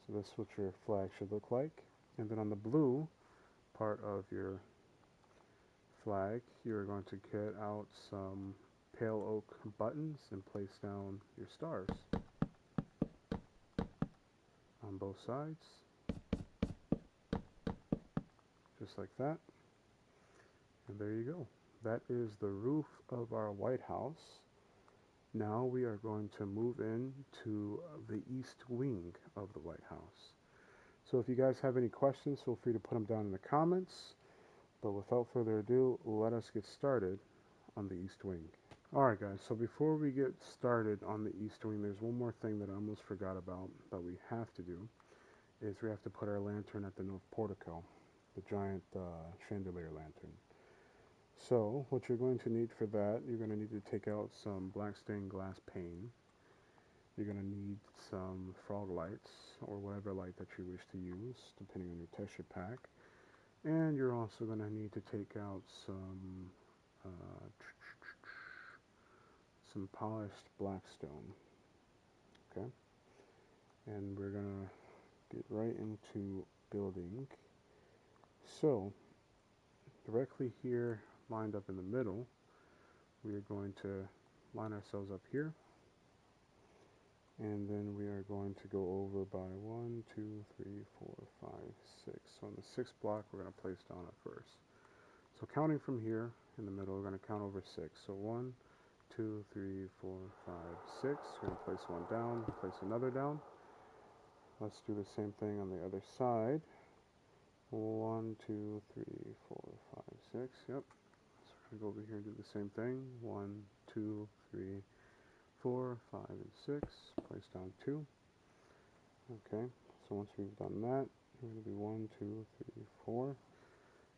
So that's what your flag should look like. And then on the blue part of your flag, you're going to get out some pale oak buttons and place down your stars on both sides, just like that. And there you go. That is the roof of our White House. Now we are going to move into the east wing of the White House. So if you guys have any questions, feel free to put them down in the comments. But without further ado, let us get started on the east wing. Alright guys, so before we get started on the east wing, there's one more thing that I almost forgot about that we have to do, is we have to put our lantern at the north portico, the giant chandelier lantern. So what you're going to need for that, you're going to need to take out some black stained glass pane. You're going to need some frog lights, or whatever light that you wish to use, depending on your texture pack. And you're also going to need to take out some polished black stone. Okay? And we're going to get right into building. So, directly here, lined up in the middle, we are going to line ourselves up here. And then we are going to go over by 1, 2, 3, 4, 5, 6. So on the 6th block, we're going to place down at first. So counting from here in the middle, we're going to count over 6. So 1, 2, 3, 4, 5, 6. We're going to place 1 down, place another down. Let's do the same thing on the other side. 1, 2, 3, 4, 5, 6. Yep. So we're going to go over here and do the same thing. 1, 2, 3, 4, 5, and 6. Place down 2. Okay. So once we've done that, we're going to do 1, 2, 3, 4.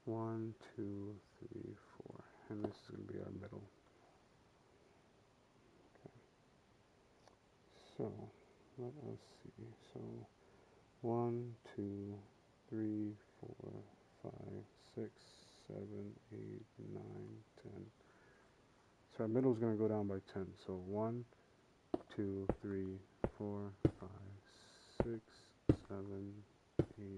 1, 2, 3, 4. And this is going to be our middle. Okay. So let us see. So 1, 2, 3, 4, 5, 6, 7, 8, 9, 10. So our middle is going to go down by 10. So 1, 2, 3, 4, 5, 6, 7, 8,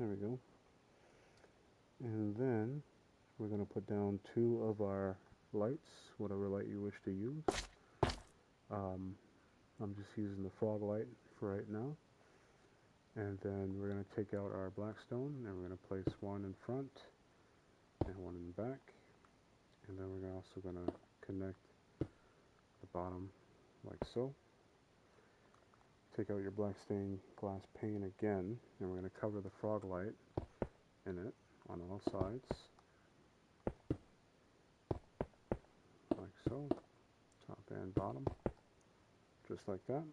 we go. And then we're going to put down 2 of our lights, whatever light you wish to use. I'm just using the fog light for right now. And then we're going to take out our blackstone, and we're going to place one in front and one in the back. And then we're also going to connect the bottom like so. Take out your black stained glass pane again, and we're going to cover the fog light in it on all sides, like so, top and bottom, just like that.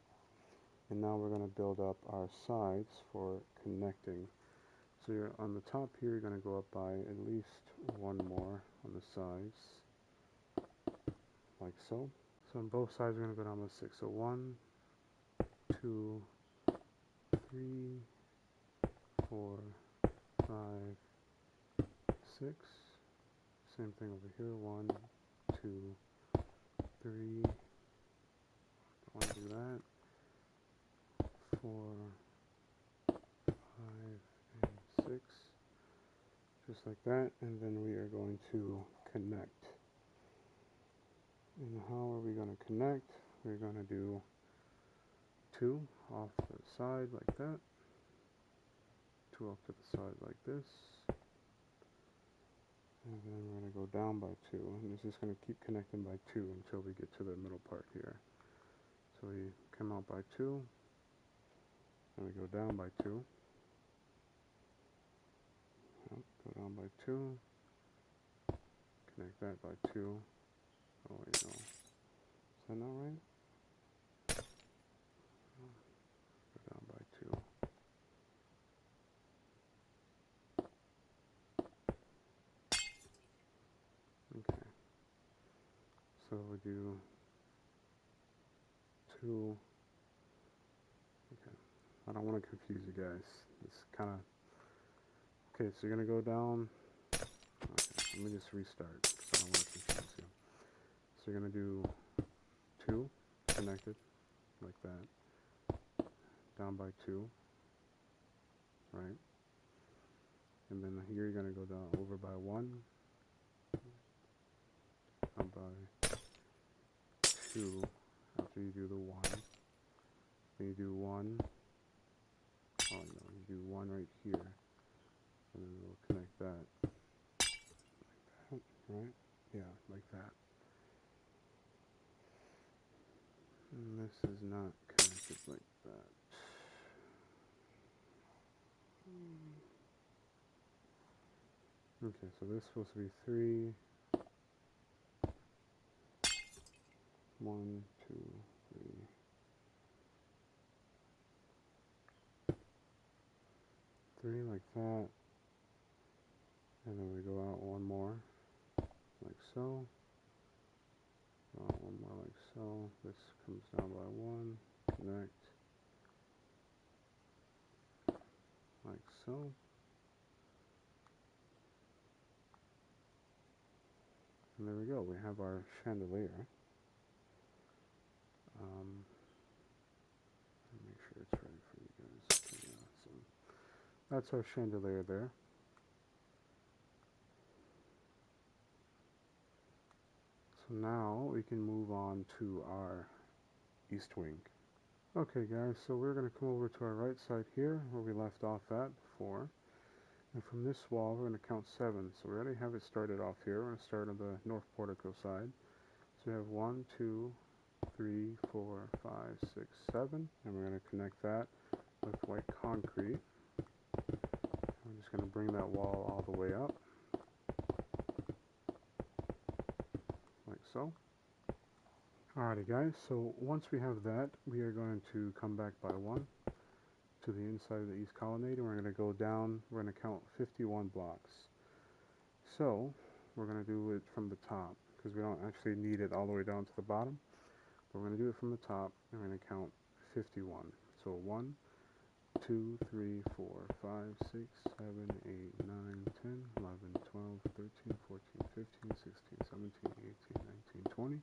And now we're going to build up our sides for connecting. So you're on the top here, you're going to go up by at least one more on the sides, like so. So on both sides, we're going to go down by 6. So 1, 2, 3, 4, 5, 6. Same thing over here. 1, 2, 3. Don't want to do that. 4, 5, and 6. Just like that. And then we are going to connect. And how are we going to connect? We're going to do 2 off to the side like that. 2 off to the side like this. And then we're going to go down by 2. And this is going to keep connecting by 2 until we get to the middle part here. So we come out by 2. And we go down by 2. Yep, go down by 2. Connect that by 2. Oh wait, no. Is that not right? Go down by 2. Okay. So we do 2. Okay. I don't want to confuse you guys. It's kind of... Okay, so you're going to go down... Okay, let me just restart because I don't want to confuse you. So you're going to do 2 connected like that. Down by 2. Right? And then here you're going to go down over by 1. Down by 2 after you do the 1. Then you do 1. Oh no, you do 1 right here. And then we'll connect that. Like that, right? Yeah, like that. And this is not connected like that. Okay, so this is supposed to be 3. 1, 2, 3. 3 like that. And then we go out 1 more, like so. Go out 1 more like so. This comes down by 1. Connect. Like so. And there we go. We have our chandelier. Make sure it's ready for you guys. Okay, yeah, so that's our chandelier there. So now we can move on to our east wing. Okay guys, so we're going to come over to our right side here where we left off at before. And from this wall we're going to count 7. So we already have it started off here. We're going to start on the north portico side. So we have 1, 2, 3, 4, 5, 6, 7. And we're going to connect that with white concrete. I'm just going to bring that wall all the way up. Like so. Alrighty guys, so once we have that, we are going to come back by 1 to the inside of the east colonnade, and we're going to go down. We're going to count 51 blocks. So we're going to do it from the top because we don't actually need it all the way down to the bottom, but we're going to do it from the top, and we're going to count 51. So 1, 2, 3, 4, 5, 6, 7, 8, 9, 10, 11, 12, 13, 14, 15, 16, 17, 18, 19, 20,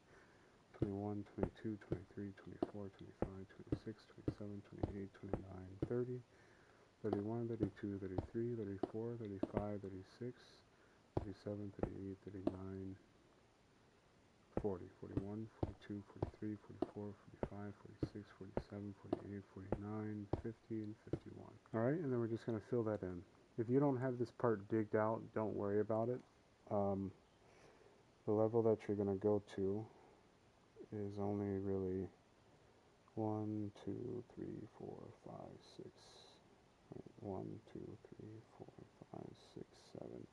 21, 22, 23, 24, 25, 26, 27, 28, 29, 30, 31, 32, 33, 34, 35, 36, 37, 38, 39, 40, 41, 42, 43, 44, 45, 46, 47, 48, 49, 50, and 51. Alright, and then we're just going to fill that in. If you don't have this part digged out, don't worry about it. The level that you're going to go to is only really 1, 2, 3, 4, 5, 6. 1, 2, 3, 4, 5, 6, 7.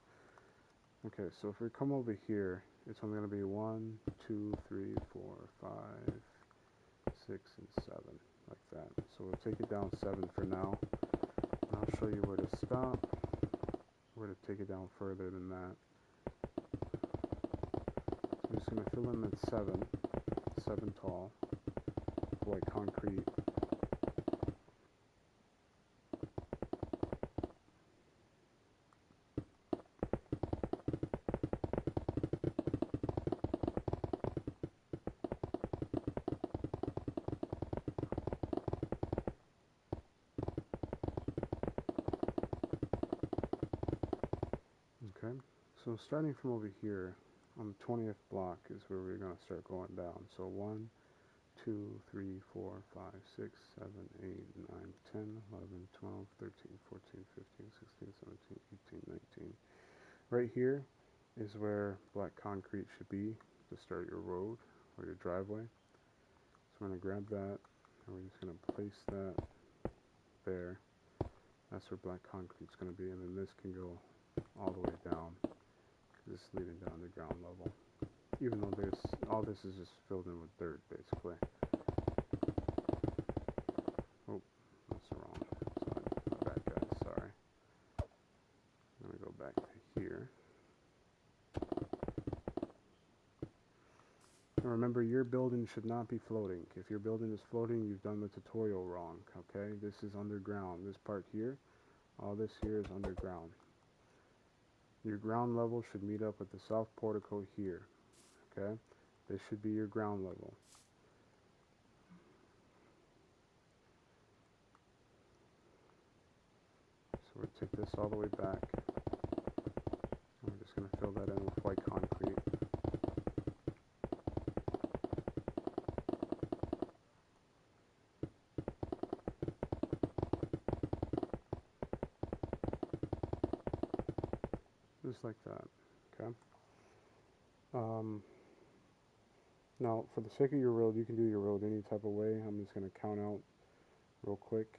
Okay, so if we come over here, it's only going to be 1, 2, 3, 4, 5, 6, and 7, like that. So we'll take it down 7 for now. And I'll show you where to stop, where to take it down further than that. I'm just going to fill in at 7 tall, white concrete. Okay, so starting from over here, on the 20th block is where we're going to start going down. So 1, 2, 3, 4, 5, 6, 7, 8, 9, 10, 11, 12, 13, 14, 15, 16, 17, 18, 19. Right here is where black concrete should be to start your road or your driveway. So I'm going to grab that and we're just going to place that there. That's where black concrete's going to be, and then this can go all the way down. This is leading down to ground level. Even though all this is just filled in with dirt, basically. Oh, that's the wrong side. My bad, guys. Sorry. I'm going to go back to here. And remember, your building should not be floating. If your building is floating, you've done the tutorial wrong, okay? This is underground. This part here, all this here is underground. Your ground level should meet up with the south portico here, okay? This should be your ground level. So we'll take this all the way back. And we're just going to fill that in with white concrete. Just like that, okay? Now, for the sake of your road, you can do your road any type of way. I'm just going to count out real quick.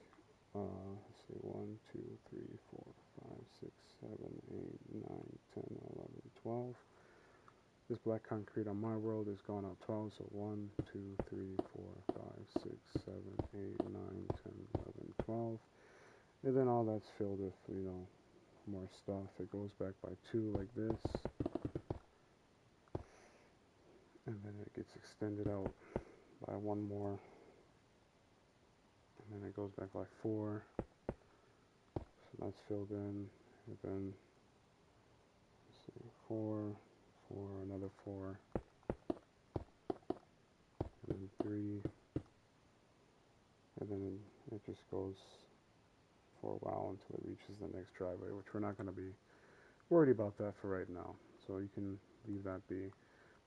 Let's see, 1, 2, 3, 4, 5, 6, 7, 8, 9, 10, 11, 12. This black concrete on my world is going out 12, so 1, 2, 3, 4, 5, 6, 7, 8, 9, 10, 11, 12. And then all that's filled with, more stuff. It goes back by 2 like this. And then it gets extended out by 1 more. And then it goes back by 4. So that's filled in. And then, let's see, 4, another 4. And then 3. And then it just goes for a while until it reaches the next driveway, which we're not going to be worried about that for right now. So you can leave that be.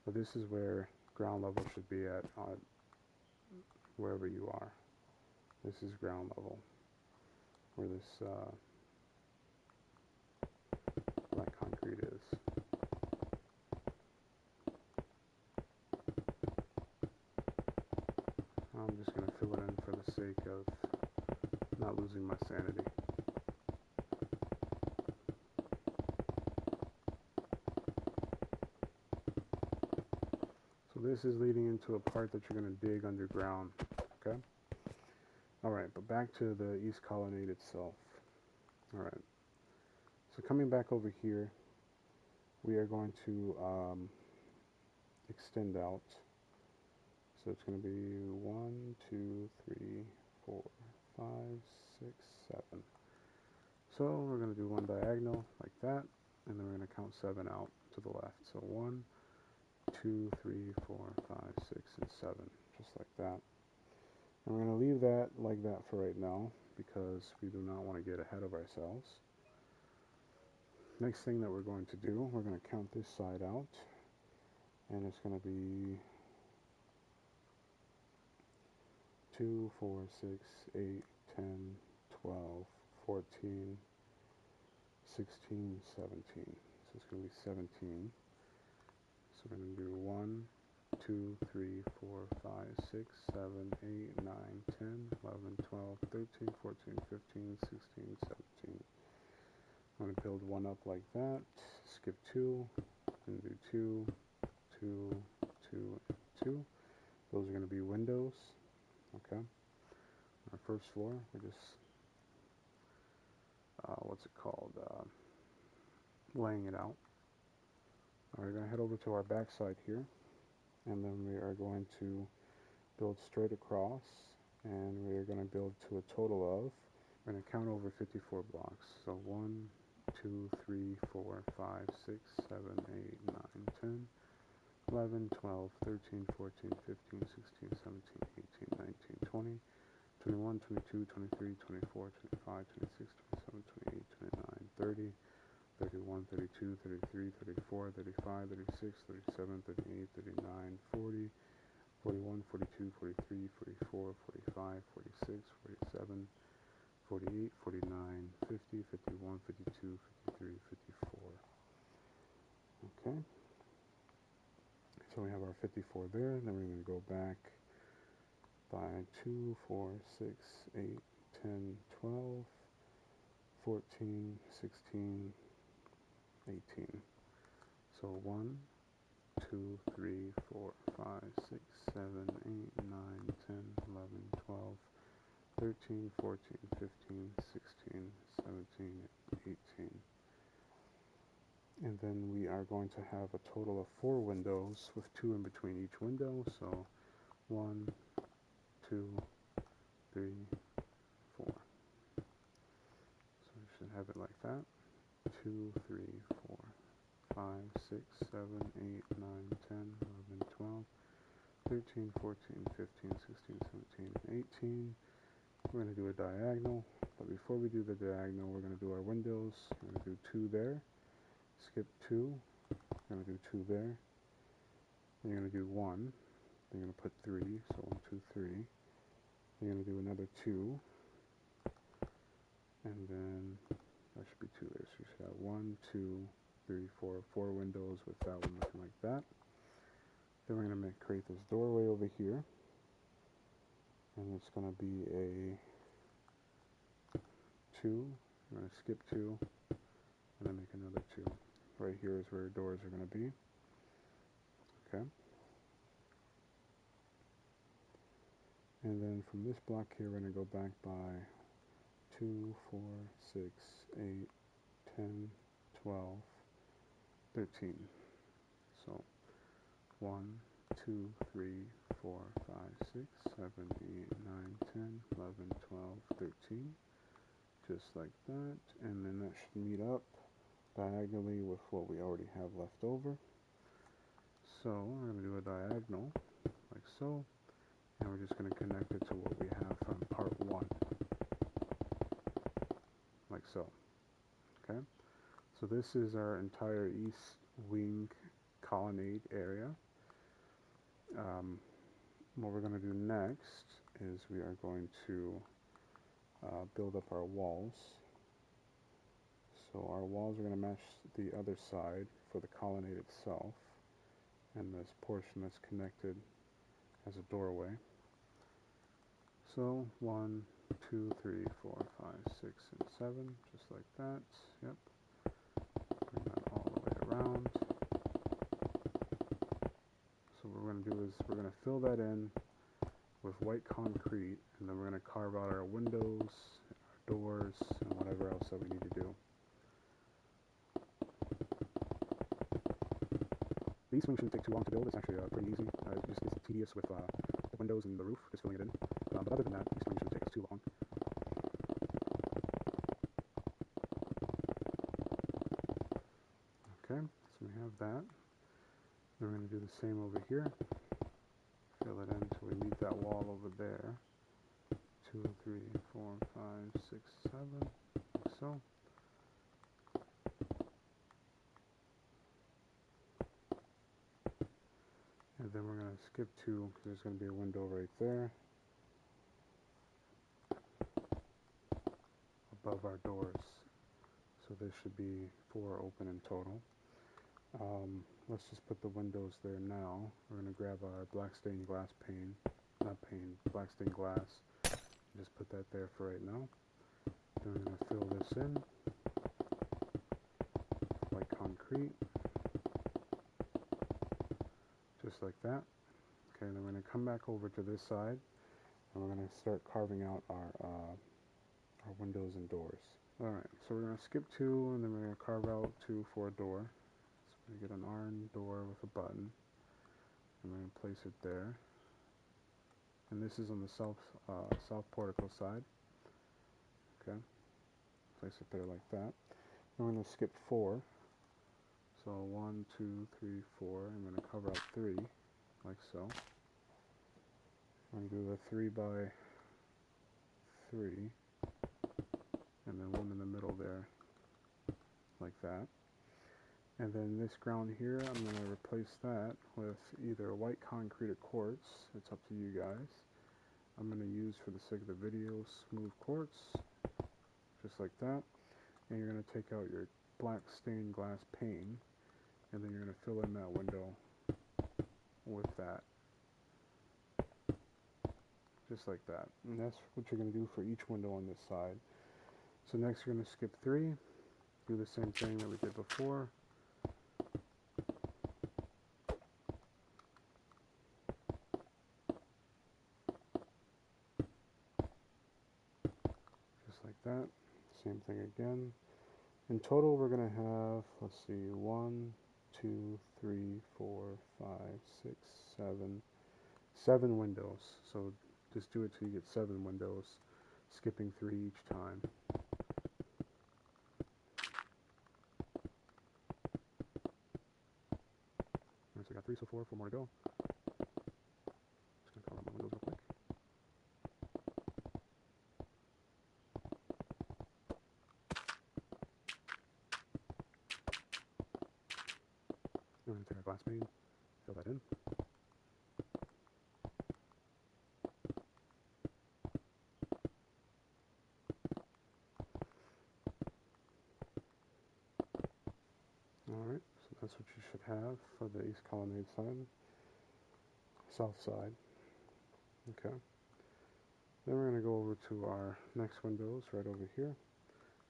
But this is where ground level should be at wherever you are. This is ground level, where this black concrete is. I'm just going to fill it in for the sake of not losing my sanity. So this is leading into a part that you're going to dig underground, okay? Alright, but back to the east colonnade itself. Alright, so coming back over here, we are going to extend out. So it's going to be 1, 2, 3, 4, 5, 6, 7. So we're going to do one diagonal like that, and then we're going to count 7 out to the left. So 1, 2, 3, 4, 5, 6, and 7, just like that. And we're going to leave that like that for right now. because we do not want to get ahead of ourselves. Next thing that we're going to do, we're going to count this side out, and it's going to be 2, 4, 6, 8, 10, 12, 14, 16, 17. So it's going to be 17. So we're going to do 1, 2, 3, 4, 5, 6, 7, 8, 9, 10, 11, 12, 13, 14, 15, 16, 17. I'm going to build one up like that, skip 2, and do 2, 2, 2, and 2. Those are going to be windows. Okay. Our first floor, we're just, what's it called, laying it out. We're going to head over to our back side here, and then we are going to build straight across, and we are going to build to a total of, we're going to count over 54 blocks. So 1, 2, 3, 4, 5, 6, 7, 8, 9, 10, 11, 12, 13, 14, 15, 16, 17, 18, 19, 20, 21, 22, 23, 24, 25, 26, 27, 28, 29, 30, 31, 32, 33, 34, 35, 36, 37, 38, 39, 40, 41, 42, 43, 44, 45, 46, 47, 48, 49, 50, 51, 52, 53, 54. Okay. So we have our 54 there, then we're going to go back by 2, 4, 6, 8, 10, 12, 14, 16, 18. So 1, 2, 3, 4, 5, 6, 7, 8, 9, 10, 11, 12, 13, 14, 15, 16, 17, 18. And then we are going to have a total of 4 windows with 2 in between each window. So 1, 2, 3, 4. So we should have it like that. 2, 3, 4, 5, 6, 7, 8, 9, 10, 11, 12, 13, 14, 15, 16, 17, and 18. We're going to do a diagonal, but before we do the diagonal, we're going to do our windows. We're going to do 2 there, skip 2, we're going to do 2 there, then you're going to do 1, then you're going to put 3, so 1, 2, 3, then you're going to do another 2, and then that should be 2 there, so you should have 1, 2, 3, 4 windows with that one looking like that. Then we're going to create this doorway over here, and it's going to be a 2, I'm going to skip 2, and then make another 2. Right here is where your doors are going to be. Okay. And then from this block here, we're going to go back by 2, 4, 6, 8, 10, 12, 13. So 1, 2, 3, 4, 5, 6, 7, 8, 9, 10, 11, 12, 13. Just like that. And then that should meet up diagonally with what we already have left over. So we're going to do a diagonal like so, and we're just going to connect it to what we have from part 1, like so. Okay, so this is our entire east wing colonnade area. What we're going to do next is we are going to build up our walls. So our walls are going to match the other side for the colonnade itself, and this portion that's connected as a doorway. So 1, 2, 3, 4, 5, 6, and 7, just like that. Yep. Bring that all the way around. So what we're going to do is we're going to fill that in with white concrete, and then we're going to carve out our windows, our doors, and whatever else that we need to do. These swings shouldn't take too long to build. It's actually pretty easy. It just gets tedious with the windows and the roof, just filling it in. But other than that, these swings shouldn't take us too long. Okay, so we have that. Then we're going to do the same over here. Fill it in until we meet that wall over there to 2, 3, 4, 5, 6, 7, like so. And then we're going to skip 2 because there's going to be a window right there above our doors. So there should be 4 open in total. Let's just put the windows there now. We're going to grab our black stained glass black stained glass. Just put that there for right now. Then we're going to fill this in, like concrete, just like that. Okay, then we're going to come back over to this side, and we're going to start carving out our windows and doors. Alright, so we're going to skip 2, and then we're going to carve out 2 for a door. So we get an iron door with a button. I'm going to place it there. And this is on the south portico side. Okay, place it there like that. I'm going to skip 4. So 1, 2, 3, 4. I'm going to cover out 3, like so. I'm going to do a 3 by 3, and then 1 in the middle there, like that. And then this ground here, I'm going to replace that with either white concrete or quartz. It's up to you guys. I'm going to use, for the sake of the video, smooth quartz, just like that. And you're going to take out your black stained glass pane, and then you're going to fill in that window with that, just like that. And that's what you're going to do for each window on this side. So next you're going to skip 3, do the same thing that we did before. Just like that. Same thing again. In total we're going to have, let's see, 1, 2, 3, 4, 5, 6, 7 windows. So just do it till you get 7 windows, skipping 3 each time. Alright, so we got 3 so far, 4 more to go. Just going to cover my windows real quick. We're going to take our glass pane, fill that in. Alright, so that's what you should have for the east colonnade side, south side. Okay. Then we're going to go over to our next windows right over here.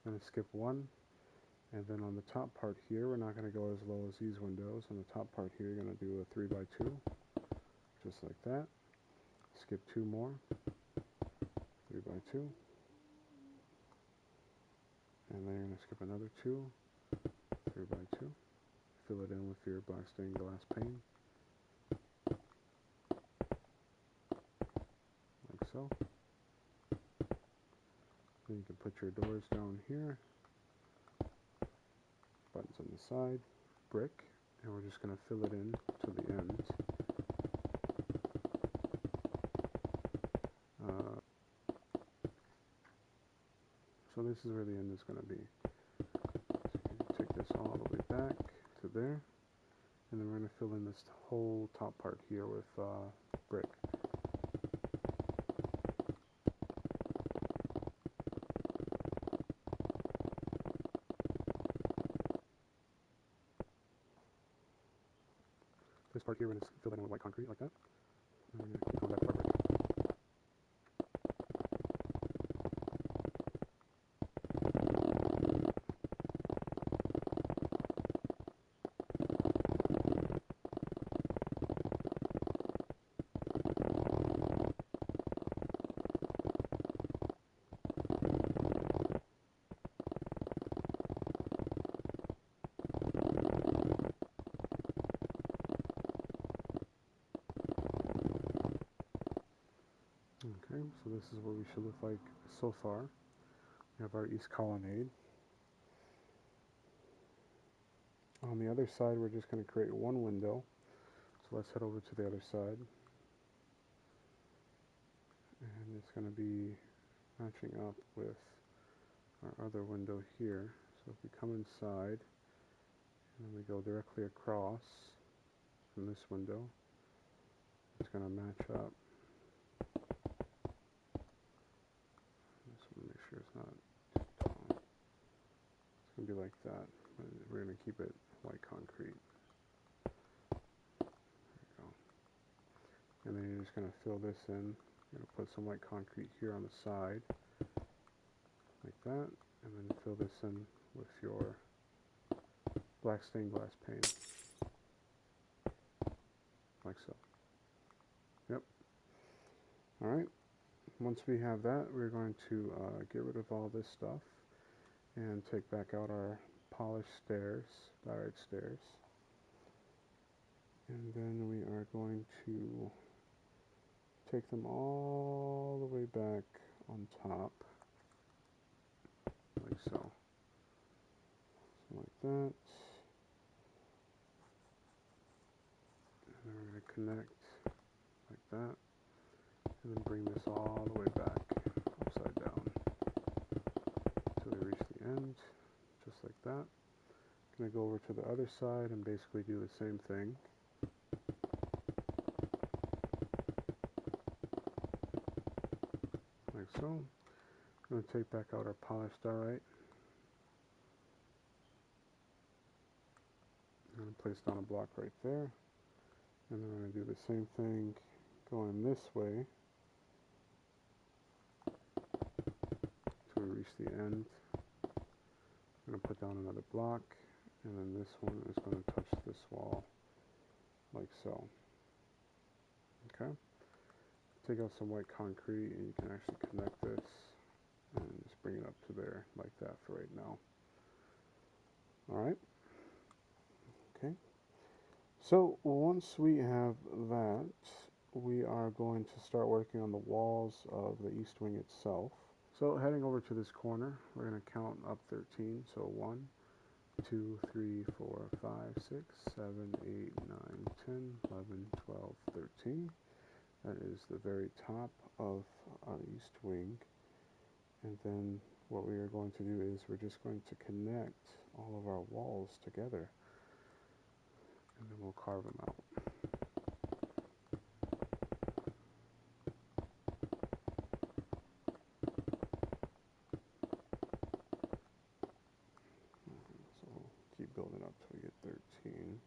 I'm going to skip 1, and then on the top part here, we're not going to go as low as these windows. On the top part here, you're going to do a 3 by 2, just like that. Skip 2 more, 3 by 2, and then you're going to skip another 2, 3 by 2. Fill it in with your black stained glass pane, like so. Then you can put your doors down here, buttons on the side, brick, and we're just going to fill it in to the ends. So this is where the end is going to be. So you take this all the way back to there, and then we're going to fill in this whole top part here with brick. This part here, we're going to fill that in with white concrete like that. And we're going to keep going back to our brick. Okay, so this is what we should look like so far. We have our east colonnade. On the other side, we're just going to create 1 window. So let's head over to the other side. And it's going to be matching up with our other window here. So if we come inside and we go directly across from this window, it's going to match up. Just want to make sure it's not too tall. It's going to be like that. We're going to keep it white concrete. There we go. And then you're just going to fill this in. You're going to put some white concrete here on the side, like that, and then fill this in with your black stained glass paint, like so. Yep. Alright, once we have that, we're going to get rid of all this stuff and take back out our polished stairs, diorite stairs. And then we are going to take them all the way back on top, like so. So like that. And then we're going to connect like that. And then bring this all the way back upside down until we reach the end, just like that. I'm going to go over to the other side and basically do the same thing. Like so. I'm going to take back out our polished diorite. I'm going to place down a block right there. And then I'm going to do the same thing going this way till we reach the end. I'm going to put down another block, and then this one is going to touch this wall, like so. Okay? Take out some white concrete, and you can actually connect this, and just bring it up to there, like that for right now. Alright? Okay. So, once we have that, we are going to start working on the walls of the east wing itself. So heading over to this corner, we're going to count up 13. So 1, 2, 3, 4, 5, 6, 7, 8, 9, 10, 11, 12, 13. That is the very top of our east wing. And then what we are going to do is we're just going to connect all of our walls together. And then we'll carve them out. So we'll keep building up till we get 13.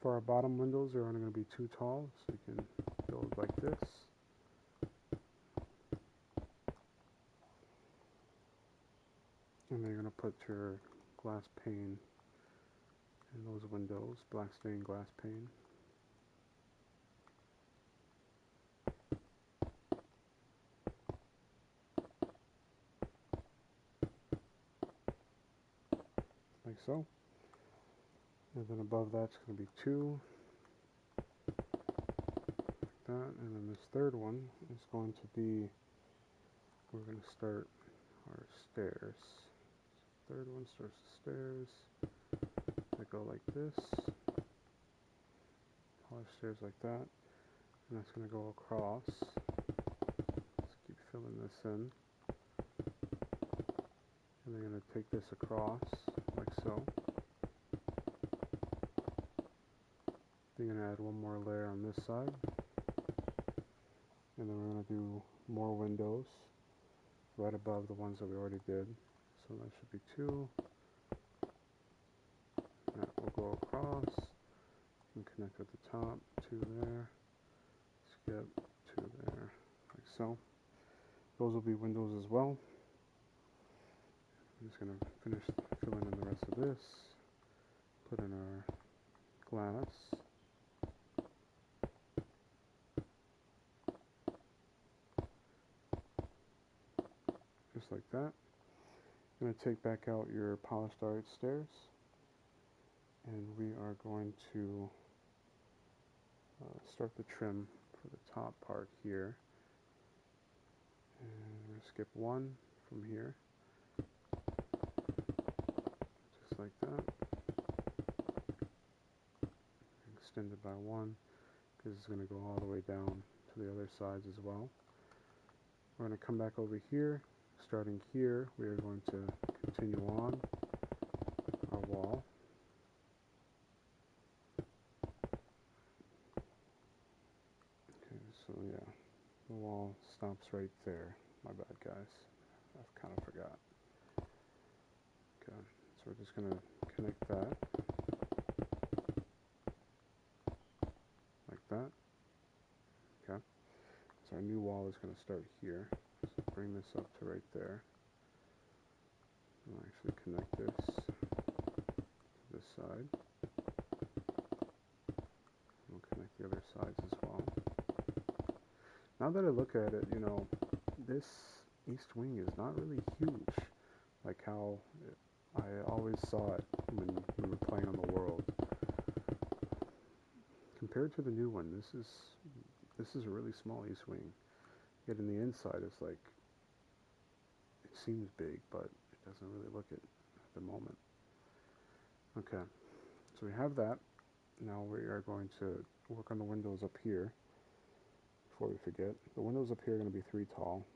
For our bottom windows, they're only going to be too tall, so you can build like this. And then you're going to put your glass pane in those windows, black stained glass pane. Like so. And then above that's going to be 2. Like that. And then this third one is going to be, we're going to start our stairs. Third one starts the stairs that go like this. Polished stairs like that. And that's going to go across. Let's keep filling this in. And they're going to take this across, like so. They're going to add one more layer on this side. And then we're going to do more windows right above the ones that we already did. So that should be 2. That will go across and connect at the top, 2 there, skip, 2 there, like so. Those will be windows as well. I'm just going to finish filling in the rest of this, put in our glass. Just like that. I'm going to take back out your polished diorite stairs, and we are going to start the trim for the top part here. And we're going to skip 1 from here, just like that. Extend it by 1, because it's going to go all the way down to the other sides as well. We're going to come back over here. Starting here, we are going to continue on our wall. Okay, so yeah, the wall stops right there. My bad, guys. I've kind of forgot. Okay, so we're just going to connect that like that. Okay, so our new wall is going to start here. So bring this up to right there. I'll actually connect this to this side. We'll connect the other sides as well. Now that I look at it, you know, this east wing is not really huge, like how I always saw it when we were playing on the World. Compared to the new one, this is a really small east wing. Yet in the inside, it's like, it seems big, but it doesn't really look it at the moment. Okay, so we have that. Now we are going to work on the windows up here. Before we forget, the windows up here are going to be 3 tall,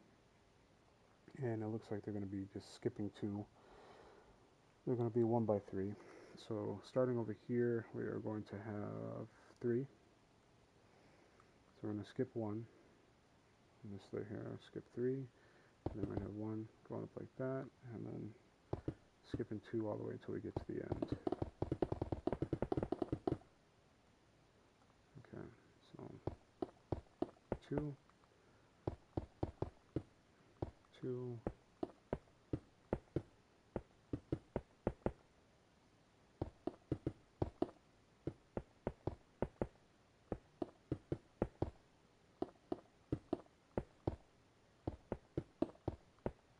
and it looks like they're going to be just skipping 2. They're going to be 1 by 3. So starting over here, we are going to have 3. So we're going to skip 1. And this layer here, skip 3. And then we're going to have 1 going up like that, and then skipping 2 all the way until we get to the end. Okay, so 2, 2,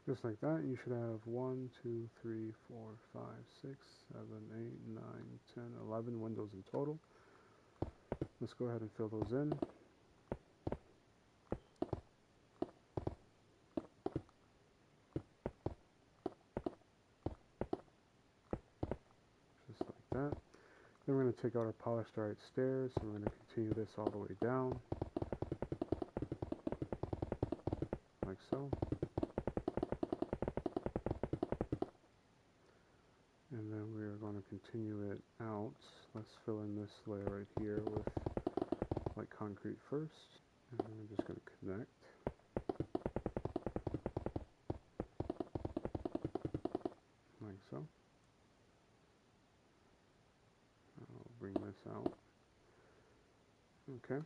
just like that. You should have 1, 2, 3, 4, 5, 6, 7, 8, 9, 10, 11 windows in total. Let's go ahead and fill those in. Just like that. Then we're going to take out our polished diorite stairs, and we're going to continue this all the way down, like so. And then we are going to continue it out. Let's fill in this layer right here with white concrete first, and then we're just going to connect. Like so. I'll bring this out. Okay,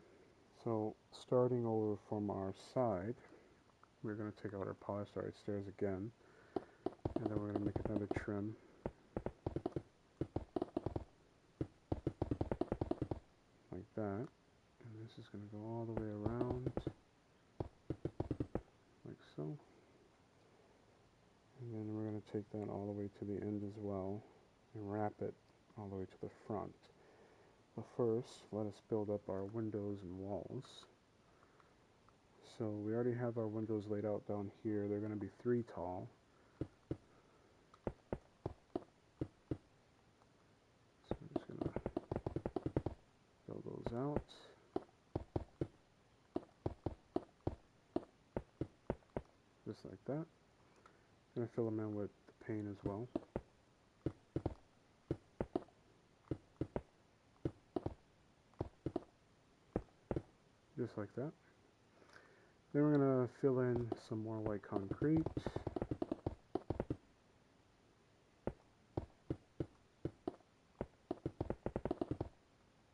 so starting over from our side, we're going to take out our polished diorite stairs again, and then we're going to make another trim. Like that. And this is going to go all the way around, like so. And then we're going to take that all the way to the end as well, and wrap it all the way to the front. But first, let us build up our windows and walls. So we already have our windows laid out down here. They're going to be 3 tall. So I'm just going to build those out. Just like that. I'm going to fill them in with the paint as well. Just like that. Then we're going to fill in some more white concrete.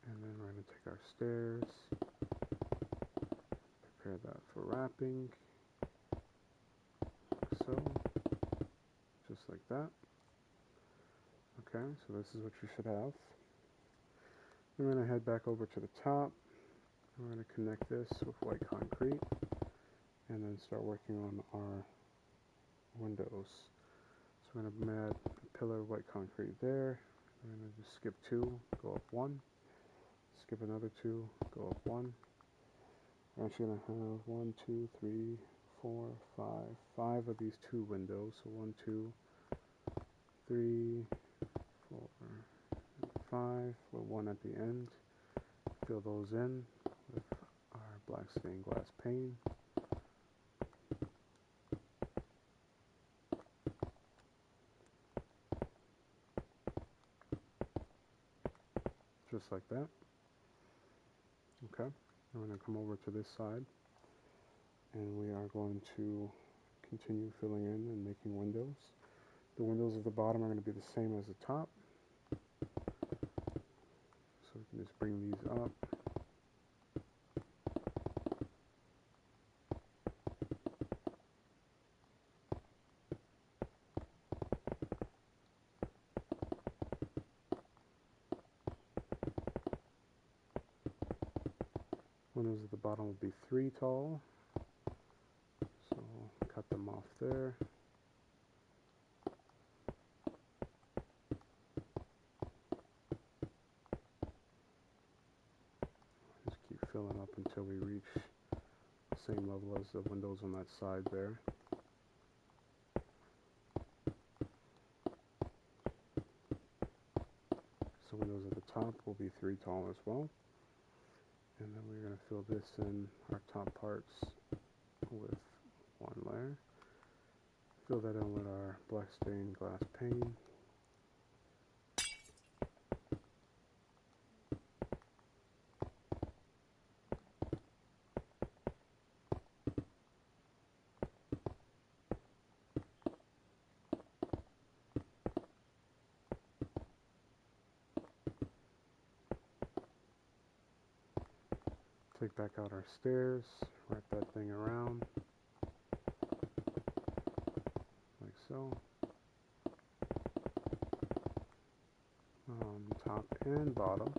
And then we're going to take our stairs, prepare that for wrapping. Like so. Just like that. Okay, so this is what you should have. We're going to head back over to the top. We're going to connect this with white concrete, and then start working on our windows. So we're going to add a pillar of white concrete there. We're going to just skip 2, go up 1. Skip another 2, go up 1. We're actually going to have 1, 2, 3, 4, 5. 5 of these 2 windows. So 1, 2, 3, 4, 5 with 1 at the end. Fill those in with our black stained glass pane. Just like that. Okay, I'm going to come over to this side and we are going to continue filling in and making windows. The windows at the bottom are going to be the same as the top. So we can just bring these up. Windows at the bottom will be 3 tall. So cut them off there. Just keep filling up until we reach the same level as the windows on that side there. So windows at the top will be 3 tall as well. And then we're going to fill this in, our top parts, with 1 layer. Fill that in with our black stained glass pane. Take back out our stairs, wrap that thing around, like so. Top and bottom.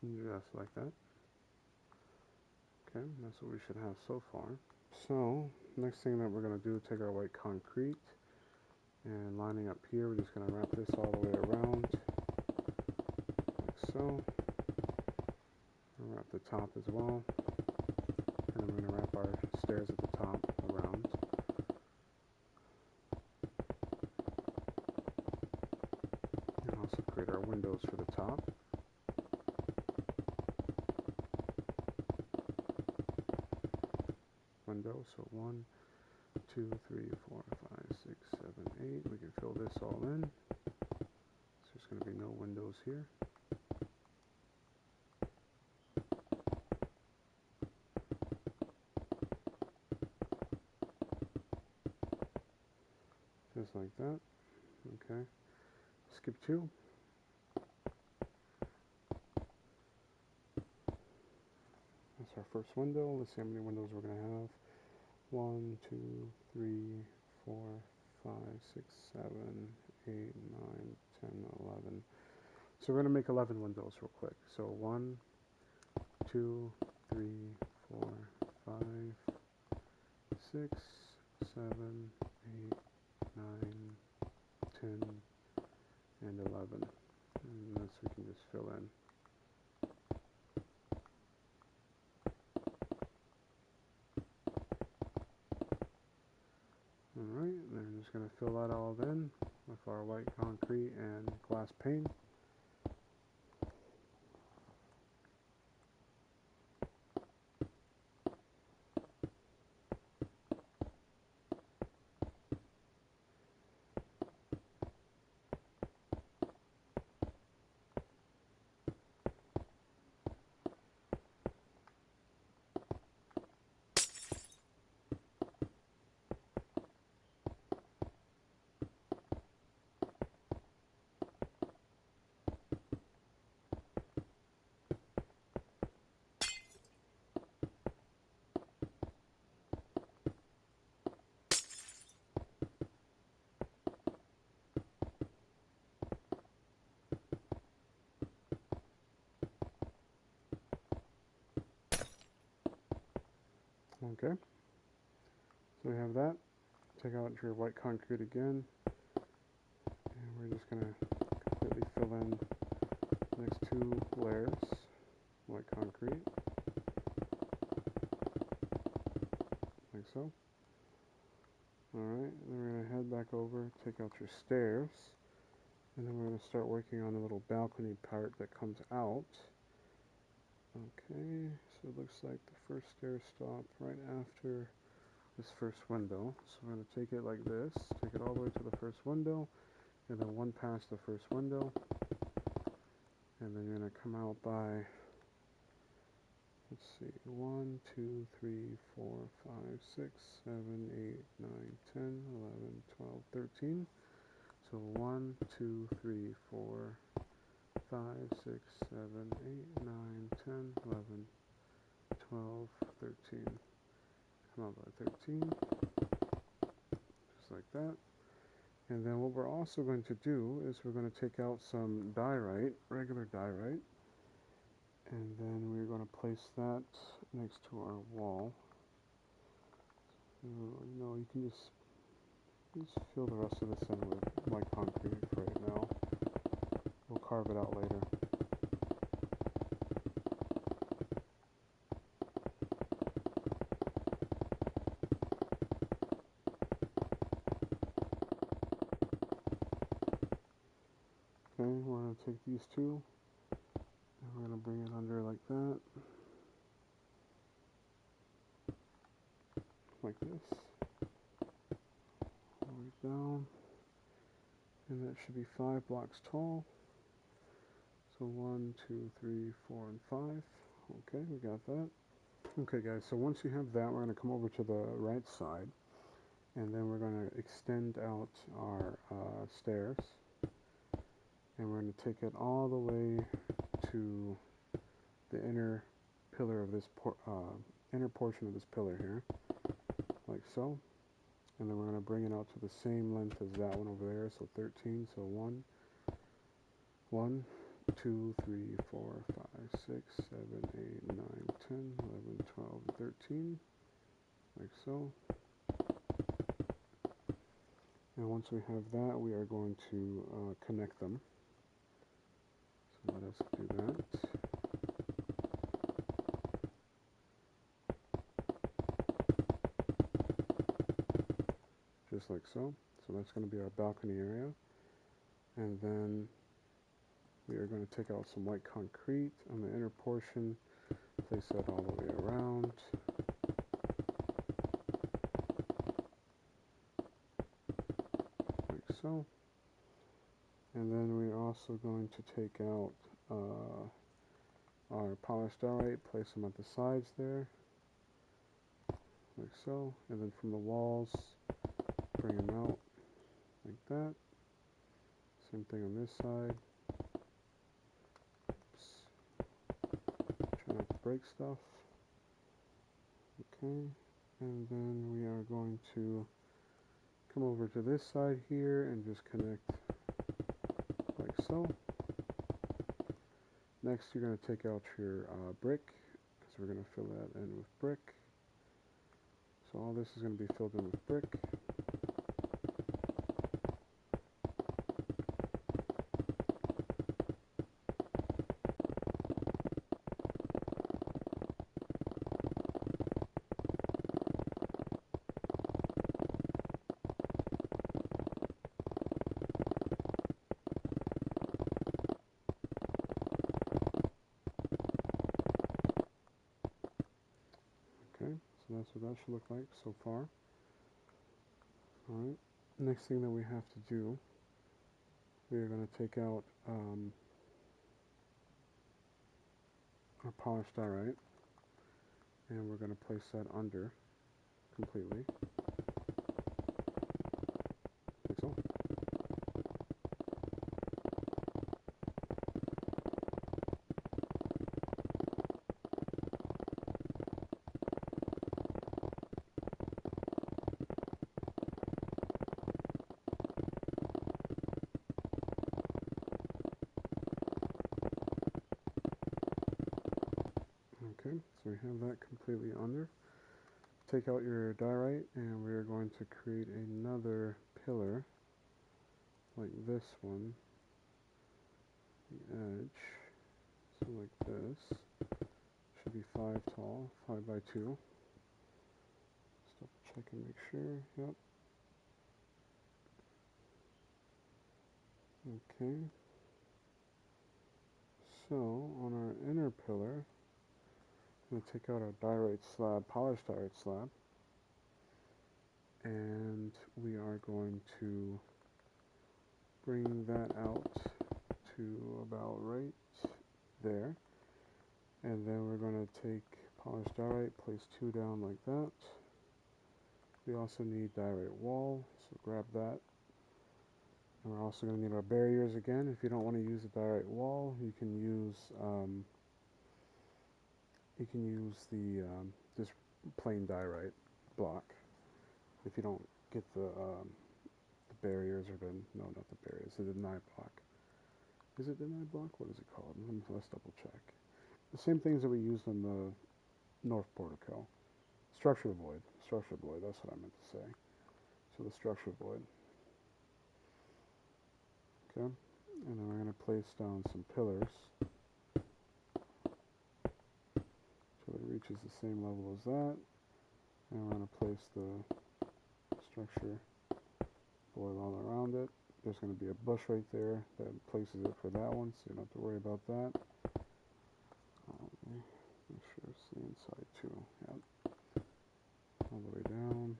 Just like that. Okay, that's what we should have so far. So, next thing that we're going to do, take our white concrete, and lining up here, we're just going to wrap this all the way around, like so. And wrap the top as well. And then we're going to wrap our stairs at the top around. And also create our windows for the top. Windows, so 1, 2, 3, 4, 5, 6, 7, 8. We can fill this all in. So there's going to be no windows here. Just like that. Okay. Skip 2. That's our first window. Let's see how many windows we're going to have. 1, 2, 3, 4, 5, 6, 7, 8, 9, 10, 11. So we're going to make 11 windows real quick. So 1, 2, 3, 4, 5, 6, 7, 8, 9, 10, and 11. And this we can just fill in. Alright, then we're just going to fill that all in with our white concrete and glass pane. Okay, so we have that. Take out your white concrete again, and we're just going to completely fill in the next two layers, white concrete, like so. Alright, then we're going to head back over, take out your stairs, and then we're going to start working on the little balcony part that comes out. Okay, so it looks like the first stair stop right after this first window. So we're going to take it like this, take it all the way to the first window, and then one past the first window, and then you're going to come out by, let's see, 1, 2, 3, 4, 5, 6, 7, 8, 9, 10, 11, 12, 13. So 1, 2, 3, 4, 5, 6, 7, 8, 9, 10, 11, 12, 13. Come out by 13, just like that. And then what we're also going to do is we're going to take out some diorite, regular diorite, and then we're going to place that next to our wall. You can just fill the rest of this in with white concrete for right now. We'll carve it out later. Okay, we're going to take these two, and we're going to bring it under like that. Like this. All the way down. And that should be 5 blocks tall. So 1, 2, 3, 4, and 5. Okay, we got that. Okay guys, so once you have that, we're going to come over to the right side, and then we're going to extend out our stairs, and we're going to take it all the way to the inner pillar of this inner portion of this pillar here, like so. And then we're going to bring it out to the same length as that one over there, so 13. So 1, 2, 3, 4, 5, 6, 7, 8, 9, 10, 11, 12, 13, like so. And once we have that, we are going to connect them. So let us do that. Just like so. So that's going to be our balcony area. And then we are going to take out some white concrete on the inner portion, place that all the way around. Like so. And then we're also going to take out our polished diorite, place them at the sides there, like so. And then from the walls, bring them out like that. Same thing on this side. Oops. Try not to break stuff. Okay, and then we are going to come over to this side here and just connect like so. Next, you're going to take out your brick, because we're going to fill that in with brick. So all this is going to be filled in with brick. Okay, so that's what that should look like so far. Alright, next thing that we have to do, we are going to take out our polished diorite, and we're going to place that under completely, like so. Okay, so we have that completely under. Take out your diorite, and we are going to create another pillar like this one the edge. So like this. Should be 5 tall, 5 by 2. Just double check and make sure. Yep. Okay. So on our inner pillar, I'm going to take out our diorite slab, polished diorite slab, and we are going to bring that out to about right there. And then we're going to take polished diorite, place 2 down like that. We also need diorite wall, so grab that. And we're also going to need our barriers again. If you don't want to use the diorite wall, you can use the just plain diorite block. If you don't get the barriers or no, not the barriers, the deny block. Is it deny block? What is it called? Let's double check. The same things that we used on the north portico. Structure void. Structure void, that's what I meant to say. So the structure void. Okay. And then we're going to place down some pillars. So it reaches the same level as that. And we're going to place the structure void all around it. There's going to be a bush right there that places it for that one, so you don't have to worry about that. Make sure it's the inside too. Yep. All the way down.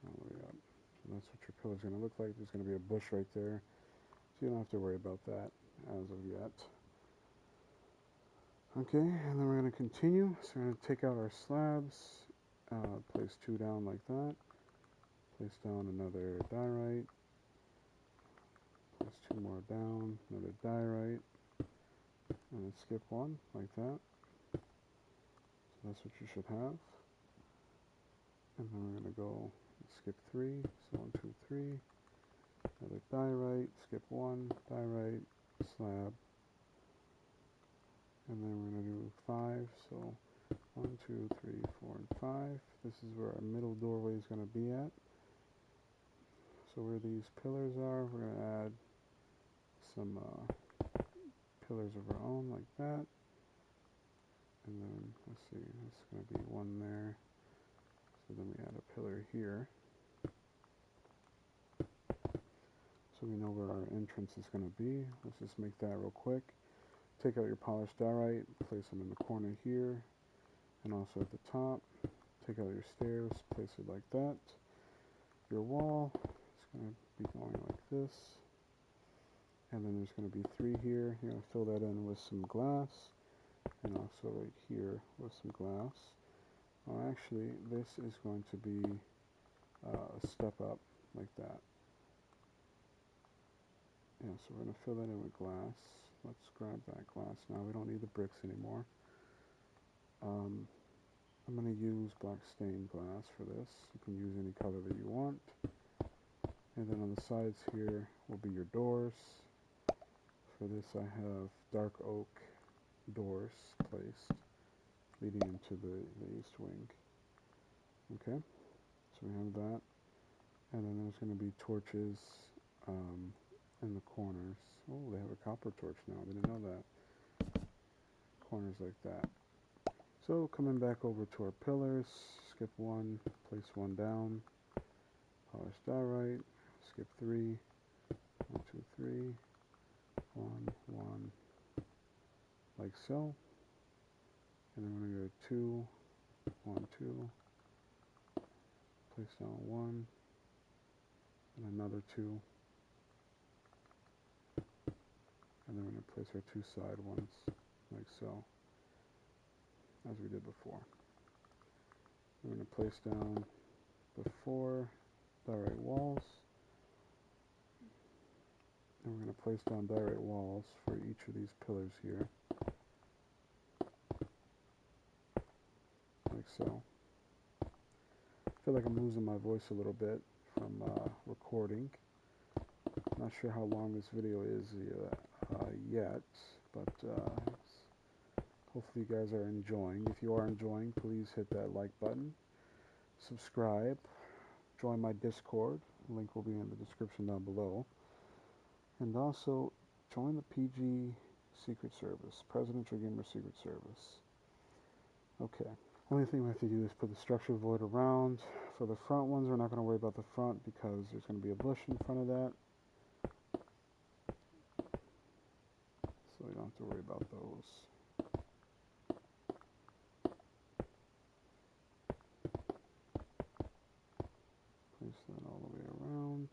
All the way up. So that's what your pillar's going to look like. There's going to be a bush right there, so you don't have to worry about that as of yet. Okay, and then we're going to continue. So we're going to take out our slabs, place 2 down like that, place down another diorite, place 2 more down, another diorite, and then skip 1 like that. So that's what you should have. And then we're going to go skip 3, so 1, 2, 3, another diorite, skip 1, diorite, slab, and then we're going to do 5, so 1, 2, 3, 4, and 5. This is where our middle doorway is going to be at. So where these pillars are, we're going to add some pillars of our own like that. And then, let's see, it's going to be 1 there. So then we add a pillar here. So we know where our entrance is going to be. Let's just make that real quick. Take out your polished diorite, place them in the corner here, and also at the top. Take out your stairs, place it like that. Your wall is going to be going like this. And then there's going to be 3 here. You're going to fill that in with some glass, and also right here with some glass. Well, actually, this is going to be a step up like that. Yeah, so we're going to fill that in with glass. Let's grab that glass now. We don't need the bricks anymore. I'm going to use black stained glass for this. You can use any color that you want. And then on the sides here will be your doors. For this I have dark oak doors placed leading into the east wing. Okay, so we have that. And then there's going to be torches in the corners. Oh, they have a copper torch now. I didn't know that. Corners like that. So coming back over to our pillars, skip 1, place 1 down, polish diorite, skip 3, 1, 2, 3, 1, 1, like so. And then we're going to go 2, 1, 2, place down 1, and another 2. And then we're going to place our 2 side ones, like so, as we did before. We're going to place down the 4 diorite walls. And we're going to place down diorite walls for each of these pillars here, like so. I feel like I'm losing my voice a little bit from recording. Not sure how long this video is yet, but hopefully you guys are enjoying. If you are enjoying, please hit that like button, subscribe, join my Discord. Link will be in the description down below. And also, join the PG Secret Service, Presidential Gamer Secret Service. Okay. Only thing we have to do is put the structure void around. For the front ones, we're not going to worry about the front because there's going to be a bush in front of that. So we don't have to worry about those. Place that all the way around.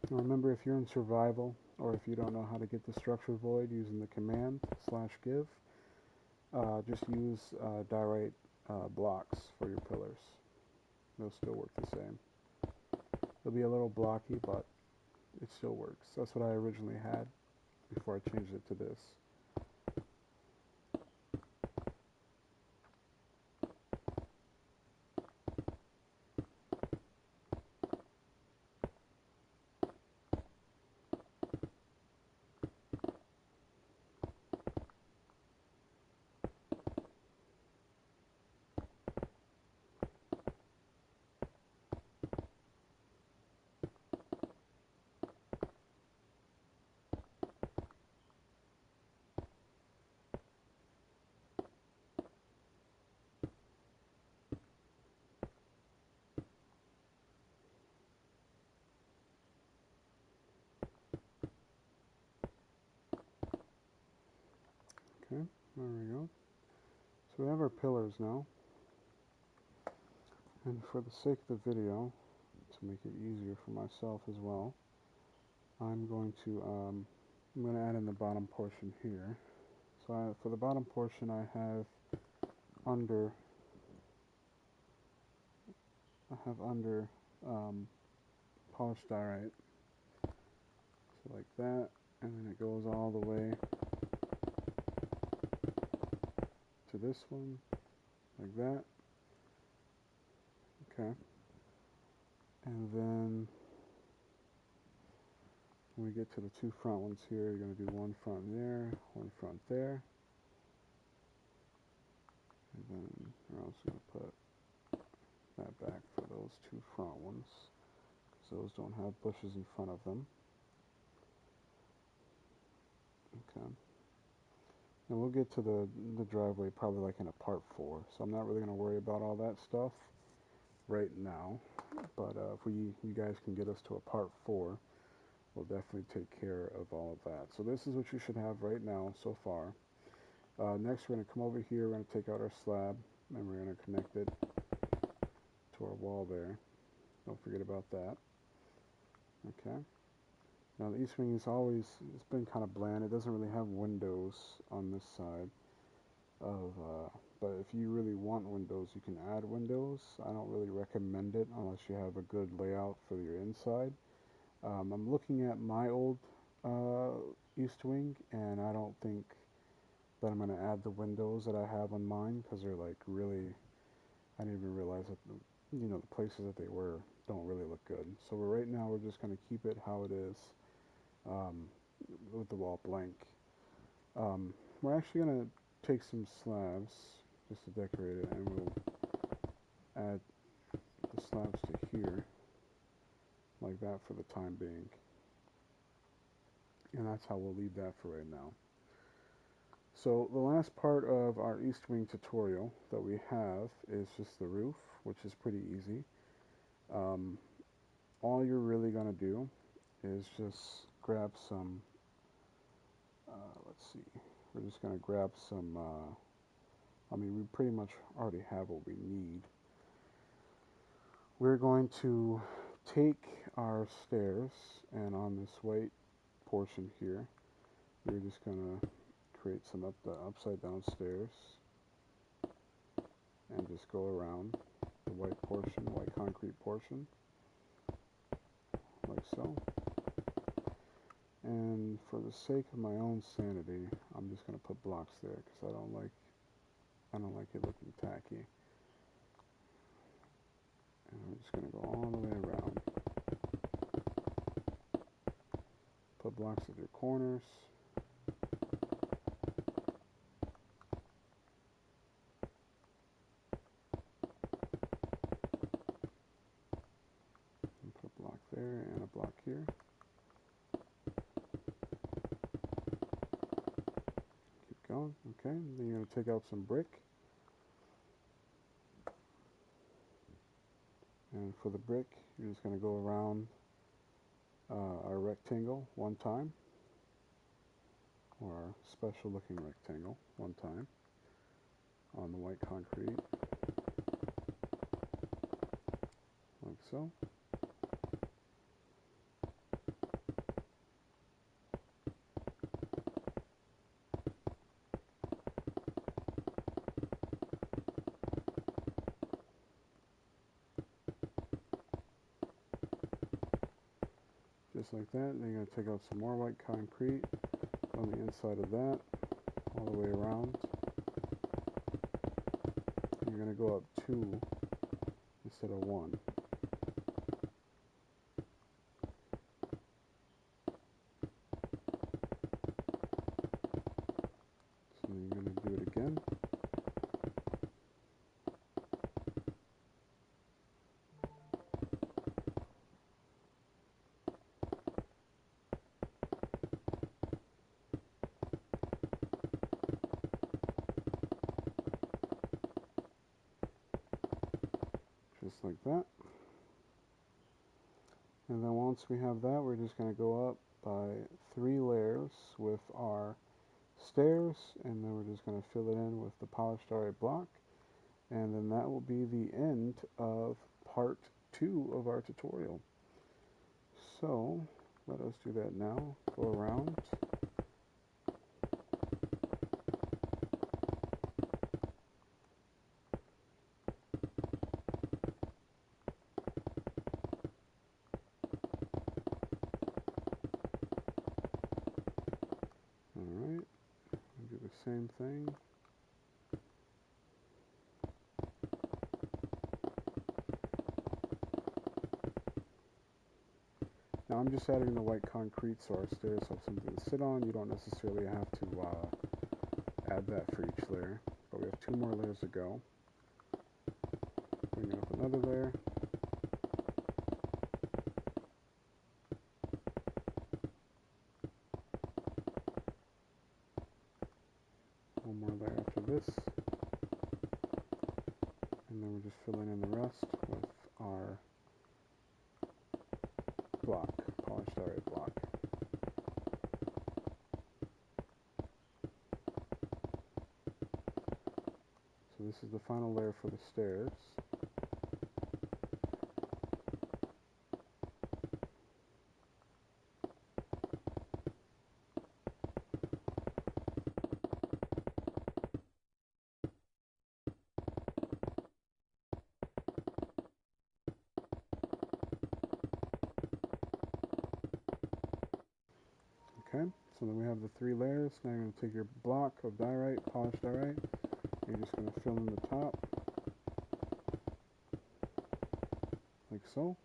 Now remember, if you're in survival, or if you don't know how to get the structure void using the command /give, just use diorite blocks for your pillars. They'll still work the same. It'll be a little blocky, but it still works. That's what I originally had before I changed it to this. Okay, there we go. So we have our pillars now. And for the sake of the video, to make it easier for myself as well, I'm going to add in the bottom portion here. So for the bottom portion, I have under polished diorite, so like that, and then it goes all the way to this one, like that. Okay, and then when we get to the two front ones here, you're going to do one front there, one front there, and then we're also going to put that back for those two front ones, because those don't have bushes in front of them. Okay. And we'll get to the driveway probably like in a part 4, so I'm not really going to worry about all that stuff right now. But if you guys can get us to a part 4, we'll definitely take care of all of that. So this is what you should have right now so far. Next, we're going to come over here. We're going to take out our slab, and we're going to connect it to our wall there. Don't forget about that. Okay. Now the east wing is it's been kind of bland. It doesn't really have windows on this side but if you really want windows, you can add windows. I don't really recommend it unless you have a good layout for your inside. I'm looking at my old east wing, and I don't think that I'm going to add the windows that I have on mine, because they're like really, I didn't even realize that the places that they were don't really look good. So right now we're just going to keep it how it is. With the wall blank. We're actually going to take some slabs just to decorate it, and we'll add the slabs to here like that for the time being. And that's how we'll leave that for right now. So the last part of our east wing tutorial that we have is just the roof, which is pretty easy. All you're really going to do is just grab some let's see, we're just going to grab some, we pretty much already have what we need. We're going to take our stairs, and on this white portion here, we're just going to create some upside down stairs, and just go around the white concrete portion, like so. And for the sake of my own sanity, I'm just going to put blocks there, because I don't like it looking tacky. And I'm just going to go all the way around. blocks at your corners. And put a block there and a block here. Keep going. Okay, then you're going to take out some brick. And for the brick, you're just going to go around our rectangle one time, or our special looking rectangle one time on the white concrete, like so. Just like that. Then you're going to take out some more white concrete on the inside of that, all the way around. You're going to go up 2 instead of 1. So you're going to do it again. Just like that. And then once we have that, we're just going to go up by 3 layers with our stairs, and then we're just going to fill it in with the polished diorite block, and then that will be the end of part 2 of our tutorial. So let us do that now. Go around. Alright, do the same thing. Now I'm just adding the white concrete so our stairs have something to sit on. You don't necessarily have to add that for each layer. But we have 2 more layers to go. Bring up another layer. One more layer after this. And then we're just filling in the rest with our block, polished diorite block. So this is the final layer for the stairs. Okay, so then we have the 3 layers. Now you're going to take your block of diorite, polished diorite. You're just going to fill in the top, like so.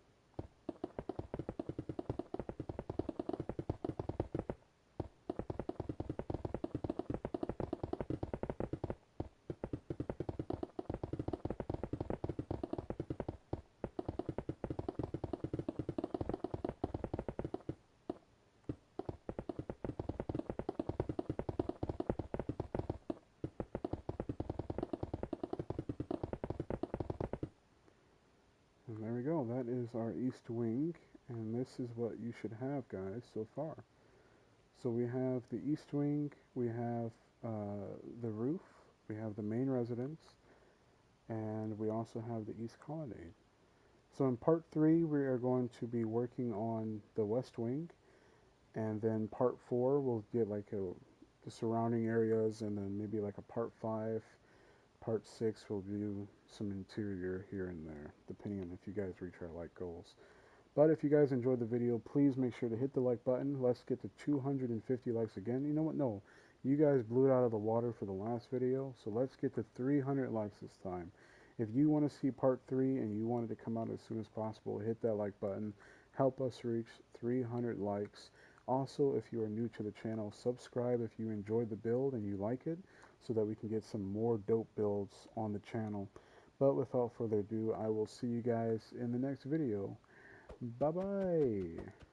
And there we go. That is our east wing, and this is what you should have, guys, so far. So we have the east wing, we have the roof, we have the main residence, and we also have the east colonnade. So in part 3, we are going to be working on the west wing, and then part 4 we'll get like the surrounding areas, and then maybe like a part 5, part 6 we'll do some interior here and there, depending on if you guys reach our like goals. But if you guys enjoyed the video, please make sure to hit the like button. Let's get to 250 likes again. You know what? No, you guys blew it out of the water for the last video, so let's get to 300 likes this time. If you want to see part 3 and you want it to come out as soon as possible, hit that like button. Help us reach 300 likes. Also, if you are new to the channel, subscribe if you enjoyed the build and you like it, so that we can get some more dope builds on the channel. But without further ado, I will see you guys in the next video. Bye bye.